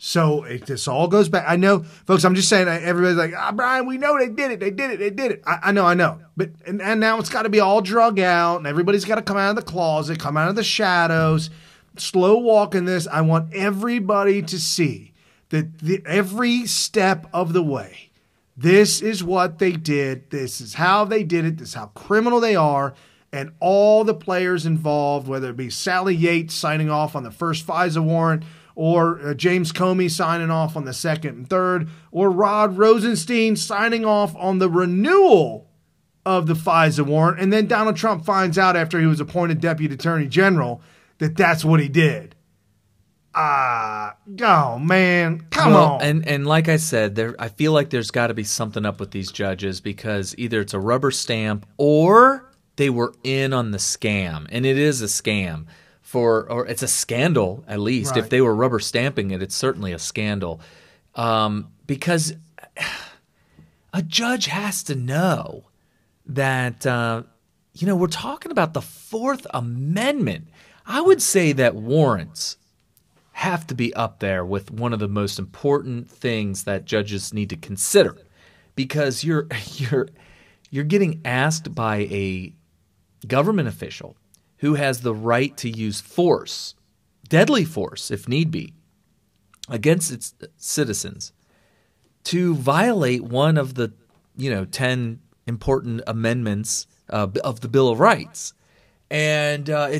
So this all goes back. I know, folks, I'm just saying, everybody's like, Brian, we know they did it. I know. But and now it's got to be all drug out, and everybody's got to come out of the closet, come out of the shadows, slow walking this. I want everybody to see that every step of the way, this is what they did. This is how they did it. This is how criminal they are. And all the players involved, whether it be Sally Yates signing off on the first FISA warrant, or James Comey signing off on the second and third, or Rod Rosenstein signing off on the renewal of the FISA warrant, and then Donald Trump finds out after he was appointed Deputy Attorney General that that's what he did. Oh, man, come on. And like I said, I feel like there's got to be something up with these judges because either it's a rubber stamp or they were in on the scam, and it is a scam. Or it's a scandal, at least. Right. If they were rubber stamping it, it's certainly a scandal. Because a judge has to know that, we're talking about the Fourth Amendment. I would say that warrants have to be up there with one of the most important things that judges need to consider. Because you're getting asked by a government official who has the right to use force, deadly force if need be, against its citizens to violate one of the 10 important amendments of the Bill of Rights. And I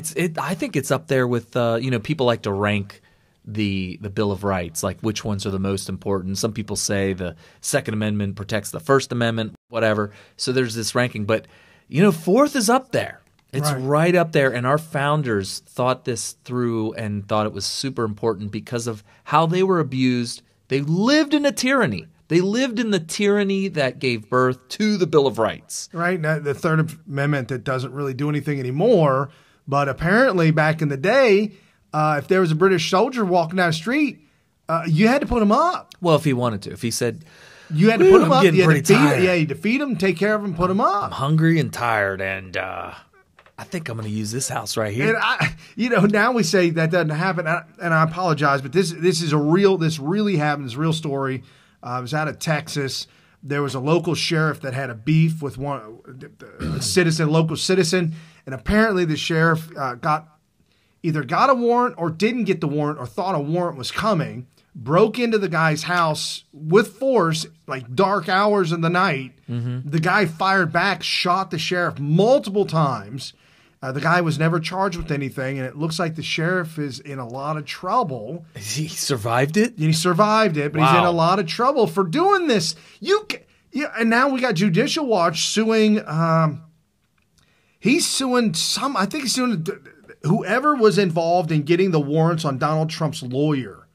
think it's up there with people like to rank the Bill of Rights, like which ones are the most important. Some people say the Second Amendment protects the First Amendment, whatever. So there's this ranking, but Fourth is up there. It's right up there, and our founders thought this through and thought it was super important because of how they were abused. They lived in a tyranny. They lived in the tyranny that gave birth to the Bill of Rights. Right. Now, the Third Amendment that doesn't really do anything anymore, but apparently back in the day, if there was a British soldier walking down the street, you had to put him up. Well, if he wanted to. If he said, you had to put him up. Getting pretty tired. Yeah, you defeat him, take care of him, put him up. I'm hungry and tired, and I think I'm going to use this house right here. And now we say that doesn't happen, and I apologize, but this really happened. This real story. It was out of Texas. There was a local sheriff that had a beef with local citizen, and apparently the sheriff either got a warrant or didn't get the warrant or thought a warrant was coming, broke into the guy's house with force, like dark hours of the night. Mm-hmm. The guy fired back, shot the sheriff multiple times. The guy was never charged with anything, and it looks like the sheriff is in a lot of trouble. He survived it? He survived it, but he's in a lot of trouble for doing this. And now we got Judicial Watch suing. He's suing I think he's suing whoever was involved in getting the warrants on Donald Trump's lawyer.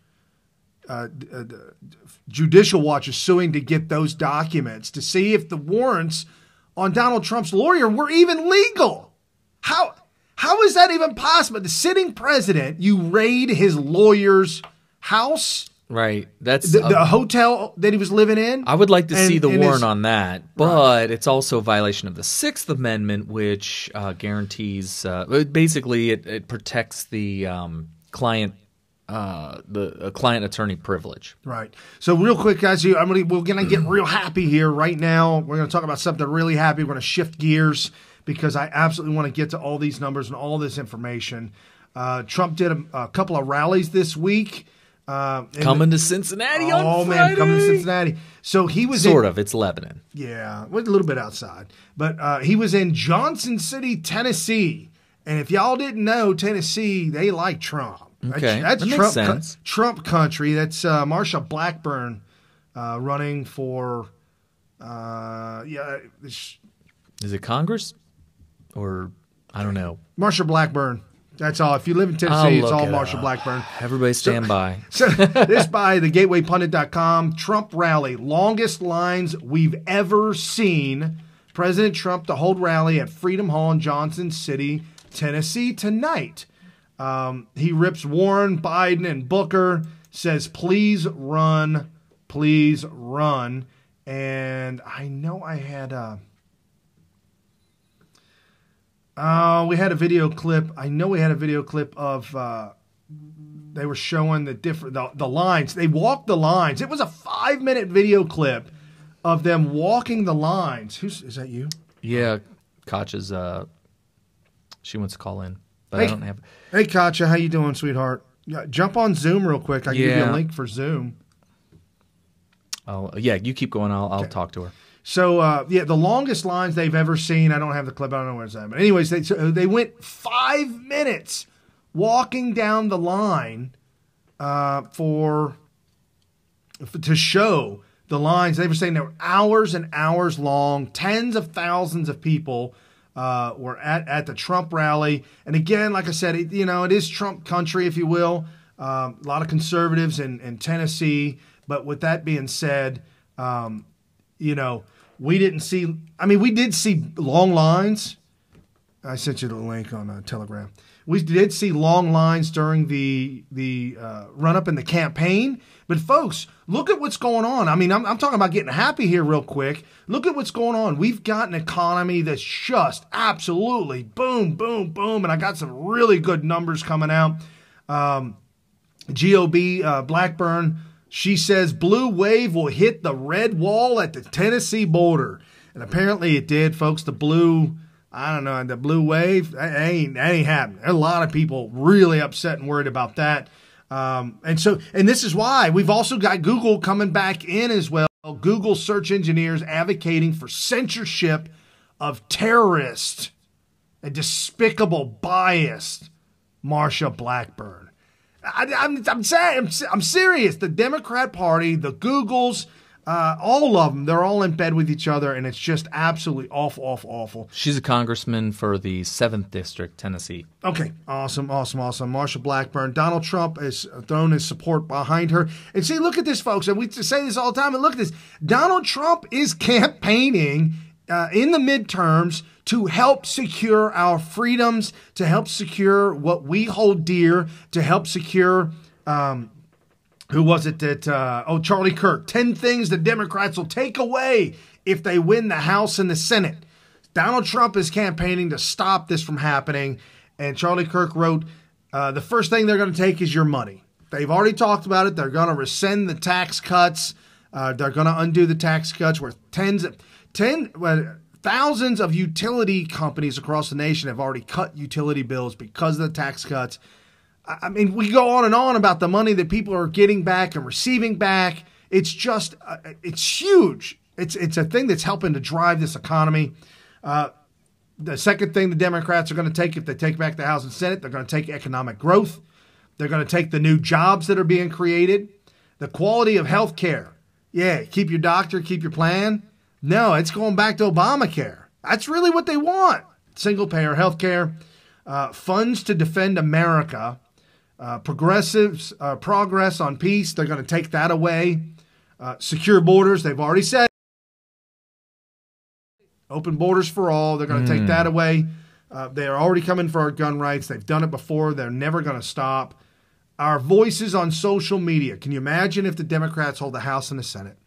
Judicial Watch is suing to get those documents to see if the warrants on Donald Trump's lawyer were even legal. How is that even possible? The sitting president, you raid his lawyer's house? Right. That's the hotel that he was living in? I would like to see the warrant on that, but it's also a violation of the Sixth Amendment, which guarantees basically it protects the client attorney privilege. Right. So real quick, guys, we're going to get real happy here right now. We're going to talk about something really happy. We're going to shift gears because I absolutely want to get to all these numbers and all this information. Trump did a couple of rallies this week. Coming to Cincinnati on Friday. Oh, man, coming to Cincinnati. So he was it's Lebanon. Yeah, a little bit outside. But he was in Johnson City, Tennessee. And if y'all didn't know, Tennessee, they like Trump. Okay, that's that Trump, makes sense. Trump country. That's MARSHA Blackburn running for, Is it Congress? Or, I don't know. MARSHA Blackburn. That's all. If you live in Tennessee, it's all MARSHA Blackburn. Everybody stand by. So this by thegatewaypundit.com. Trump rally. Longest lines we've ever seen. President Trump to hold rally at Freedom Hall in Johnson City, Tennessee tonight. He rips Warren, Biden, and Booker. Says, please run. Please run. And I know I had we had a video clip. I know we had a video clip of they were showing the lines. They walked the lines. It was a 5-minute video clip of them walking the lines. Is that you? Yeah, Katja's. She wants to call in, but I don't have. Hey, Katja, how you doing, sweetheart? Yeah, jump on Zoom real quick. I can give you a link for Zoom. Oh yeah, you keep going. I'll talk to her. So, the longest lines they've ever seen, I don't have the clip, I don't know where it's at. But anyways, they went 5 minutes walking down the line to show the lines. They were saying they were hours and hours long. Tens of thousands of people were at the Trump rally. And again, like I said, it is Trump country, if you will. A lot of conservatives in Tennessee. But with that being said, we didn't see. I mean, we did see long lines. I sent you the link on Telegram. We did see long lines during the run up in the campaign. But folks, look at what's going on. I mean, I'm talking about getting happy here real quick. Look at what's going on. We've got an economy that's just absolutely boom, boom, boom. And I got some really good numbers coming out. GOB Blackburn. She says blue wave will hit the red wall at the Tennessee border. And apparently it did, folks. The blue I don't know, the blue wave, that ain't happening. There are a lot of people really upset and worried about that. And this is why we've also got Google coming back in as well. Google search engineers advocating for censorship of terrorist and despicable, biased MARSHA BLACKBURN. I'm serious. The Democrat Party, the Googles, all of them, they're all in bed with each other, and it's just absolutely awful. She's a congressman for the 7th District, Tennessee. Okay, awesome. MARSHA BLACKBURN. Donald Trump has thrown his support behind her. And see, look at this, folks, and we say this all the time, and look at this. Donald Trump is campaigning in the midterms to help secure our freedoms, to help secure what we hold dear, to help secure who was it that, Charlie Kirk, 10 things the Democrats will take away if they win the House and the Senate. Donald Trump is campaigning to stop this from happening, and Charlie Kirk wrote, the first thing they're going to take is your money. They've already talked about it. They're going to rescind the tax cuts. They're going to undo the tax cuts where thousands of utility companies across the nation have already cut utility bills because of the tax cuts. I mean, we go on and on about the money that people are getting back and receiving back. It's just, it's huge. It's a thing that's helping to drive this economy. The second thing the Democrats are going to take if they take back the House and Senate, they're going to take economic growth. They're going to take the new jobs that are being created. The quality of health care. Yeah, keep your doctor, keep your plan. No, it's going back to Obamacare. That's really what they want. Single-payer health care. Funds to defend America. Progressives, progress on peace, they're going to take that away. Secure borders, they've already said. Open borders for all, they're going to take that away. They are already coming for our gun rights. They've done it before. They're never going to stop. Our voices on social media. Can you imagine if the Democrats hold the House and the Senate?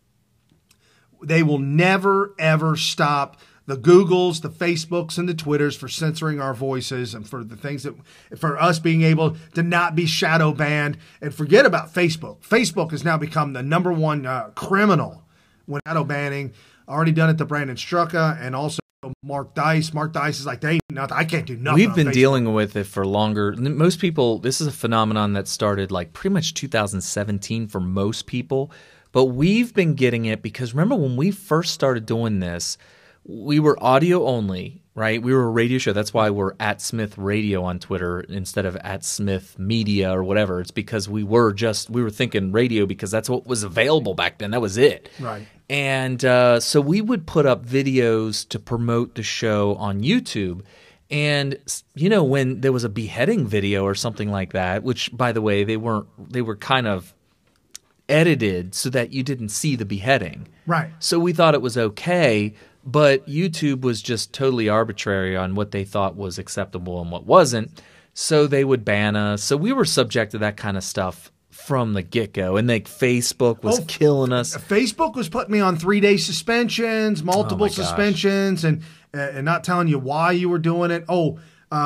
They will never, ever stop the Googles, the Facebooks, and the Twitters for censoring our voices and for the things that, for us being able to not be shadow banned. And forget about Facebook. Facebook has now become the number one criminal when shadow banning. Already done it to Brandon Straka and also Mark Dice. Mark Dice is like, they ain't nothing. I can't do nothing. We've been dealing with it for longer. Most people, this is a phenomenon that started like pretty much 2017 for most people. But we've been getting it because remember when we first started doing this, we were audio only, right? We were a radio show. That's why we're at Smyth Radio on Twitter instead of at Smyth Media or whatever. It's because we were thinking radio because that's what was available back then. That was it. Right. And so we would put up videos to promote the show on YouTube. And, you know, when there was a beheading video or something like that, which, by the way, they were kind of edited so that you didn't see the beheading. Right. So we thought it was okay, but YouTube was just totally arbitrary on what they thought was acceptable and what wasn't. So they would ban us. So we were subject to that kind of stuff from the get-go. And like Facebook was killing us. Facebook was putting me on 3-day suspensions, multiple suspensions, and not telling you why you were doing it.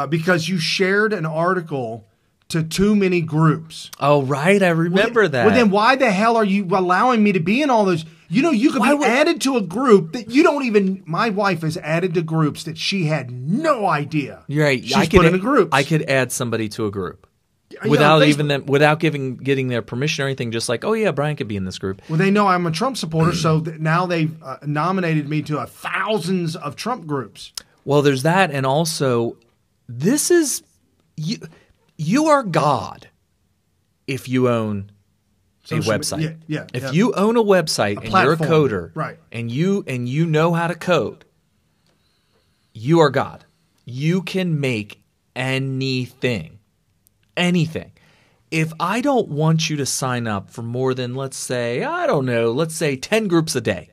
Because you shared an article to too many groups. Oh, right. I remember that. Well, then why the hell are you allowing me to be in all those? You know, you could be added to a group that you don't even – my wife is added to groups that she had no idea. You're right. She's put in a group. I could add somebody to a group without getting their permission or anything, just like, oh, yeah, Brian could be in this group. Well, they know I'm a Trump supporter, so now they've nominated me to thousands of Trump groups. Well, there's that, and also this is you are God if you own a website. If you own a website and you're a coder, right, and you know how to code, you are God. You can make anything. Anything. If I don't want you to sign up for more than, let's say 10 groups a day,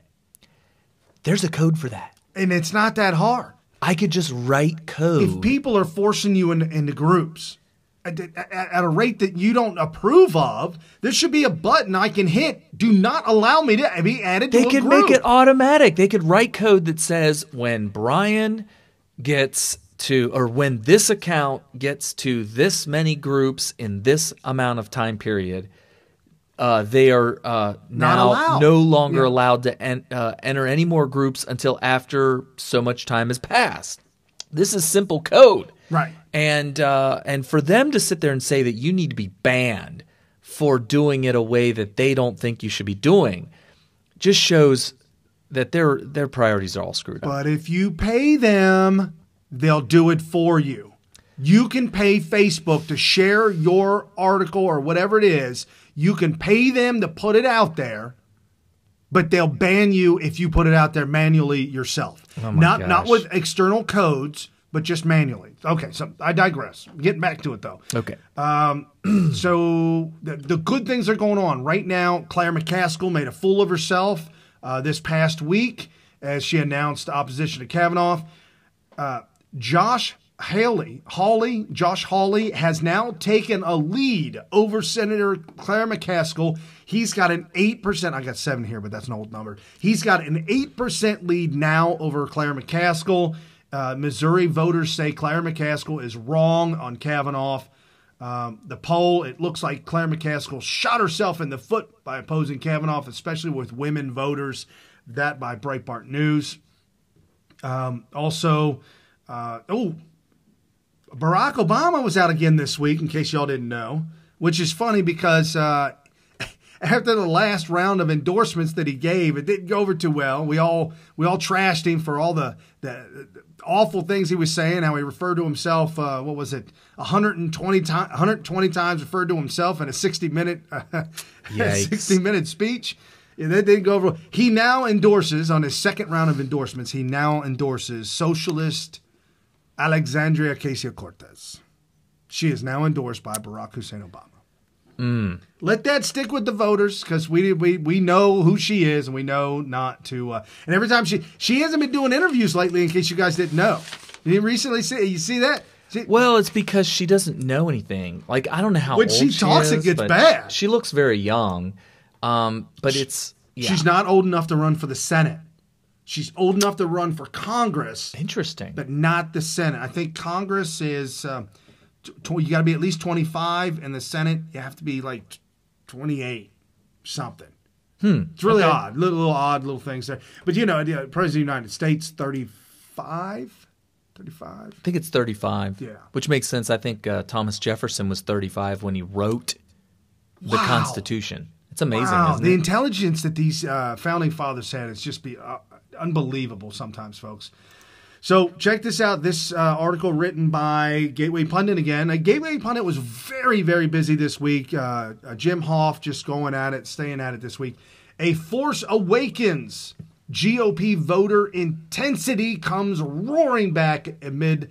there's a code for that. And it's not that hard. I could just write code. If people are forcing you into groups at a rate that you don't approve of, there should be a button I can hit. Do not allow me to be added to a group. They could make it automatic. They could write code that says when Brian gets to, or when this account gets to this many groups in this amount of time period, they are now no longer allowed to enter any more groups until after so much time has passed. This is simple code. Right. And for them to sit there and say that you need to be banned for doing it a way that they don't think you should be doing just shows that their priorities are all screwed up. But if you pay them, they'll do it for you. You can pay Facebook to share your article or whatever it is. You can pay them to put it out there, but they'll ban you if you put it out there manually yourself. Oh my gosh. Not with external codes, but just manually. Okay, so I digress. Getting back to it, though. Okay. So the good things are going on. Right now, Claire McCaskill made a fool of herself this past week as she announced opposition to Kavanaugh. Josh Hawley has now taken a lead over Senator Claire McCaskill. He's got an 8%. I got 7 here, but that's an old number. He's got an 8% lead now over Claire McCaskill. Missouri voters say Claire McCaskill is wrong on Kavanaugh. The poll, it looks like Claire McCaskill shot herself in the foot by opposing Kavanaugh, especially with women voters. That by Breitbart News. Barack Obama was out again this week, in case y'all didn't know, which is funny because after the last round of endorsements that he gave, it didn't go over too well. We all trashed him for all the awful things he was saying, how he referred to himself, 120 times referred to himself in a 60-minute speech. Yeah, that didn't go over. He now endorses, on his second round of endorsements, socialist Alexandria Ocasio-Cortez. She is now endorsed by Barack Hussein Obama. Let that stick with the voters, because we know who she is, and we know not to. And every time she hasn't been doing interviews lately, in case you guys didn't know. You recently see that? Well, it's because she doesn't know anything. Like, I don't know how when old she talks, is, it gets but bad. She looks very young, but she's not old enough to run for the Senate. She's old enough to run for Congress. Interesting. But not the Senate. I think Congress is, you got to be at least 25, and the Senate, you have to be like 28, something. It's really odd. Little odd little things there. But, President of the United States, 35? 35? I think it's 35. Yeah. Which makes sense. I think Thomas Jefferson was 35 when he wrote the Constitution. It's amazing, isn't it? The intelligence that these founding fathers had is just unbelievable sometimes, folks. So check this out. This article written by Gateway Pundit again. Gateway Pundit was very, very busy this week. Jim Hoff just going at it, staying at it this week. A force awakens. GOP voter intensity comes roaring back amid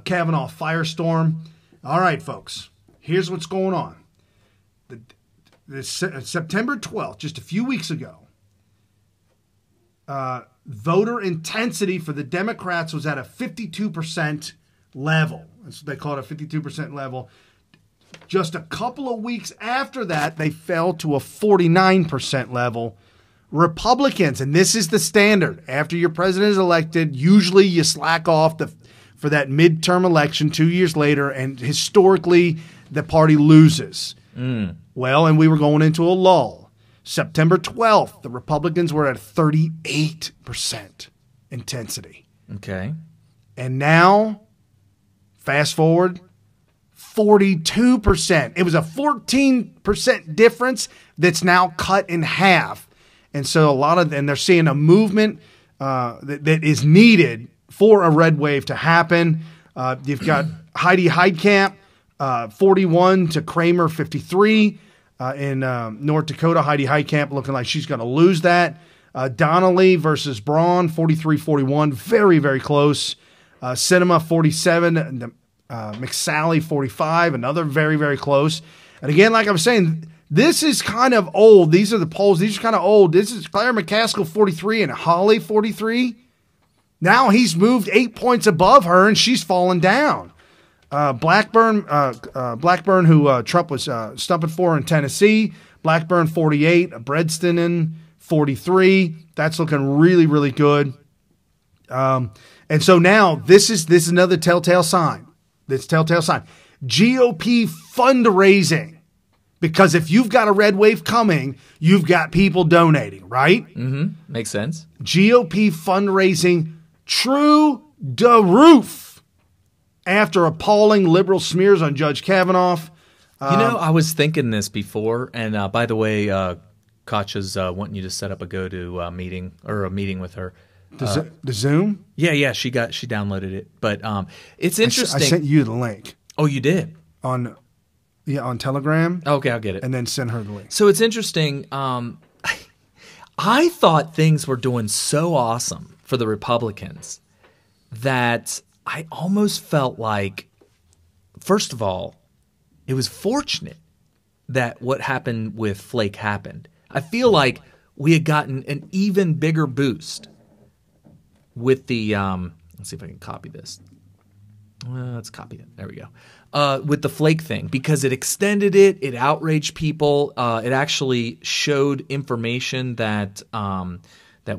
Kavanaugh firestorm. All right, folks. Here's what's going on. September 12th, just a few weeks ago, voter intensity for the Democrats was at a 52% level. That's what they call it, a 52% level. Just a couple of weeks after that, they fell to a 49% level. Republicans, and this is the standard, after your president is elected, usually you slack off for that midterm election 2 years later, and historically the party loses. Well, and we were going into a lull. September 12th, the Republicans were at 38% intensity. Okay. And now, fast forward, 42%. It was a 14% difference that's now cut in half. And so and they're seeing a movement that is needed for a red wave to happen. You've got Heidi Heitkamp, 41 to Kramer, 53. In North Dakota, Heidi Heitkamp looking like she's going to lose that. Donnelly versus Braun, 43-41. Very, very close. Sinema, 47. McSally, 45. Another very, very close. And again, like I was saying, this is kind of old. These are the polls. These are kind of old. This is Claire McCaskill, 43, and Hawley, 43. Now he's moved 8 points above her, and she's fallen down. Blackburn, who Trump was stumping for in Tennessee. Blackburn, 48. Bredston, 43. That's looking really, really good. And so now this is another telltale sign. GOP fundraising. Because if you've got a red wave coming, you've got people donating, right? Mm-hmm. Makes sense. GOP fundraising through the roof. after appalling liberal smears on Judge Kavanaugh. I was thinking this before, and by the way, Katja's wanting you to set up a go-to meeting or a meeting with her. The Zoom? Yeah, she downloaded it. But it's interesting. I sent you the link. Oh, you did? On Telegram. Okay, I'll get it. And then send her the link. So it's interesting. I thought things were doing so awesome for the Republicans that I almost felt like, first of all, it was fortunate that what happened with Flake happened. I feel like we had gotten an even bigger boost with the let's see if I can copy this. Let's copy it. There we go. With the Flake thing, because it extended it, it outraged people. It actually showed information that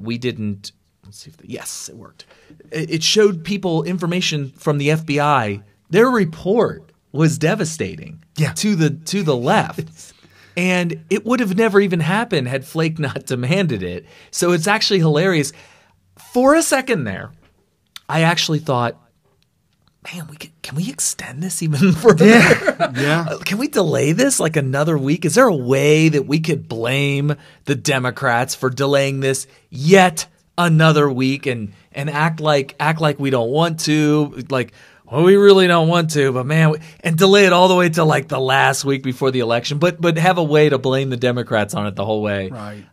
we didn't. Let's see if yes, it worked. It showed people information from the FBI. Their report was devastating to the left. And it would have never even happened had Flake not demanded it. So it's actually hilarious. For a second there, I actually thought, man, can we extend this even further? Yeah. Can we delay this like another week? Is there a way that we could blame the Democrats for delaying this yet another week and act like we don't want to? Like, well, we really don't want to, but man, and delay it all the way to like the last week before the election, but have a way to blame the Democrats on it the whole way. Right.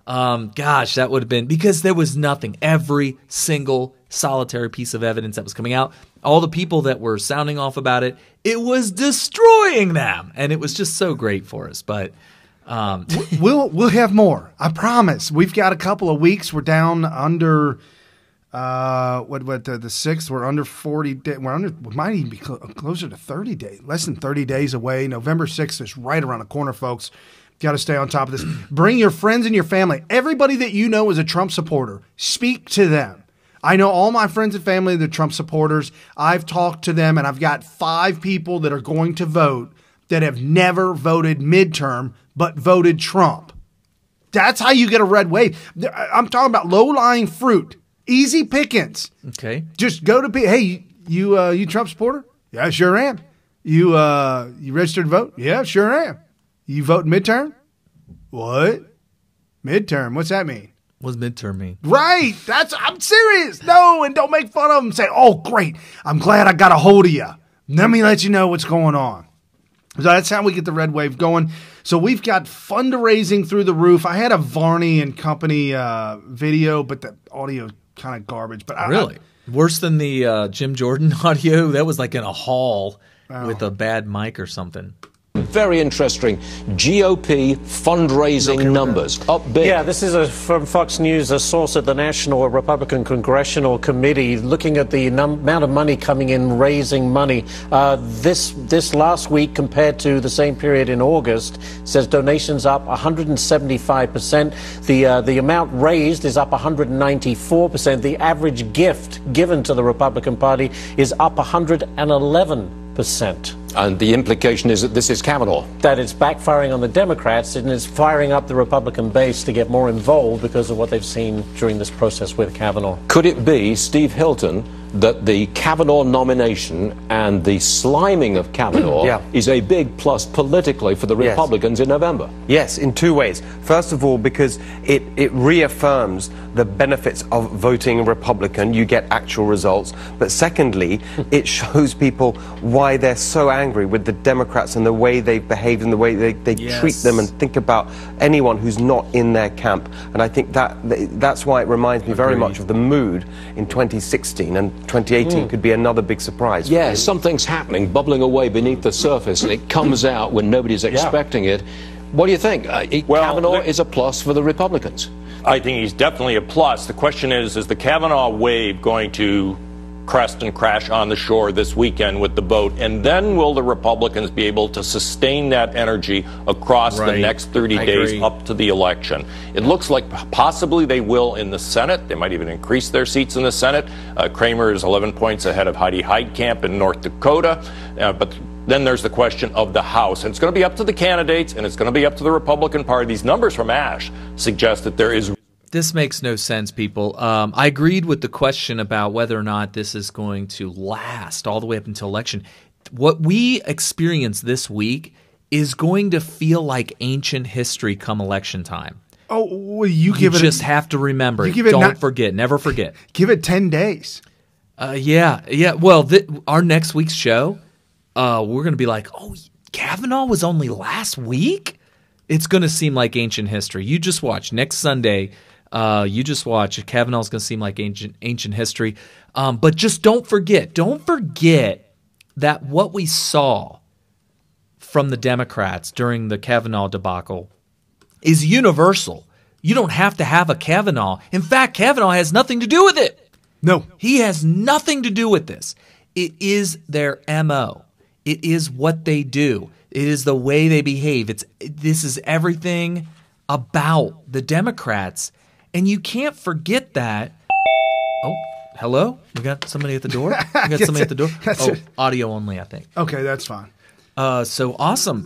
Gosh, that would have been, because there was nothing. Every single solitary piece of evidence that was coming out, all the people that were sounding off about it, it was destroying them, and it was just so great for us. But we'll have more. I promise. We've got a couple of weeks. We're down under. The 6th, we're under 40 days. We might even be closer to 30 days, less than 30 days away. November 6th is right around the corner, folks. Got to stay on top of this. Bring your friends and your family. Everybody that you know is a Trump supporter. Speak to them. I know all my friends and family that are Trump supporters. I've talked to them, and I've got 5 people that are going to vote that have never voted midterm but voted Trump. That's how you get a red wave. I'm talking about low-lying fruit. Easy pickings. Okay. Just go to hey, you Trump supporter? Yeah, sure am. You registered to vote? Yeah, sure am. You vote midterm? What? Midterm? What's that mean? What does midterm mean? Right. I'm serious. No, and don't make fun of them. Say, oh, great. I'm glad I got a hold of you. Let me let you know what's going on. So that's how we get the red wave going. So we've got fundraising through the roof. I had a Varney and Company video, but the audio kind of garbage. But really? Worse than the Jim Jordan audio? That was like in a hall with a bad mic or something. Very interesting GOP fundraising numbers up big. Yeah, this is from Fox News, a source at the National Republican Congressional Committee looking at the amount of money coming in, raising money. This last week compared to the same period in August says donations up 175%. The amount raised is up 194%. The average gift given to the Republican Party is up 111%. And the implication is that this is Kavanaugh. That it's backfiring on the Democrats and it's firing up the Republican base to get more involved because of what they've seen during this process with Kavanaugh. Could it be, Steve Hilton, that the Kavanaugh nomination and the sliming of Kavanaugh is a big plus politically for the Republicans in November? Yes, in 2 ways. First of all, because it reaffirms the benefits of voting Republican. You get actual results. But secondly, it shows people why they're so angry with the Democrats and the way they've behaved and the way they treat them and think about anyone who's not in their camp. And I think that's why it reminds me very much of the mood in 2016, and 2018 could be another big surprise. Yeah, something's happening, bubbling away beneath the surface, and it comes out when nobody's expecting it. What do you think? Kavanaugh is a plus for the Republicans. I think he's definitely a plus. The question is the Kavanaugh wave going to crest and crash on the shore this weekend with the vote? And then will the Republicans be able to sustain that energy across the next 30 days up to the election? It looks like possibly they will in the Senate. They might even increase their seats in the Senate. Kramer is 11 points ahead of Heidi Heitkamp in North Dakota. But then there's the question of the House. And it's going to be up to the candidates, and it's going to be up to the Republican Party. These numbers from Ash suggest that there is This makes no sense, people. I agreed with the question about whether or not this is going to last all the way up until election. What we experience this week is going to feel like ancient history come election time. Oh, well, you just have to remember it. Don't forget. Never forget. Give it 10 days. Yeah. Well, our next week's show, we're going to be like, oh, Kavanaugh was only last week? It's going to seem like ancient history. You just watch. Next Sunday, you just watch. Kavanaugh's going to seem like ancient history. But just don't forget. Don't forget that what we saw from the Democrats during the Kavanaugh debacle is universal. You don't have to have a Kavanaugh. In fact, Kavanaugh has nothing to do with it. No. He has nothing to do with this. It is their MO. It is what they do. It is the way they behave. This is everything about the Democrats. And you can't forget that. Oh, hello? We got somebody at the door? Audio only, I think. Okay, that's fine. So awesome.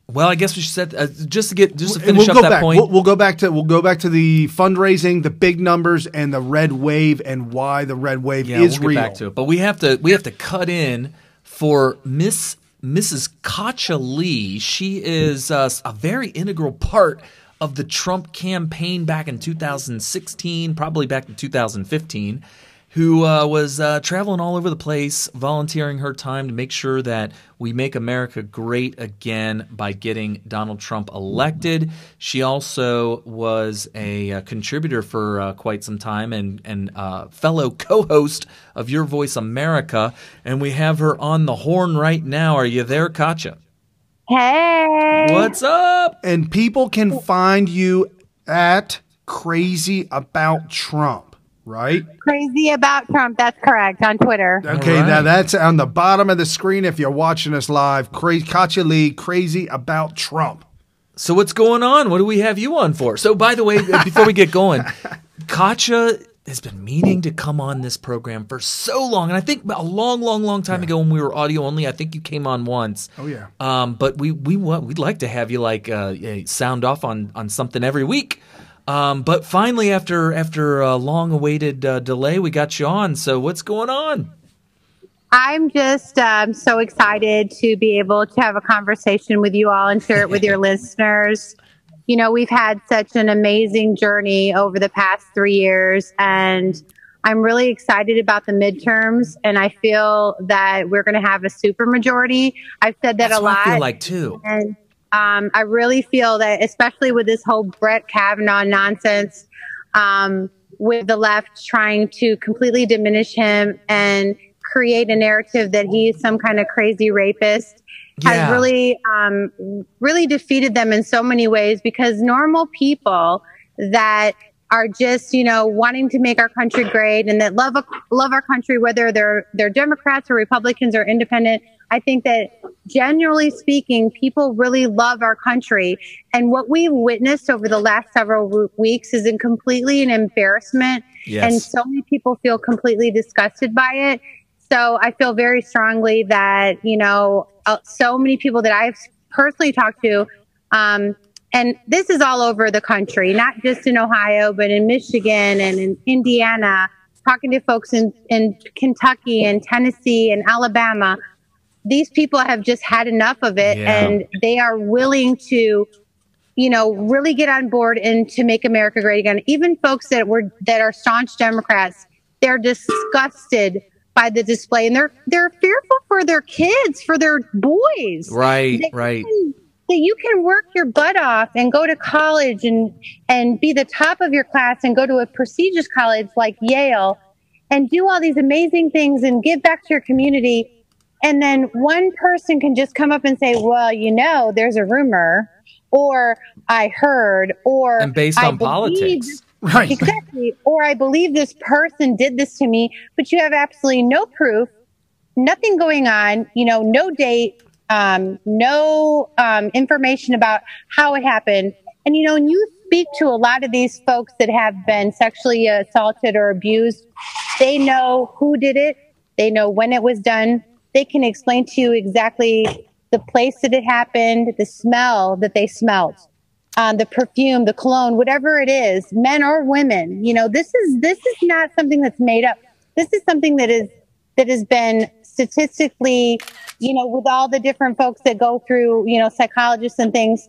Well, I guess we should set just to finish up that point. We'll go back to the fundraising, the big numbers, and the red wave, and why the red wave is we'll real. Get back to it. But we have to cut in for Mrs. Katja Lee. She is a very integral part of the Trump campaign back in 2016, probably back in 2015. Who was traveling all over the place, volunteering her time to make sure that we make America great again by getting Donald Trump elected. She also was a contributor for quite some time and fellow co-host of Your Voice America. And we have her on the horn right now. Are you there, Katja? Hey. What's up? And people can find you at Crazy About Trump. Right? Crazy About Trump. That's correct, on Twitter. Okay, Now that's on the bottom of the screen if you're watching us live. Katja Lee, Crazy About Trump. So what's going on? What do we have you on for? So by the way, before we get going, Katja has been meaning to come on this program for so long. And I think a long time ago when we were audio only, I think you came on once. Oh, yeah. But we'd like to have you sound off on something every week. But finally, after a long-awaited delay, we got you on. So what's going on? I'm just so excited to be able to have a conversation with you all and share it with your listeners. You know, we've had such an amazing journey over the past 3 years, and I'm really excited about the midterms, and I feel that we're going to have a supermajority. I've said that That's a lot. What I feel like, too. And I really feel that, especially with this whole Brett Kavanaugh nonsense, with the left trying to completely diminish him and create a narrative that he's some kind of crazy rapist, has really defeated them in so many ways, because normal people that are just, wanting to make our country great and that love our country, whether they're Democrats or Republicans or independent, I think that generally speaking, people really love our country. And what we've witnessed over the last several weeks is completely an embarrassment. Yes. And so many people feel completely disgusted by it. So I feel very strongly that, so many people that I've personally talked to, and this is all over the country, not just in Ohio, but in Michigan and in Indiana, talking to folks in Kentucky and Tennessee and Alabama. These people have just had enough of it, and they are willing to, really get on board and to make America great again. Even folks that are staunch Democrats, they're disgusted by the display, and they're fearful for their kids, for their boys. Right. That you can work your butt off and go to college and be the top of your class and go to a prestigious college like Yale and do all these amazing things and give back to your community. And then one person can just come up and say, well, there's a rumor, or I heard, or and based on politics. Right. Exactly. Or I believe this person did this to me, but you have absolutely no proof, nothing going on, no date, no information about how it happened. And, when you speak to a lot of these folks that have been sexually assaulted or abused, they know who did it. They know when it was done. They can explain to you exactly the place that it happened, the smell that they smelled. the perfume, the cologne, whatever it is, men or women. You know, this is not something that's made up. This is something that has been statistically, you know, with all the different folks that go through, you know, psychologists and things,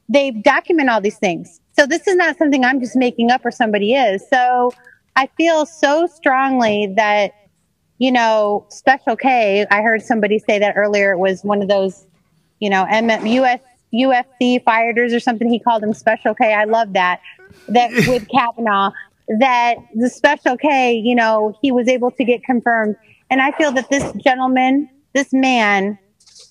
they document all these things. So this is not something I'm just making up or somebody is. So I feel so strongly that, you know, Special K, I heard somebody say that earlier, it was one of those, you know, UFC fighters or something. He called him Special K. I love that with Kavanaugh, that the Special K, you know, he was able to get confirmed. And I feel that this gentleman, this man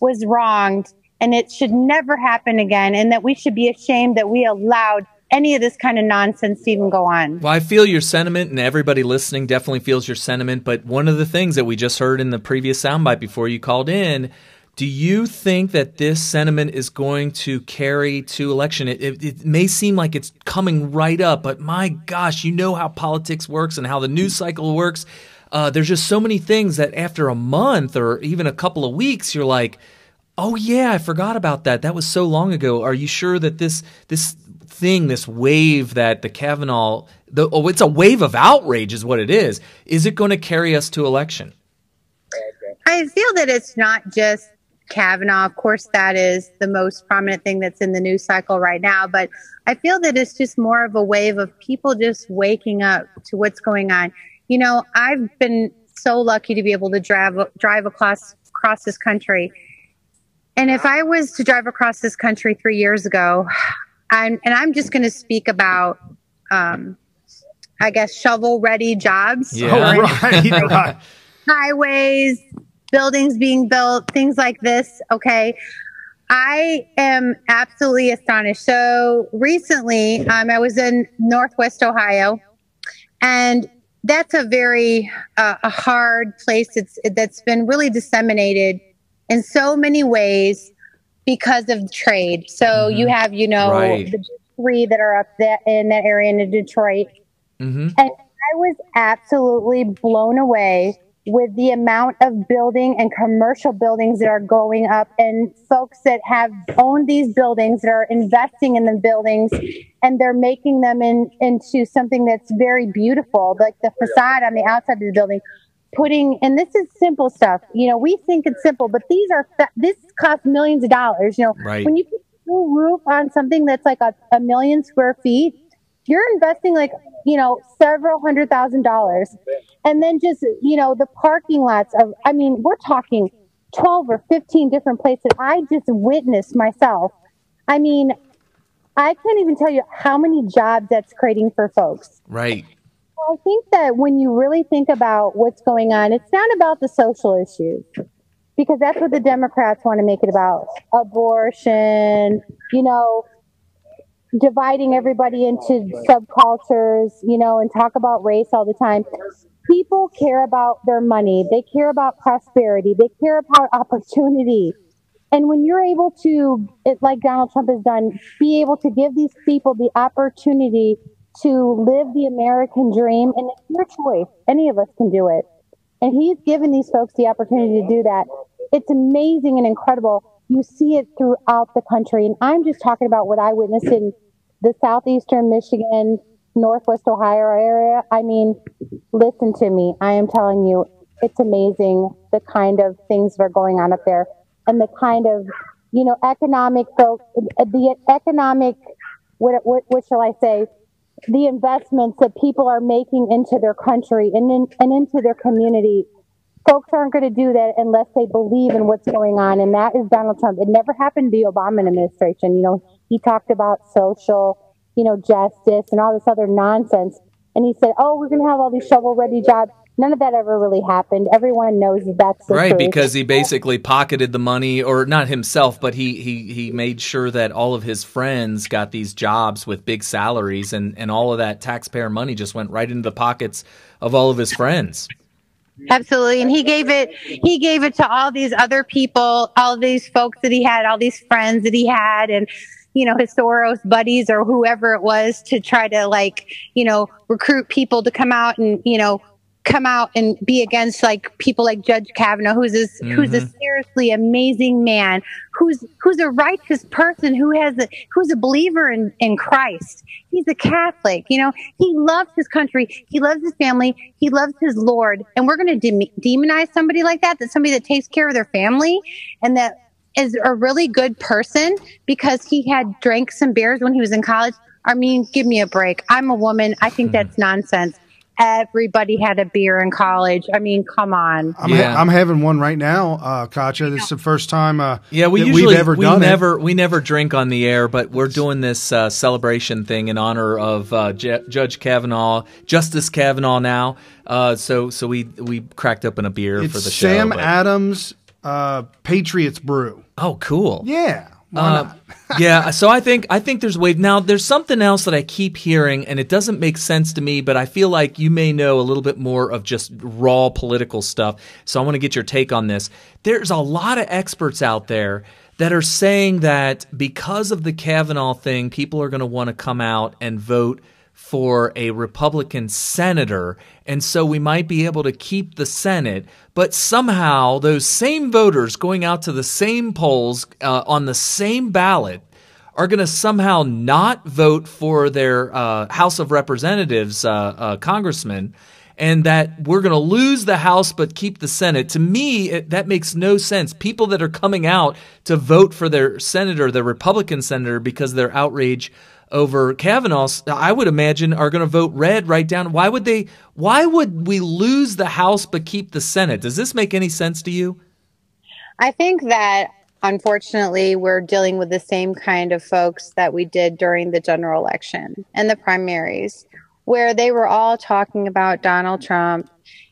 was wronged, and it should never happen again. And that we should be ashamed that we allowed any of this kind of nonsense to even go on. Well, I feel your sentiment, and everybody listening definitely feels your sentiment. But one of the things that we just heard in the previous soundbite before you called in, do you think that this sentiment is going to carry to election? It may seem like it's coming right up, but my gosh, you know how politics works and how the news cycle works. There's just so many things that after a month or even a couple of weeks, you're like, oh yeah, I forgot about that. That was so long ago. Are you sure that this wave that the Kavanaugh, it's a wave of outrage is what it is it going to carry us to election? I feel that it's not just Kavanaugh. Of course, that is the most prominent thing that's in the news cycle right now. But I feel that it's just more of a wave of people just waking up to what's going on. You know, I've been so lucky to be able to drive across this country. And if I was to drive across this country 3 years ago, I'm just going to speak about, I guess, shovel-ready jobs. Yeah. Right. Highways, buildings being built, things like this. Okay. I am absolutely astonished. So recently, I was in Northwest Ohio, and that's a very a hard place. That's been really disseminated in so many ways because of trade. So you have, you know, the three that are up there in that area in Detroit. And I was absolutely blown away with the amount of building and commercial buildings that are going up, and folks that have owned these buildings that are investing in the buildings, and they're making them into something that's very beautiful, like the facade on the outside of the building. And this is simple stuff. You know, we think it's simple, but this costs millions of dollars. You know, when you put a new roof on something that's like a million square feet, you're investing like, you know, several $100,000. And then just, you know, the parking lots of, I mean, we're talking 12 or 15 different places I just witnessed myself. I mean, I can't even tell you how many jobs that's creating for folks. Right. I think that when you really think about what's going on, it's not about the social issues, because that's what the Democrats want to make it about. Abortion, you know, dividing everybody into subcultures, you know, and talk about race all the time. People care about their money. They care about prosperity. They care about opportunity. And when you're able to, like Donald Trump has done, be able to give these people the opportunity to live the American dream, and it's your choice. Any of us can do it. And he's given these folks the opportunity to do that. It's amazing and incredible. You see it throughout the country. And I'm just talking about what I witnessed in the southeastern Michigan, Northwest Ohio area. I mean, listen to me. I am telling you, it's amazing the kind of things that are going on up there, and the kind of, you know, what shall I say? The investments that people are making into their country and into their community. Folks aren't going to do that unless they believe in what's going on, and that is Donald Trump. It never happened to the Obama administration. You know, he talked about social, you know, justice and all this other nonsense, and he said, "Oh, we're going to have all these shovel-ready jobs." None of that ever really happened. Everyone knows that's the truth. Because he basically pocketed the money, or not himself, but he made sure that all of his friends got these jobs with big salaries, and all of that taxpayer money just went right into the pockets of all of his friends. Absolutely. And he gave it to all these other people, all these folks that he had, all these friends that he had, and, you know, his Soros buddies or whoever it was, to try to, like, you know, recruit people to come out and, you know, come out and be against like people like Judge Kavanaugh, who's a seriously amazing man, who's a righteous person, who's a believer in Christ. He's a Catholic, you know. He loves his country, he loves his family, he loves his Lord, and we're going to demonize somebody like that. That's somebody that takes care of their family and that is a really good person because he had drank some beers when he was in college. I mean, give me a break. I'm a woman. I think that's nonsense. Everybody had a beer in college. I mean, come on. I'm having one right now, Katja. This is the first time we've ever done it. We never drink on the air, but we're doing this celebration thing in honor of Judge Kavanaugh, Justice Kavanaugh now. So we cracked open a beer for the show. Sam Adams Patriots Brew. Oh, cool. Yeah. Why not? Yeah, so I think there's a way. Now, there's something else that I keep hearing, and it doesn't make sense to me, but I feel like you may know a little bit more of just raw political stuff, so I want to get your take on this. There's a lot of experts out there that are saying that because of the Kavanaugh thing, people are going to want to come out and vote for a Republican senator, and so we might be able to keep the Senate, but somehow those same voters going out to the same polls on the same ballot are going to somehow not vote for their House of Representatives congressman, and that we're going to lose the House but keep the Senate. To me, that makes no sense. People that are coming out to vote for their senator, their Republican senator, because of their outrage over Kavanaugh, I would imagine, are going to vote red right down. Why would we lose the House but keep the Senate? Does this make any sense to you? I think that, unfortunately, we're dealing with the same kind of folks that we did during the general election and the primaries, where they were all talking about Donald Trump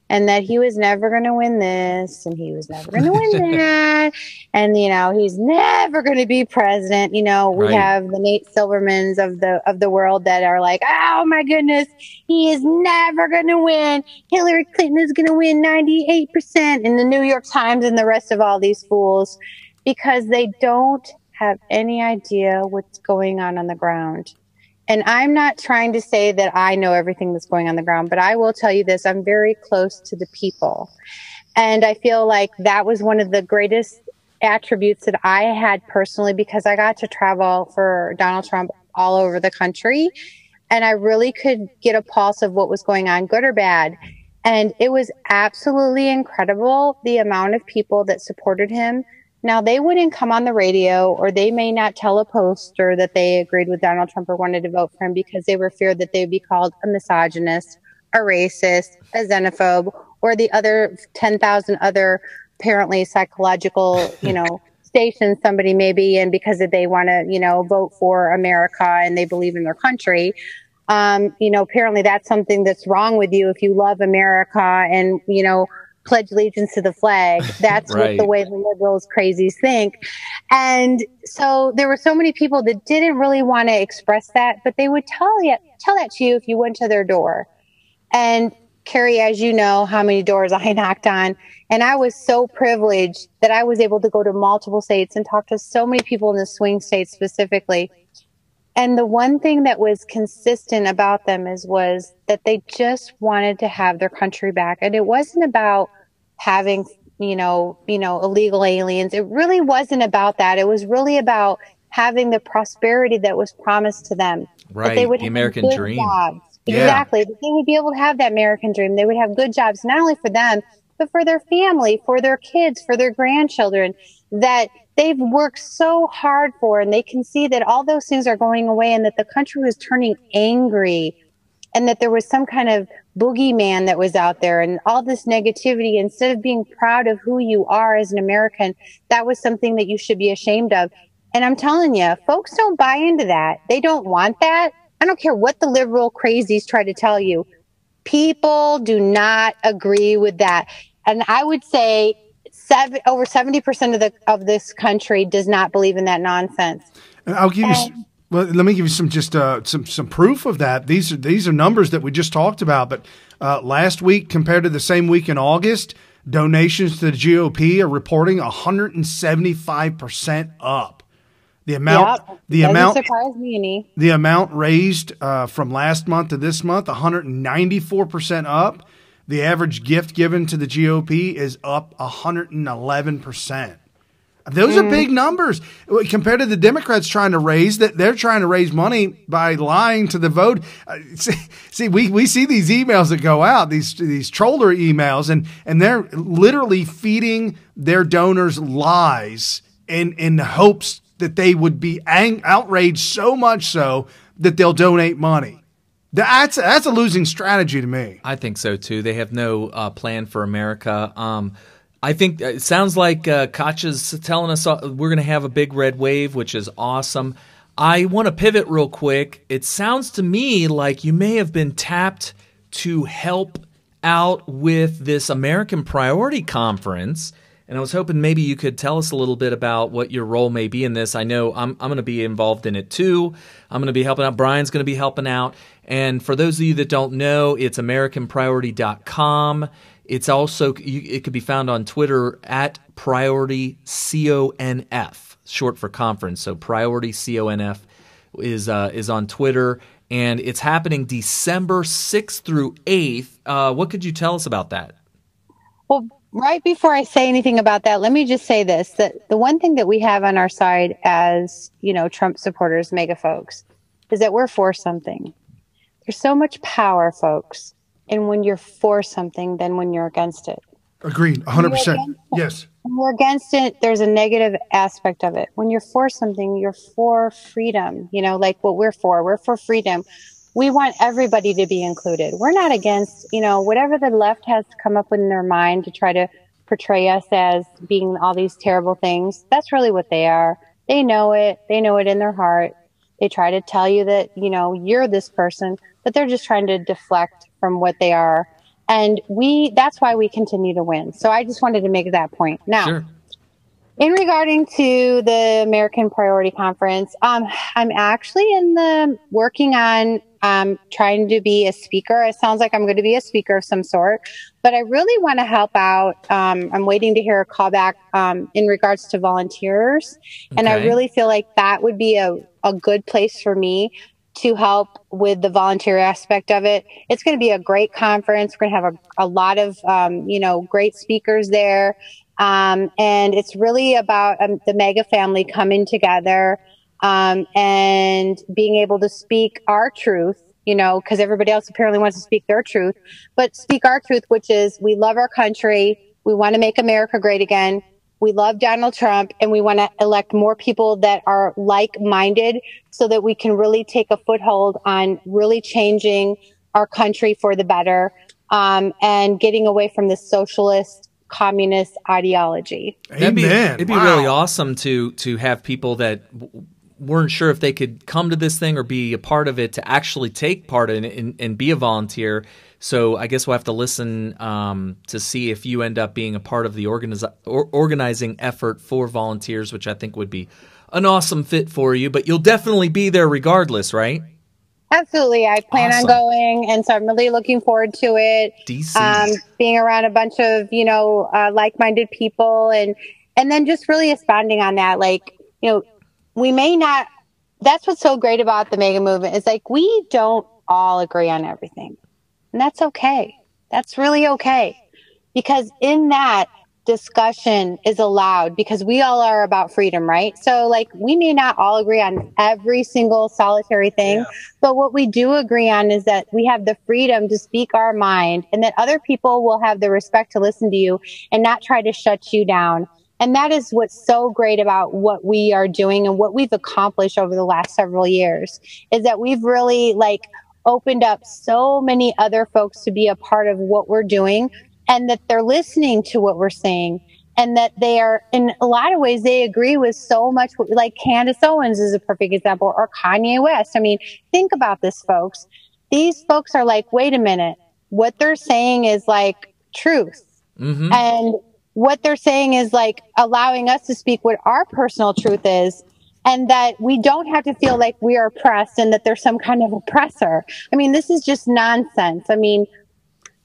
and that he was never going to win this and he was never going to win that. And, you know, he's never going to be president. You know, we have the Nate Silvermans of the world that are like, oh, my goodness, he is never going to win. Hillary Clinton is going to win 98%. In the New York Times and the rest of all these fools, because they don't have any idea what's going on the ground. And I'm not trying to say that I know everything that's going on the ground, but I will tell you this. I'm very close to the people. And I feel like that was one of the greatest attributes that I had personally, because I got to travel for Donald Trump all over the country. And I really could get a pulse of what was going on, good or bad. And it was absolutely incredible, the amount of people that supported him. Now, they wouldn't come on the radio, or they may not tell a poster that they agreed with Donald Trump or wanted to vote for him because they were feared that they would be called a misogynist, a racist, a xenophobe, or the other 10,000 other apparently psychological, you know, stations somebody may be in because they want to, you know, vote for America and they believe in their country. You know, apparently that's something that's wrong with you if you love America and, you know, pledge allegiance to the flag. That's what the way the liberals crazies think. And so there were so many people that didn't really want to express that, but they would tell that to you if you went to their door. And Carrie, as you know, how many doors I knocked on. And I was so privileged that I was able to go to multiple states and talk to so many people in the swing states specifically. And the one thing that was consistent about them was that they just wanted to have their country back. And it wasn't about having, you know, illegal aliens. It really wasn't about that. It was really about having the prosperity that was promised to them. Right. That they would the have American good dream. Jobs. Yeah. Exactly. That they would be able to have that American dream. They would have good jobs, not only for them, but for their family, for their kids, for their grandchildren, that they've worked so hard for, and they can see that all those things are going away and that the country was turning angry and that there was some kind of boogeyman that was out there and all this negativity. Instead of being proud of who you are as an American, that was something that you should be ashamed of. And I'm telling you, folks don't buy into that. They don't want that. I don't care what the liberal crazies try to tell you. People do not agree with that. And I would say over 70% of this country does not believe in that nonsense. And I'll give you. Well, let me give you some proof of that. These are numbers that we just talked about. But last week compared to the same week in August, donations to the GOP are reporting 175% up. The amount surprise me any. The amount raised from last month to this month, 194% up. The average gift given to the GOP is up 111%. Those are big numbers compared to the Democrats trying to raise that. They're trying to raise money by lying to the vote. See, we see these emails that go out, these troller emails, and they're literally feeding their donors lies in hopes that they would be outraged so much so that they'll donate money. That's a losing strategy to me. I think so too. They have no plan for America. I think it sounds like Koch's telling us we're going to have a big red wave, which is awesome. I want to pivot real quick. It sounds to me like you may have been tapped to help out with this American Priority Conference. And I was hoping maybe you could tell us a little bit about what your role may be in this. I know I'm going to be involved in it too. I'm going to be helping out. Brian's going to be helping out. And for those of you that don't know, it's AmericanPriority.com. It's also, it could be found on Twitter at PriorityConf, short for conference. So PriorityConf is on Twitter, and it's happening December 6th through 8th. What could you tell us about that? Well, right before I say anything about that, let me just say this, that the one thing that we have on our side as, Trump supporters, MAGA folks, is that we're for something. There's so much power, folks. And when you're for something, than when you're against it. Agreed, 100%. Yes. When we're against it, there's a negative aspect of it. When you're for something, you're for freedom. Like what we're for. We're for freedom. We want everybody to be included. We're not against, whatever the left has come up with in their mind to try to portray us as being all these terrible things. That's really what they are. They know it. They know it in their heart. They try to tell you that, you're this person, but they're just trying to deflect from what they are. And that's why we continue to win. So I just wanted to make that point. Now, sure. In regarding to the American Priority Conference, I'm actually working on trying to be a speaker. It sounds like I'm going to be a speaker of some sort, but I really want to help out. I'm waiting to hear a call back in regards to volunteers. Okay. And I really feel like that would be a good place for me to help with the volunteer aspect of it. It's going to be a great conference. We're going to have a lot of, great speakers there. And it's really about the MAGA family coming together and being able to speak our truth, because everybody else apparently wants to speak their truth, but speak our truth, which is we love our country. We want to make America great again. We love Donald Trump, and we want to elect more people that are like-minded so that we can really take a foothold on really changing our country for the better and getting away from this socialist, communist ideology. It'd be really awesome to have people that weren't sure if they could come to this thing or be a part of it to actually take part in it and be a volunteer. So I guess we'll have to listen to see if you end up being a part of the organizing effort for volunteers, which I think would be an awesome fit for you. But you'll definitely be there regardless, right? Absolutely. I plan on going, and so I'm really looking forward to it. DC. Being around a bunch of, like-minded people and then just really expanding on that. Like, we may not – that's what's so great about the MAGA movement is, like, we don't all agree on everything. And that's okay. That's really okay. Because in that, discussion is allowed because we all are about freedom, right? So, like, we may not all agree on every single solitary thing, but what we do agree on is that we have the freedom to speak our mind and that other people will have the respect to listen to you and not try to shut you down. And that is what's so great about what we are doing and what we've accomplished over the last several years is that we've really, like, opened up so many other folks to be a part of what we're doing and that they're listening to what we're saying and that they are, in a lot of ways, they agree with so much, like Candace Owens is a perfect example, or Kanye West. I mean, think about this, folks. These folks are like, wait a minute, what they're saying is like truth. Mm-hmm. And what they're saying is like allowing us to speak what our personal truth is. And that we don't have to feel like we are oppressed and that there's some kind of oppressor. I mean, this is just nonsense. I mean,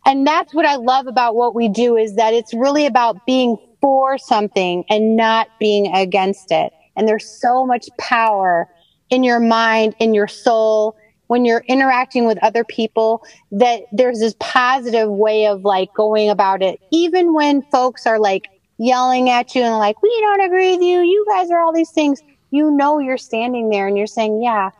and that's what I love about what we do is that it's really about being for something and not being against it. And there's so much power in your mind, in your soul, when you're interacting with other people, that there's this positive way of like going about it. Even when folks are like yelling at you and like, we don't agree with you, you guys are all these things, you know, you're standing there and you're saying, yeah,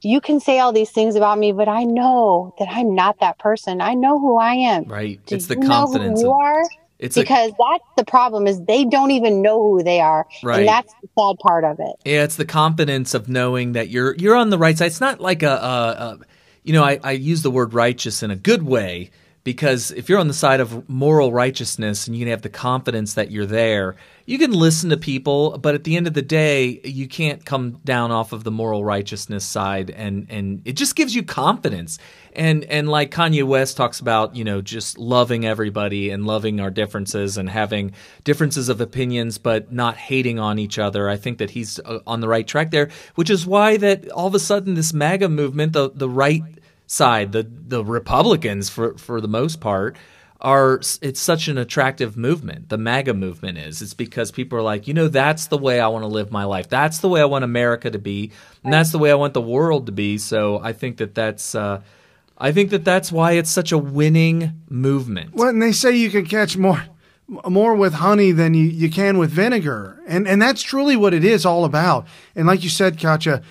you can say all these things about me, but I know that I'm not that person. I know who I am. Right. Do It's the you confidence. know who you are? Because that's the problem, is they don't even know who they are. Right. And that's the sad part of it. Yeah, it's the confidence of knowing that you're on the right side. It's not like I use the word righteous in a good way, because if you're on the side of moral righteousness and you can have the confidence that you're there, you can listen to people, but at the end of the day, you can't come down off of the moral righteousness side, and it just gives you confidence. And like Kanye West talks about, you know, just loving everybody and loving our differences and having differences of opinions, but not hating on each other. I think that he's on the right track there, which is why that all of a sudden this MAGA movement, the right side, the Republicans for the most part, it's such an attractive movement. The MAGA movement it's because people are like, you know, that's the way I want to live my life. That's the way I want America to be, and that's the way I want the world to be. So I think that's why it's such a winning movement. Well, and they say you can catch more with honey than you can with vinegar, and that's truly what it is all about. And like you said, Katja,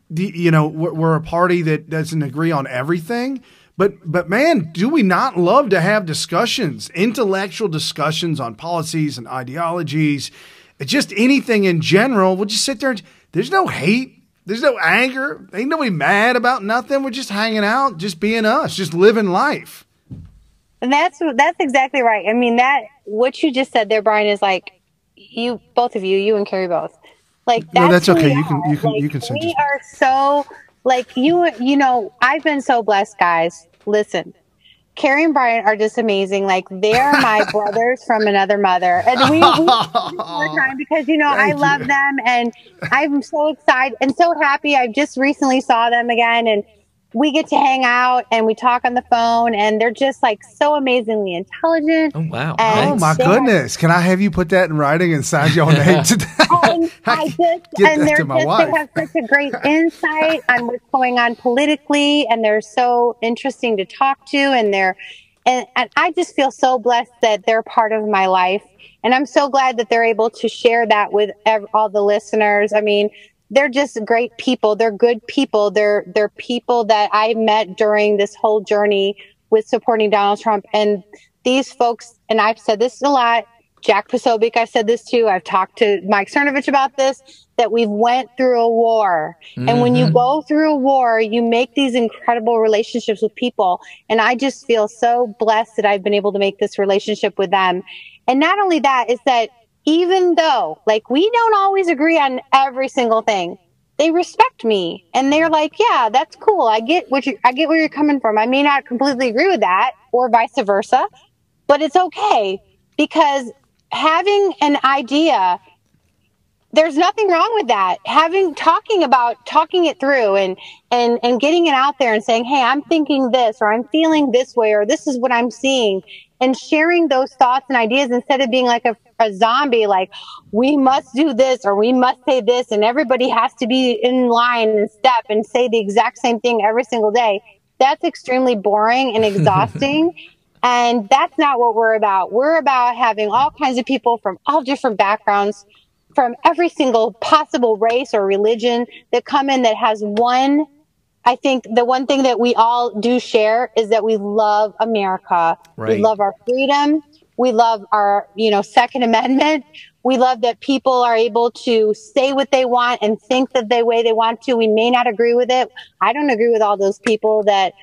we're a party that doesn't agree on everything. But man, do we not love to have discussions, intellectual discussions on policies and ideologies, just anything in general? We'll just sit there and there's no hate, there's no anger, ain't nobody mad about nothing. We're just hanging out, just being us, just living life. And that's exactly right. I mean, what you just said there, Brian, is like both of you and Carrie both. Like that's okay. You can say we are so. Like, you know, I've been so blessed, guys. Listen, Carrie and Brian are just amazing. Like, they're my brothers from another mother. And we time because, you know, I love them. And I'm so excited and so happy. I just recently saw them again. And we get to hang out and we talk on the phone. And they're just, like, so amazingly intelligent. Oh, wow. Oh, my goodness. Can I have you put that in writing and sign your name today? They have such a great insight on what's going on politically, and they're so interesting to talk to, and I just feel so blessed that they're part of my life, and I'm so glad that they're able to share that with all the listeners. I mean, they're just great people. They're good people. They're people that I met during this whole journey with supporting Donald Trump, and these folks, and I've said this a lot, Jack Posobiec, I said this too. I've talked to Mike Cernovich about this, that we've went through a war. Mm-hmm. And when you go through a war, you make these incredible relationships with people. And I just feel so blessed that I've been able to make this relationship with them. And not only that, is that even though, like, we don't always agree on every single thing, they respect me. And they're like, yeah, that's cool. I get where you're coming from. I may not completely agree with that, or vice versa, but it's okay, because having an idea, there's nothing wrong with that. Talking it through and getting it out there and saying, hey, I'm thinking this, or I'm feeling this way, or this is what I'm seeing, and sharing those thoughts and ideas instead of being like a zombie, like, we must do this or we must say this and everybody has to be in line and step and say the exact same thing every single day. That's extremely boring and exhausting. And that's not what we're about. We're about having all kinds of people from all different backgrounds, from every single possible race or religion, that come in that has one. I think the one thing that we all do share is that we love America. Right. We love our freedom. We love our, Second Amendment. We love that people are able to say what they want and think the way they want to. We may not agree with it. I don't agree with all those people that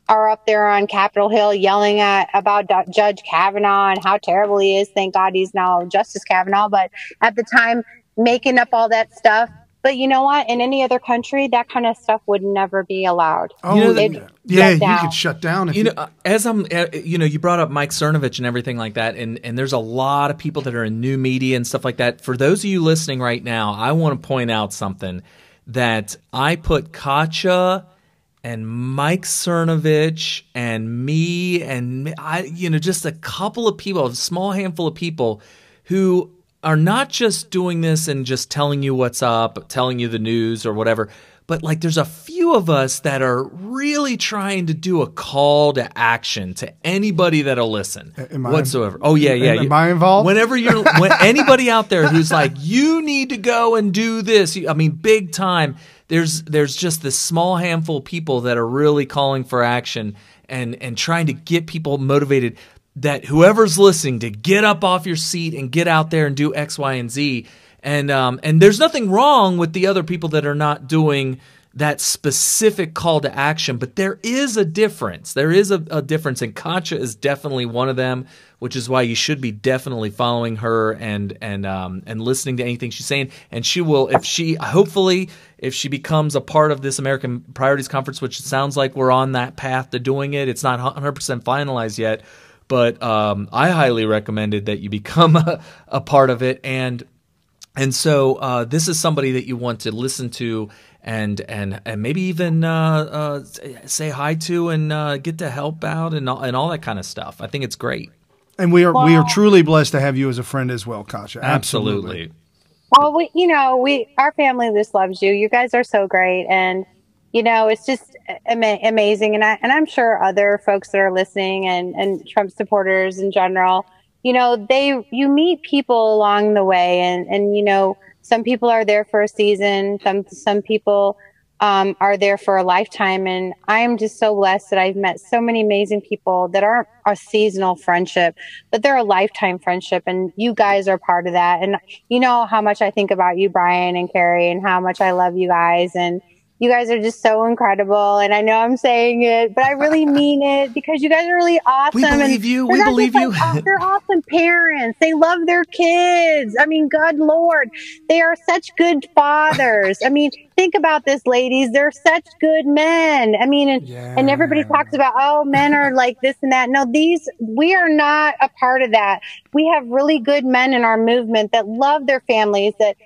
are up there on Capitol Hill yelling about Judge Kavanaugh and how terrible he is. Thank God he's now Justice Kavanaugh. But at the time, making up all that stuff. But you know what? In any other country, that kind of stuff would never be allowed. Oh, you could shut down. As you brought up Mike Cernovich and everything like that, and there's a lot of people that are in new media and stuff like that. For those of you listening right now, I want to point out something that I put Katja and Mike Cernovich and me and just a couple of people, a small handful of people who are not just doing this and just telling you what's up, telling you the news or whatever, but like there's a few of us that are really trying to do a call to action to anybody that'll listen whatsoever. Oh yeah. Am I involved? Whenever when anybody out there who's like, you need to go and do this. I mean, big time. There's just this small handful of people that are really calling for action and trying to get people motivated, that whoever's listening to get up off your seat and get out there and do X, Y, and Z. And there's nothing wrong with the other people that are not doing that specific call to action, but there is a difference. There is a difference, and Katja is definitely one of them, which is why you should be definitely following her and listening to anything she's saying. And she will, if she becomes a part of this American Priorities Conference, which it sounds like we're on that path to doing it. It's not 100% finalized yet, but I highly recommended that you become a part of it. And so this is somebody that you want to listen to and maybe even say hi to and get to help out and all that kind of stuff. I think it's great. And we are truly blessed to have you as a friend as well, Katja. Absolutely. Well, our family just loves you. You guys are so great, and it's just amazing. And I'm sure other folks that are listening and Trump supporters in general, you meet people along the way, and some people are there for a season. Some people are there for a lifetime. And I'm just so blessed that I've met so many amazing people that aren't a seasonal friendship, but they're a lifetime friendship. And you guys are part of that. And you know how much I think about you, Brian and Carrie, and how much I love you guys. And you guys are just so incredible. And I know I'm saying it, but I really mean it, because you guys are really awesome. We believe you. We believe you. They're awesome parents. They love their kids. I mean, God Lord, they are such good fathers. I mean, think about this, ladies. They're such good men. I mean, and everybody talks about, oh, men are like this and that. No, we are not a part of that. We have really good men in our movement that love their families, that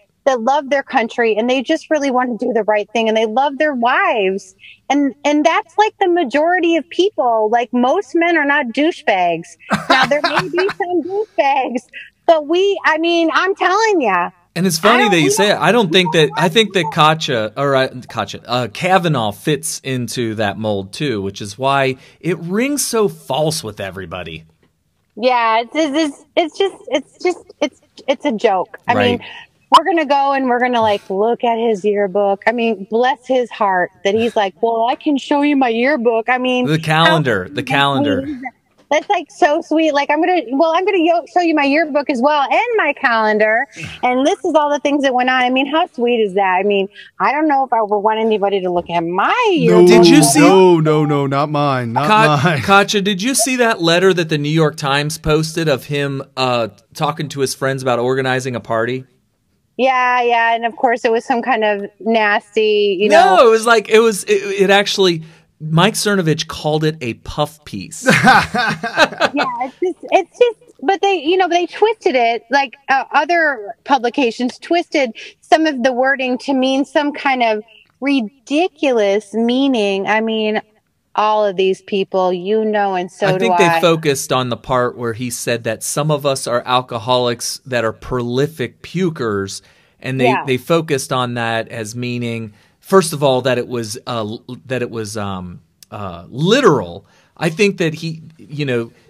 love their country, and they just really want to do the right thing, and they love their wives. And that's like the majority of people. Like, most men are not douchebags. Now, there may be some douchebags, but I'm telling you. And it's funny that you say it. I think that Kavanaugh fits into that mold too, which is why it rings so false with everybody. Yeah, it's a joke. I mean, we're going to go and we're going to look at his yearbook. I mean, bless his heart that he's like, well, I can show you my yearbook. I mean, the calendar. That's so sweet. Like, I'm going to show you my yearbook as well, and my calendar. And this is all the things that went on. I mean, how sweet is that? I mean, I don't know if I would want anybody to look at my yearbook. Did you see? No, not mine. Mine. Katja, did you see that letter that the New York Times posted of him talking to his friends about organizing a party? Yeah, and of course it was some kind of nasty, No, it actually, Mike Cernovich called it a puff piece. Yeah, it's just, but they twisted it, like other publications twisted some of the wording to mean some kind of ridiculous meaning. I mean, all of these people, and so do I. I think they focused on the part where he said that some of us are alcoholics that are prolific pukers, and they focused on that as meaning, first of all, that it was literal. I think that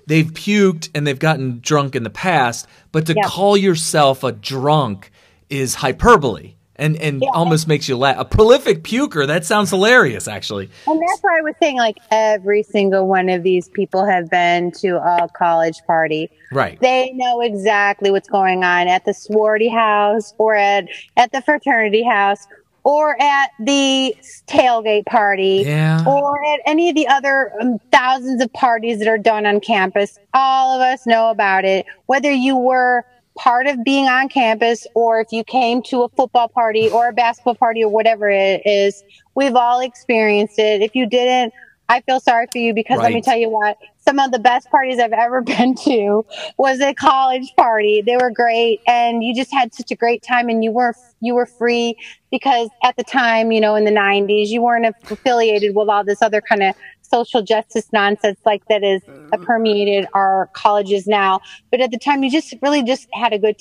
they've puked and they've gotten drunk in the past, but to call yourself a drunk is hyperbole. And almost makes you laugh. A prolific puker, that sounds hilarious, actually. And that's why I was saying, every single one of these people have been to a college party. Right. They know exactly what's going on at the sorority house, or at the fraternity house, or at the tailgate party, or at any of the other thousands of parties that are done on campus. All of us know about it, whether you were part of being on campus, or if you came to a football party or a basketball party or whatever it is. We've all experienced it. If you didn't, I feel sorry for you because let me tell you what, some of the best parties I've ever been to was a college party. They were great, and you just had such a great time, and you were free because at the time, in the 90s, you weren't affiliated with all this other kind of social justice nonsense like that is permeated our colleges now. But at the time, you just really just had a good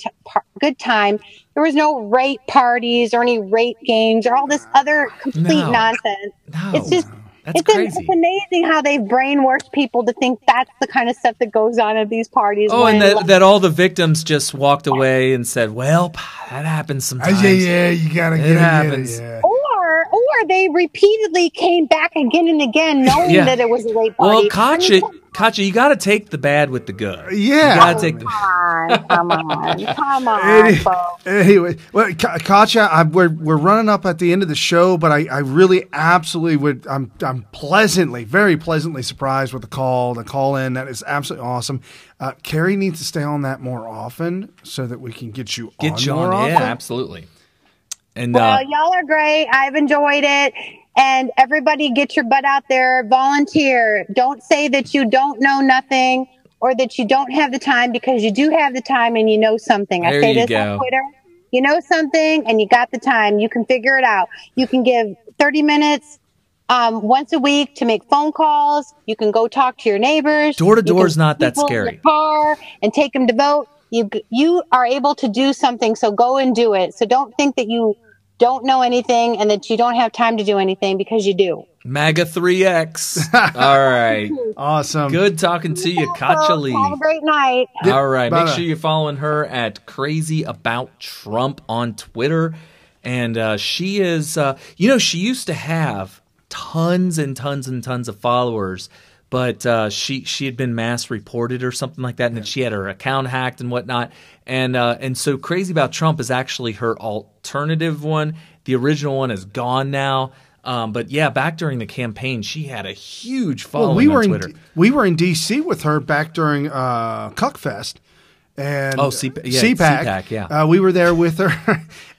time. There was no rape parties or any rape games or all this other complete nonsense. It's just. That's crazy. It's amazing how they've brainwashed people to think that's the kind of stuff that goes on at these parties. Oh, and that all the victims just walked away and said, well, that happens sometimes. Yeah, you gotta get it. Happens. Yeah. Or they repeatedly came back again and again knowing that it was a rape party. Well, Katya, you got to take the bad with the good. Yeah. You got to take Come on, folks. Anyway, well, Katya, we're running up at the end of the show, but I really absolutely would. I'm very pleasantly surprised with the call in. That is absolutely awesome. Carrie needs to stay on that more often so that we can get you on more often. Yeah, absolutely. And well, y'all are great. I've enjoyed it. And everybody get your butt out there. Volunteer. Don't say that you don't know nothing or that you don't have the time, because you do have the time and you know something. There I say you this go. on Twitter. You know something and you got the time. You can figure it out. You can give 30 minutes once a week to make phone calls. You can go talk to your neighbors. Door to door is not that people in scary. your car and take them to vote. You are able to do something, so go and do it. So don't think that you don't know anything and that you don't have time to do anything, because you do. MAGA 3X. All right. Awesome. Good talking to you, Katya Lee. Have a great night. All right. Make sure you're following her at Crazy About Trump on Twitter. And she is, she used to have tons and tons and tons of followers, but she had been mass reported or something like that, and then she had her account hacked and whatnot. And so Crazy About Trump is actually her alternative one. The original one is gone now. But yeah, back during the campaign, she had a huge following on Twitter. We were in D.C. with her back during Cuckfest. And CPAC. Yeah. We were there with her,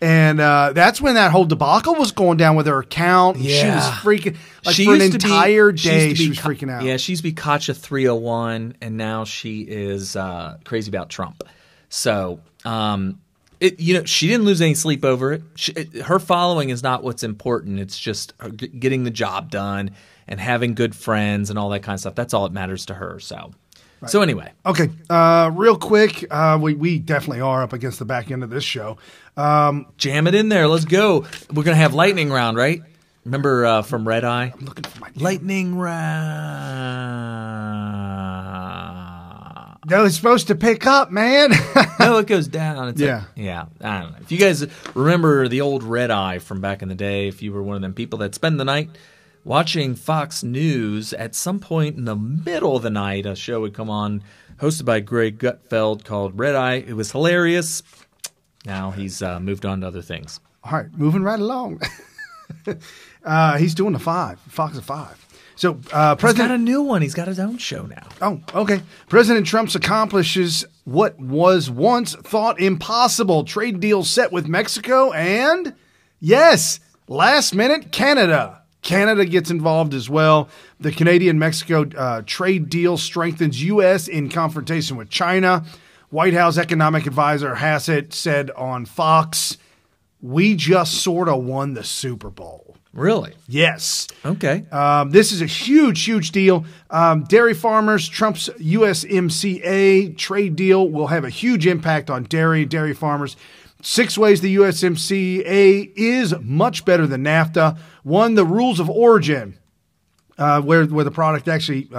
and that's when that whole debacle was going down with her account. Yeah. She was freaking, for an entire day, she was freaking out. Yeah, she used to be Katya 301, and now she is Crazy About Trump. So, she didn't lose any sleep over it. Her following is not what's important. It's just getting the job done and having good friends and all that kind of stuff. That's all that matters to her. So. Right. So anyway. Okay. Real quick, we definitely are up against the back end of this show. Jam it in there. Let's go. We're going to have lightning round, right? Remember from Red Eye? I'm looking for my lightning round. No, it's supposed to pick up, man. No, it goes down. It's yeah. I don't know. If you guys remember the old Red Eye from back in the day, if you were one of them people that spend the night watching Fox News, at some point in the middle of the night, a show would come on hosted by Greg Gutfeld called Red Eye. It was hilarious. Now he's moved on to other things. All right, moving right along. He's doing the Fox at 5. So he's got a new one. He's got his own show now. Oh, okay. President Trump accomplishes what was once thought impossible. Trade deal set with Mexico and, yes, last minute Canada. Canada gets involved as well. The Canadian-Mexico trade deal strengthens U.S. in confrontation with China. White House economic advisor Hassett said on Fox, "We just sort of won the Super Bowl." Really? Yes. Okay. This is a huge, huge deal. Dairy farmers, Trump's USMCA trade deal will have a huge impact on dairy farmers. 6 ways the USMCA is much better than NAFTA. 1, the rules of origin, where the product actually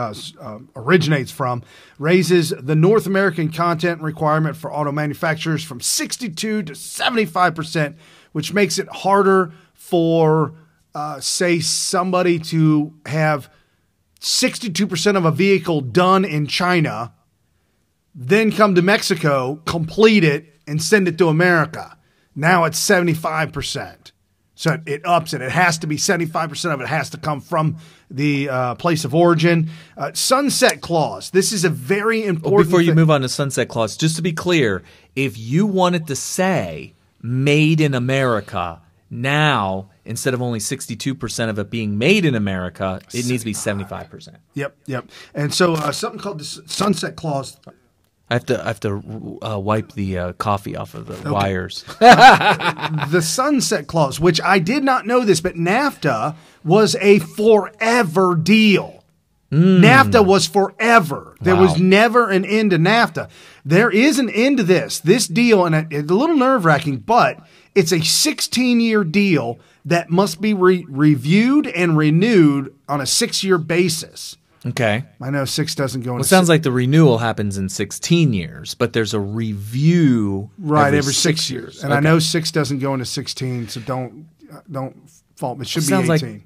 originates from, raises the North American content requirement for auto manufacturers from 62 to 75%, which makes it harder for, say, somebody to have 62% of a vehicle done in China, then come to Mexico, complete it, and send it to America. Now it's 75%. So it ups it. It has to be 75% of it has to come from the place of origin. Sunset clause. This is a very important Before you move on to sunset clause, just to be clear, if you wanted to say made in America, Now, instead of only 62% of it being made in America, it needs to be 75%. Yep. And so something called the Sunset Clause. I have to wipe the coffee off of the wires. The Sunset Clause, which I did not know this, but NAFTA was a forever deal. NAFTA was forever. There was never an end to NAFTA. There is an end to this deal, and it's a little nerve-wracking, but it's a 16-year deal that must be reviewed and renewed on a 6-year basis. Okay. I know 6 doesn't go into it sounds like the renewal happens in 16 years, but there's a review every 6 years. And I know 6 doesn't go into 16, so don't fault me. It should be 18.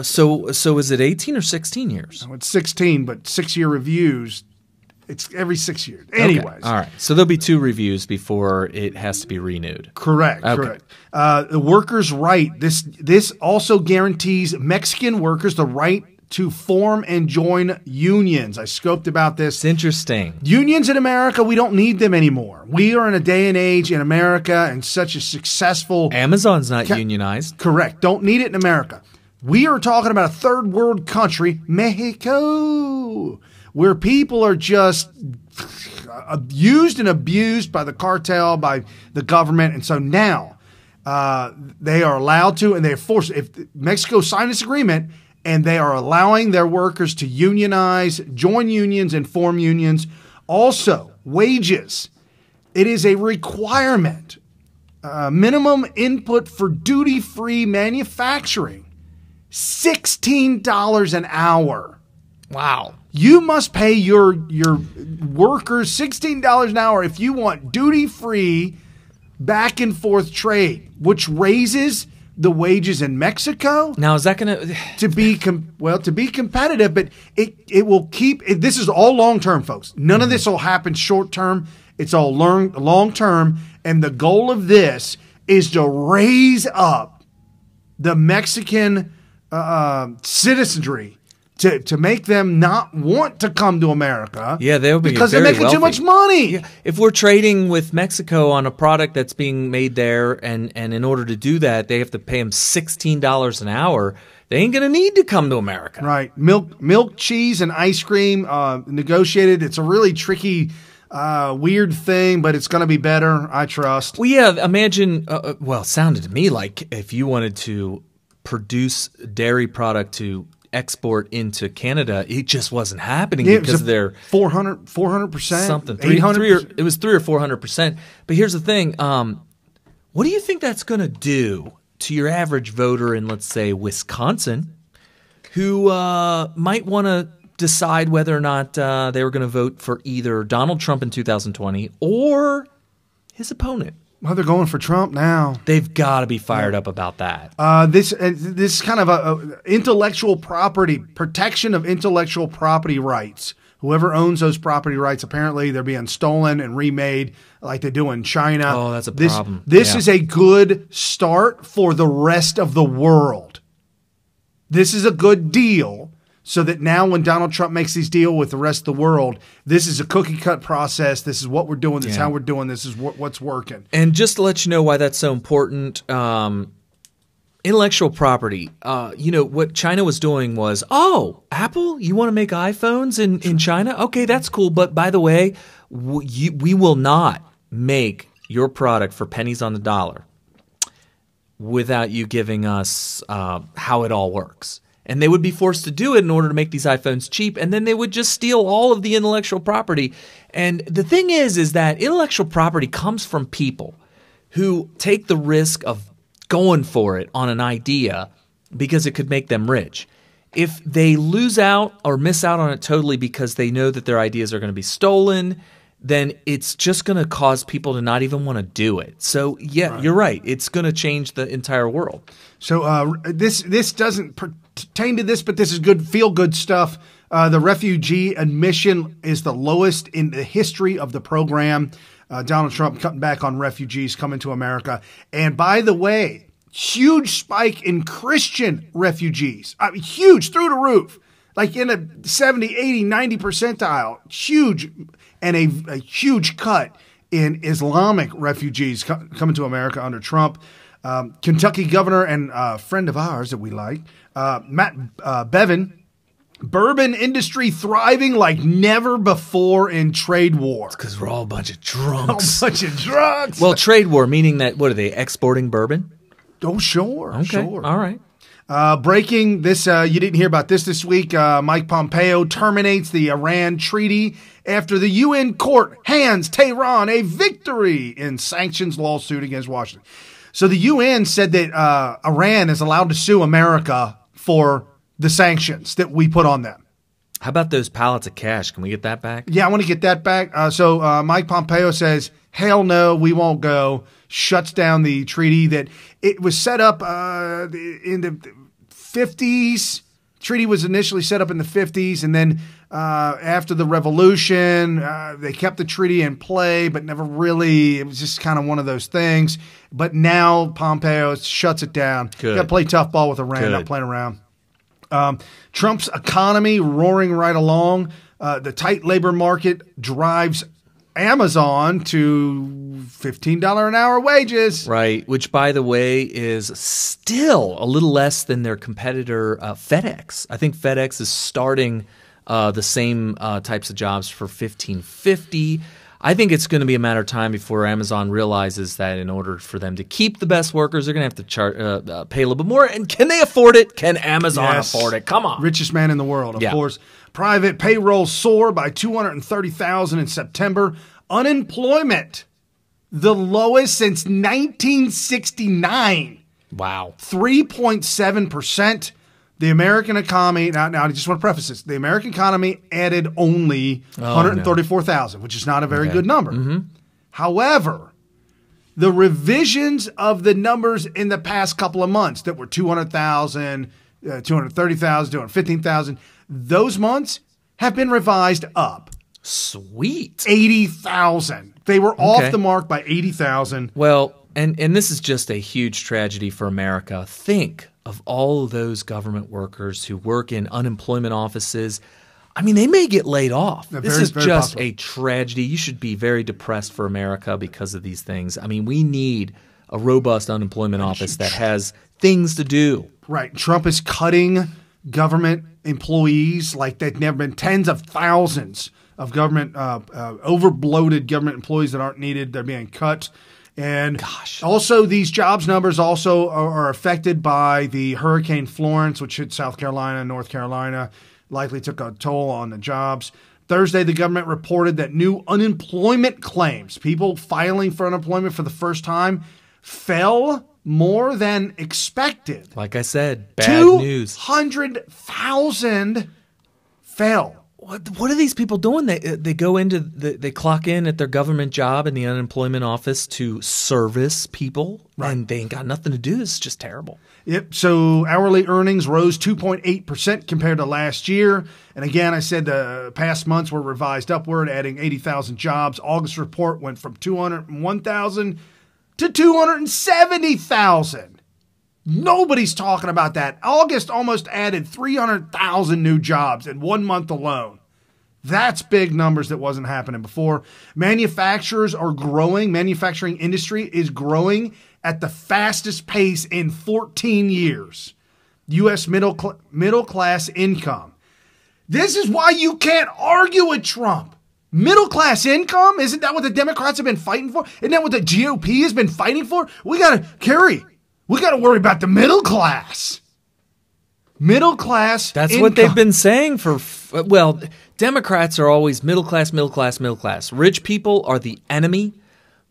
So is it 18 or 16 years? No, it's 16, but 6-year reviews, it's every 6 years. Anyways. Okay. All right. So there'll be 2 reviews before it has to be renewed. Correct. The workers' right. This also guarantees Mexican workers the right to form and join unions. I scoped about this. It's interesting. Unions in America, we don't need them anymore. We are in a day and age in America and such a successful... Amazon's not unionized. Correct. Don't need it in America. We are talking about a third world country, Mexico, where people are just used and abused by the cartel, by the government. And so now they are allowed to, and they're forced. If Mexico signed this agreement, and they are allowing their workers to unionize, join unions, and form unions. Also, wages. It is a requirement. Minimum input for duty-free manufacturing. $16 an hour. Wow. You must pay your workers $16 an hour if you want duty-free back and forth trade, which raises the wages in Mexico. Now, is that going to be competitive? But it will keep. This is all long term, folks. None of this will happen short term. It's all long term, and the goal of this is to raise up the Mexican citizenry to make them not want to come to America. Yeah, they'll be because they're making too much money. Yeah. If we're trading with Mexico on a product that's being made there, and in order to do that, they have to pay them $16 an hour. They ain't gonna need to come to America. Right? Milk, cheese, and ice cream negotiated. It's a really tricky, weird thing, but it's gonna be better. I trust. Well, yeah. Imagine. Well, it sounded to me like if you wanted to produce dairy product to export into Canada, it just wasn't happening because they're 400%, something 800. It was 300 or 400%. But here's the thing: what do you think that's going to do to your average voter in, let's say, Wisconsin, who might want to decide whether or not they were going to vote for either Donald Trump in 2020 or his opponent? Well, they're going for Trump now. They've got to be fired up about that. This kind of a intellectual property, protection of intellectual property rights. Whoever owns those property rights, apparently they're being stolen and remade like they do in China. Oh, that's a problem. This is a good start for the rest of the world. This is a good deal. So that now when Donald Trump makes these deals with the rest of the world, this is a cookie-cut process. This is what we're doing. This is how we're doing. This is what's working. And just to let you know why that's so important, intellectual property, what China was doing was, Apple, you want to make iPhones in China? Okay, that's cool. But by the way, we will not make your product for pennies on the dollar without you giving us how it all works. And they would be forced to do it in order to make these iPhones cheap, and then they would just steal all of the intellectual property. And the thing is that intellectual property comes from people who take the risk of going for it on an idea because it could make them rich. If they lose out or miss out on it totally because they know that their ideas are going to be stolen, then it's just going to cause people to not even want to do it. So, you're right. It's going to change the entire world. So this doesn't pertain to this, but this is good, feel-good stuff. The refugee admission is the lowest in the history of the program. Donald Trump cutting back on refugees coming to America. And by the way, huge spike in Christian refugees. I mean, huge, through the roof. Like in a 70, 80, 90 percentile. Huge. And a huge cut in Islamic refugees coming to America under Trump. Kentucky governor and a friend of ours that we like, Matt Bevin. Bourbon industry thriving like never before in trade war. Because we're all a bunch of drunks. A bunch of drunks. Well, trade war, meaning that, what are they, exporting bourbon? Oh, sure. Okay. Sure. All right. Breaking this, you didn't hear about this week. Mike Pompeo terminates the Iran treaty after the UN court hands Tehran a victory in sanctions lawsuit against Washington. So the UN said that Iran is allowed to sue America for the sanctions that we put on them. How about those pallets of cash? Can we get that back? Yeah, I want to get that back. So Mike Pompeo says, hell no, we won't go. Shuts down the treaty that it was set up in the 50s. Treaty was initially set up in the 50s, and then after the revolution, they kept the treaty in play, but never really. It was just kind of one of those things. But now Pompeo shuts it down. Good. Got to play tough ball with Iran, not playing around. Trump's economy roaring right along. The tight labor market drives Amazon to $15 an hour wages. Right, which, by the way, is still a little less than their competitor FedEx. I think FedEx is starting the same types of jobs for $15.50. I think it's going to be a matter of time before Amazon realizes that in order for them to keep the best workers, they're going to have to pay a little bit more. And can they afford it? Can Amazon afford it? Come on. Richest man in the world, of course. Private payroll soar by 230,000 in September. Unemployment, the lowest since 1969. Wow. 3.7%. The American economy, now I just want to preface this, the American economy added only 134,000, which is not a very good number. Mm-hmm. However, the revisions of the numbers in the past couple of months that were 200,000, 230,000, 215,000, those months have been revised up. Sweet. 80,000. They were off the mark by 80,000. Well, and this is just a huge tragedy for America. Think of all of those government workers who work in unemployment offices. I mean, they may get laid off. This is just a tragedy. You should be very depressed for America because of these things. I mean, we need a robust unemployment office that has things to do. Right. Trump is cutting government employees like they've never been. Tens of thousands of government, over-bloated government employees that aren't needed. They're being cut. And also these jobs numbers also are affected by the Hurricane Florence, which hit South Carolina and North Carolina, likely took a toll on the jobs. Thursday, the government reported that new unemployment claims, people filing for unemployment for the first time, fell more than expected. Like I said, bad news. 200,000 fell. What are these people doing? They go into they clock in at their government job in the unemployment office to service people, and they ain't got nothing to do. It's just terrible. Yep. So hourly earnings rose 2.8% compared to last year. And again, I said the past months were revised upward, adding 80,000 jobs. August report went from 201,000 to 270,000. Nobody's talking about that. August almost added 300,000 new jobs in 1 month alone. That's big numbers that wasn't happening before. Manufacturers are growing. Manufacturing industry is growing at the fastest pace in 14 years. U.S. middle class income. This is why you can't argue with Trump. Middle class income? Isn't that what the Democrats have been fighting for? Isn't that what the GOP has been fighting for? We got to worry about the middle class. Middle class That's income. what they've been saying for, well, Democrats are always middle class, middle class, middle class. Rich people are the enemy.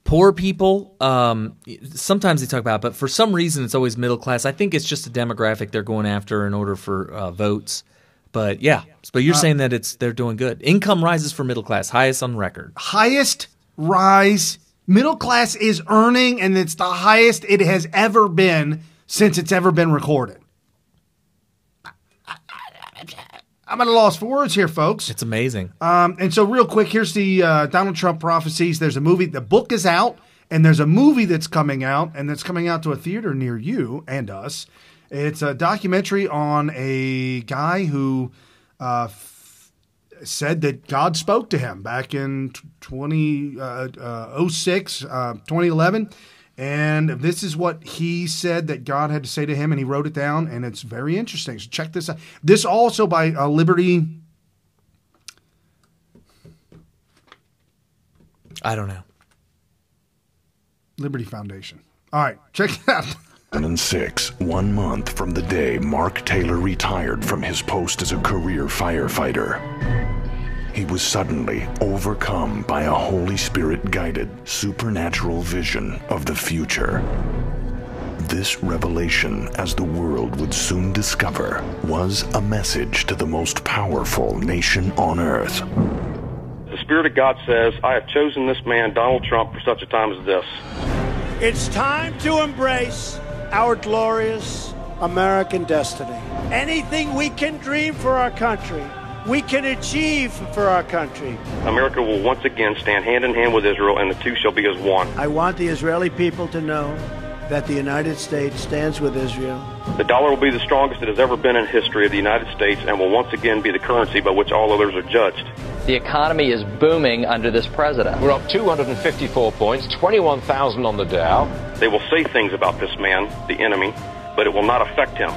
Poor people, sometimes they talk about it, but for some reason it's always middle class. I think it's just a demographic they're going after in order for votes. But yeah, but you're saying that they're doing good. Income rises for middle class, highest on record. Highest rise. Middle class is earning, and it's the highest it has ever been since it's ever been recorded. I'm at a loss for words here, folks. It's amazing. And so real quick, here's the Donald Trump prophecies. There's a movie. The book is out, and there's a movie that's coming out, and that's coming out to a theater near you and us. It's a documentary on a guy who said that God spoke to him back in 2011. And this is what he said that God had to say to him, and he wrote it down, and it's very interesting. So check this out. This also by Liberty. I don't know. Liberty Foundation. All right, check it out. 2006, 1 month from the day Mark Taylor retired from his post as a career firefighter. He was suddenly overcome by a Holy Spirit-guided, supernatural vision of the future. This revelation, as the world would soon discover, was a message to the most powerful nation on earth. The Spirit of God says, I have chosen this man, Donald Trump, for such a time as this. It's time to embrace our glorious American destiny. Anything we can dream for our country, we can achieve for our country. America will once again stand hand in hand with Israel, and the two shall be as one. I want the Israeli people to know that the United States stands with Israel. The dollar will be the strongest it has ever been in history of the United States and will once again be the currency by which all others are judged. The economy is booming under this president. We're up 254 points, 21,000 on the Dow. They will say things about this man, the enemy, but it will not affect him.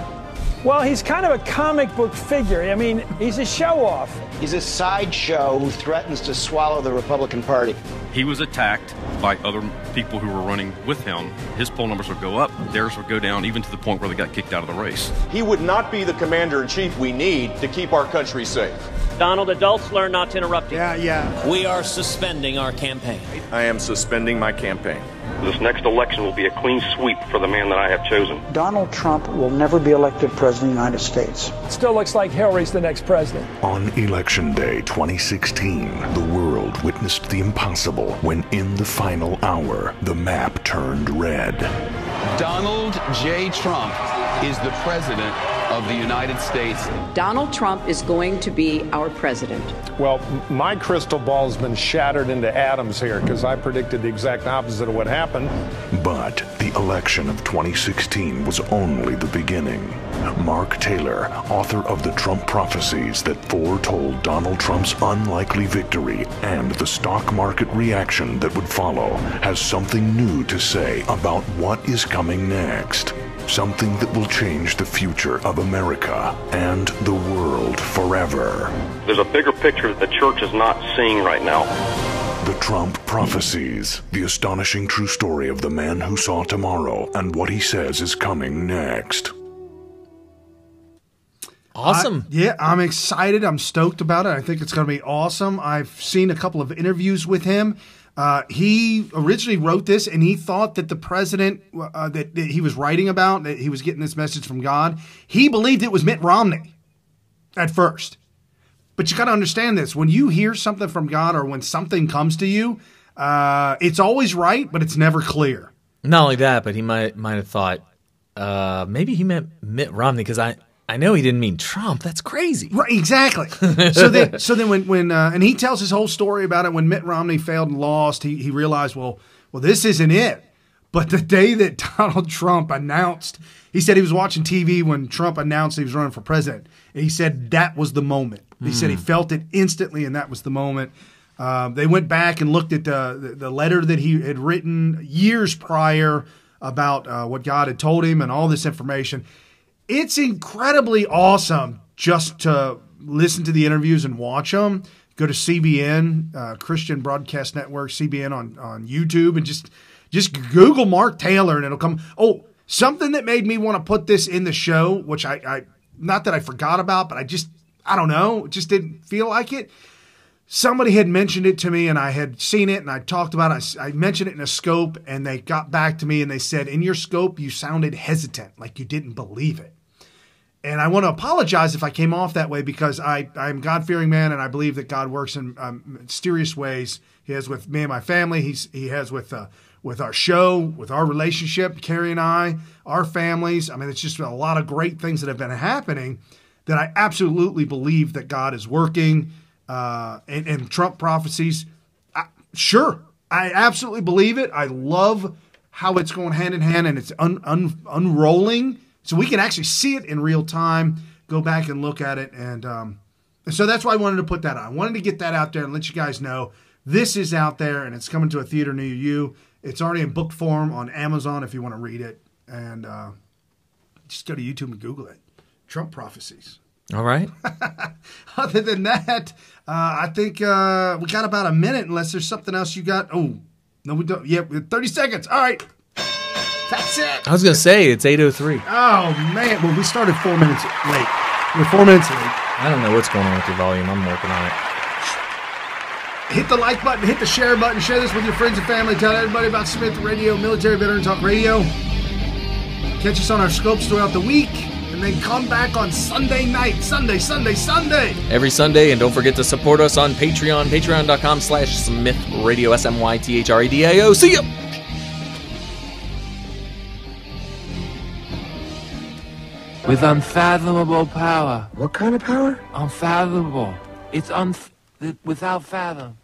Well, he's kind of a comic book figure. I mean, he's a show-off. He's a sideshow who threatens to swallow the Republican Party. He was attacked by other people who were running with him. His poll numbers would go up, theirs would go down, even to the point where they got kicked out of the race. He would not be the commander-in-chief we need to keep our country safe. Donald, adults learn not to interrupt you. Yeah. We are suspending our campaign. I am suspending my campaign. This next election will be a clean sweep for the man that I have chosen. Donald Trump will never be elected president of the United States. It still looks like Hillary's the next president. On Election Day 2016, the world witnessed the impossible when in the final hour, the map turned red. Donald J. Trump is the president of the United States. Donald Trump is going to be our president. Well, my crystal ball has been shattered into atoms here because I predicted the exact opposite of what happened. But the election of 2016 was only the beginning. Mark Taylor, author of the Trump prophecies that foretold Donald Trump's unlikely victory and the stock market reaction that would follow, has something new to say about what is coming next. Something that will change the future of America and the world forever. There's a bigger picture that the church is not seeing right now. The Trump prophecies, the astonishing true story of the man who saw tomorrow and what he says is coming next. Awesome. I'm excited. I'm stoked about it. I think it's going to be awesome. I've seen a couple of interviews with him. He originally wrote this, and he thought that the president that he was writing about, that he was getting this message from God, he believed it was Mitt Romney at first. But you got to understand this. When you hear something from God or when something comes to you, it's always right, but it's never clear. Not only that, but he might have thought maybe he meant Mitt Romney because I know he didn't mean Trump. That's crazy. Right, exactly. So then when and he tells his whole story about it. When Mitt Romney failed and lost, he realized, well, this isn't it. But the day that Donald Trump announced, he said he was watching TV when Trump announced he was running for president. And he said that was the moment. He said he felt it instantly, and that was the moment. They went back and looked at the letter that he had written years prior about what God had told him and all this information. It's incredibly awesome just to listen to the interviews and watch them. Go to CBN, Christian Broadcast Network, CBN on YouTube, and just Google Mark Taylor, and it'll come. Oh, something that made me want to put this in the show, which I not that I forgot about, but I don't know, just didn't feel like it. Somebody had mentioned it to me, and I had seen it, and I talked about it. I mentioned it in a scope, and they got back to me, and they said, in your scope, you sounded hesitant, like you didn't believe it. And I want to apologize if I came off that way because I'm a God-fearing man, and I believe that God works in mysterious ways. He has with me and my family. He has with our show, with our relationship, Carrie and I, our families. I mean, it's just a lot of great things that have been happening that I absolutely believe that God is working. And Trump prophecies, sure, I absolutely believe it. I love how it's going hand in hand and it's unrolling. So we can actually see it in real time, go back and look at it. And so that's why I wanted to put that on. I wanted to get that out there and let you guys know this is out there and it's coming to a theater near you. It's already in book form on Amazon if you want to read it. And just go to YouTube and Google it. Trump Prophecies. All right. Other than that, I think we got about a minute unless there's something else you got. Oh, no, we don't. Yeah, 30 seconds. All right. That's it. I was going to say, it's 8:03. Oh, man. Well, we started 4 minutes late. We're 4 minutes late. I don't know what's going on with your volume. I'm working on it. Hit the like button. Hit the share button. Share this with your friends and family. Tell everybody about Smyth Radio, Military Veteran Talk Radio. Catch us on our scopes throughout the week. And then come back on Sunday night. Sunday. Every Sunday. And don't forget to support us on Patreon. Patreon.com/Smyth Radio. SMYTHRADIO. See ya. With unfathomable power. What kind of power? Unfathomable. It's without fathom.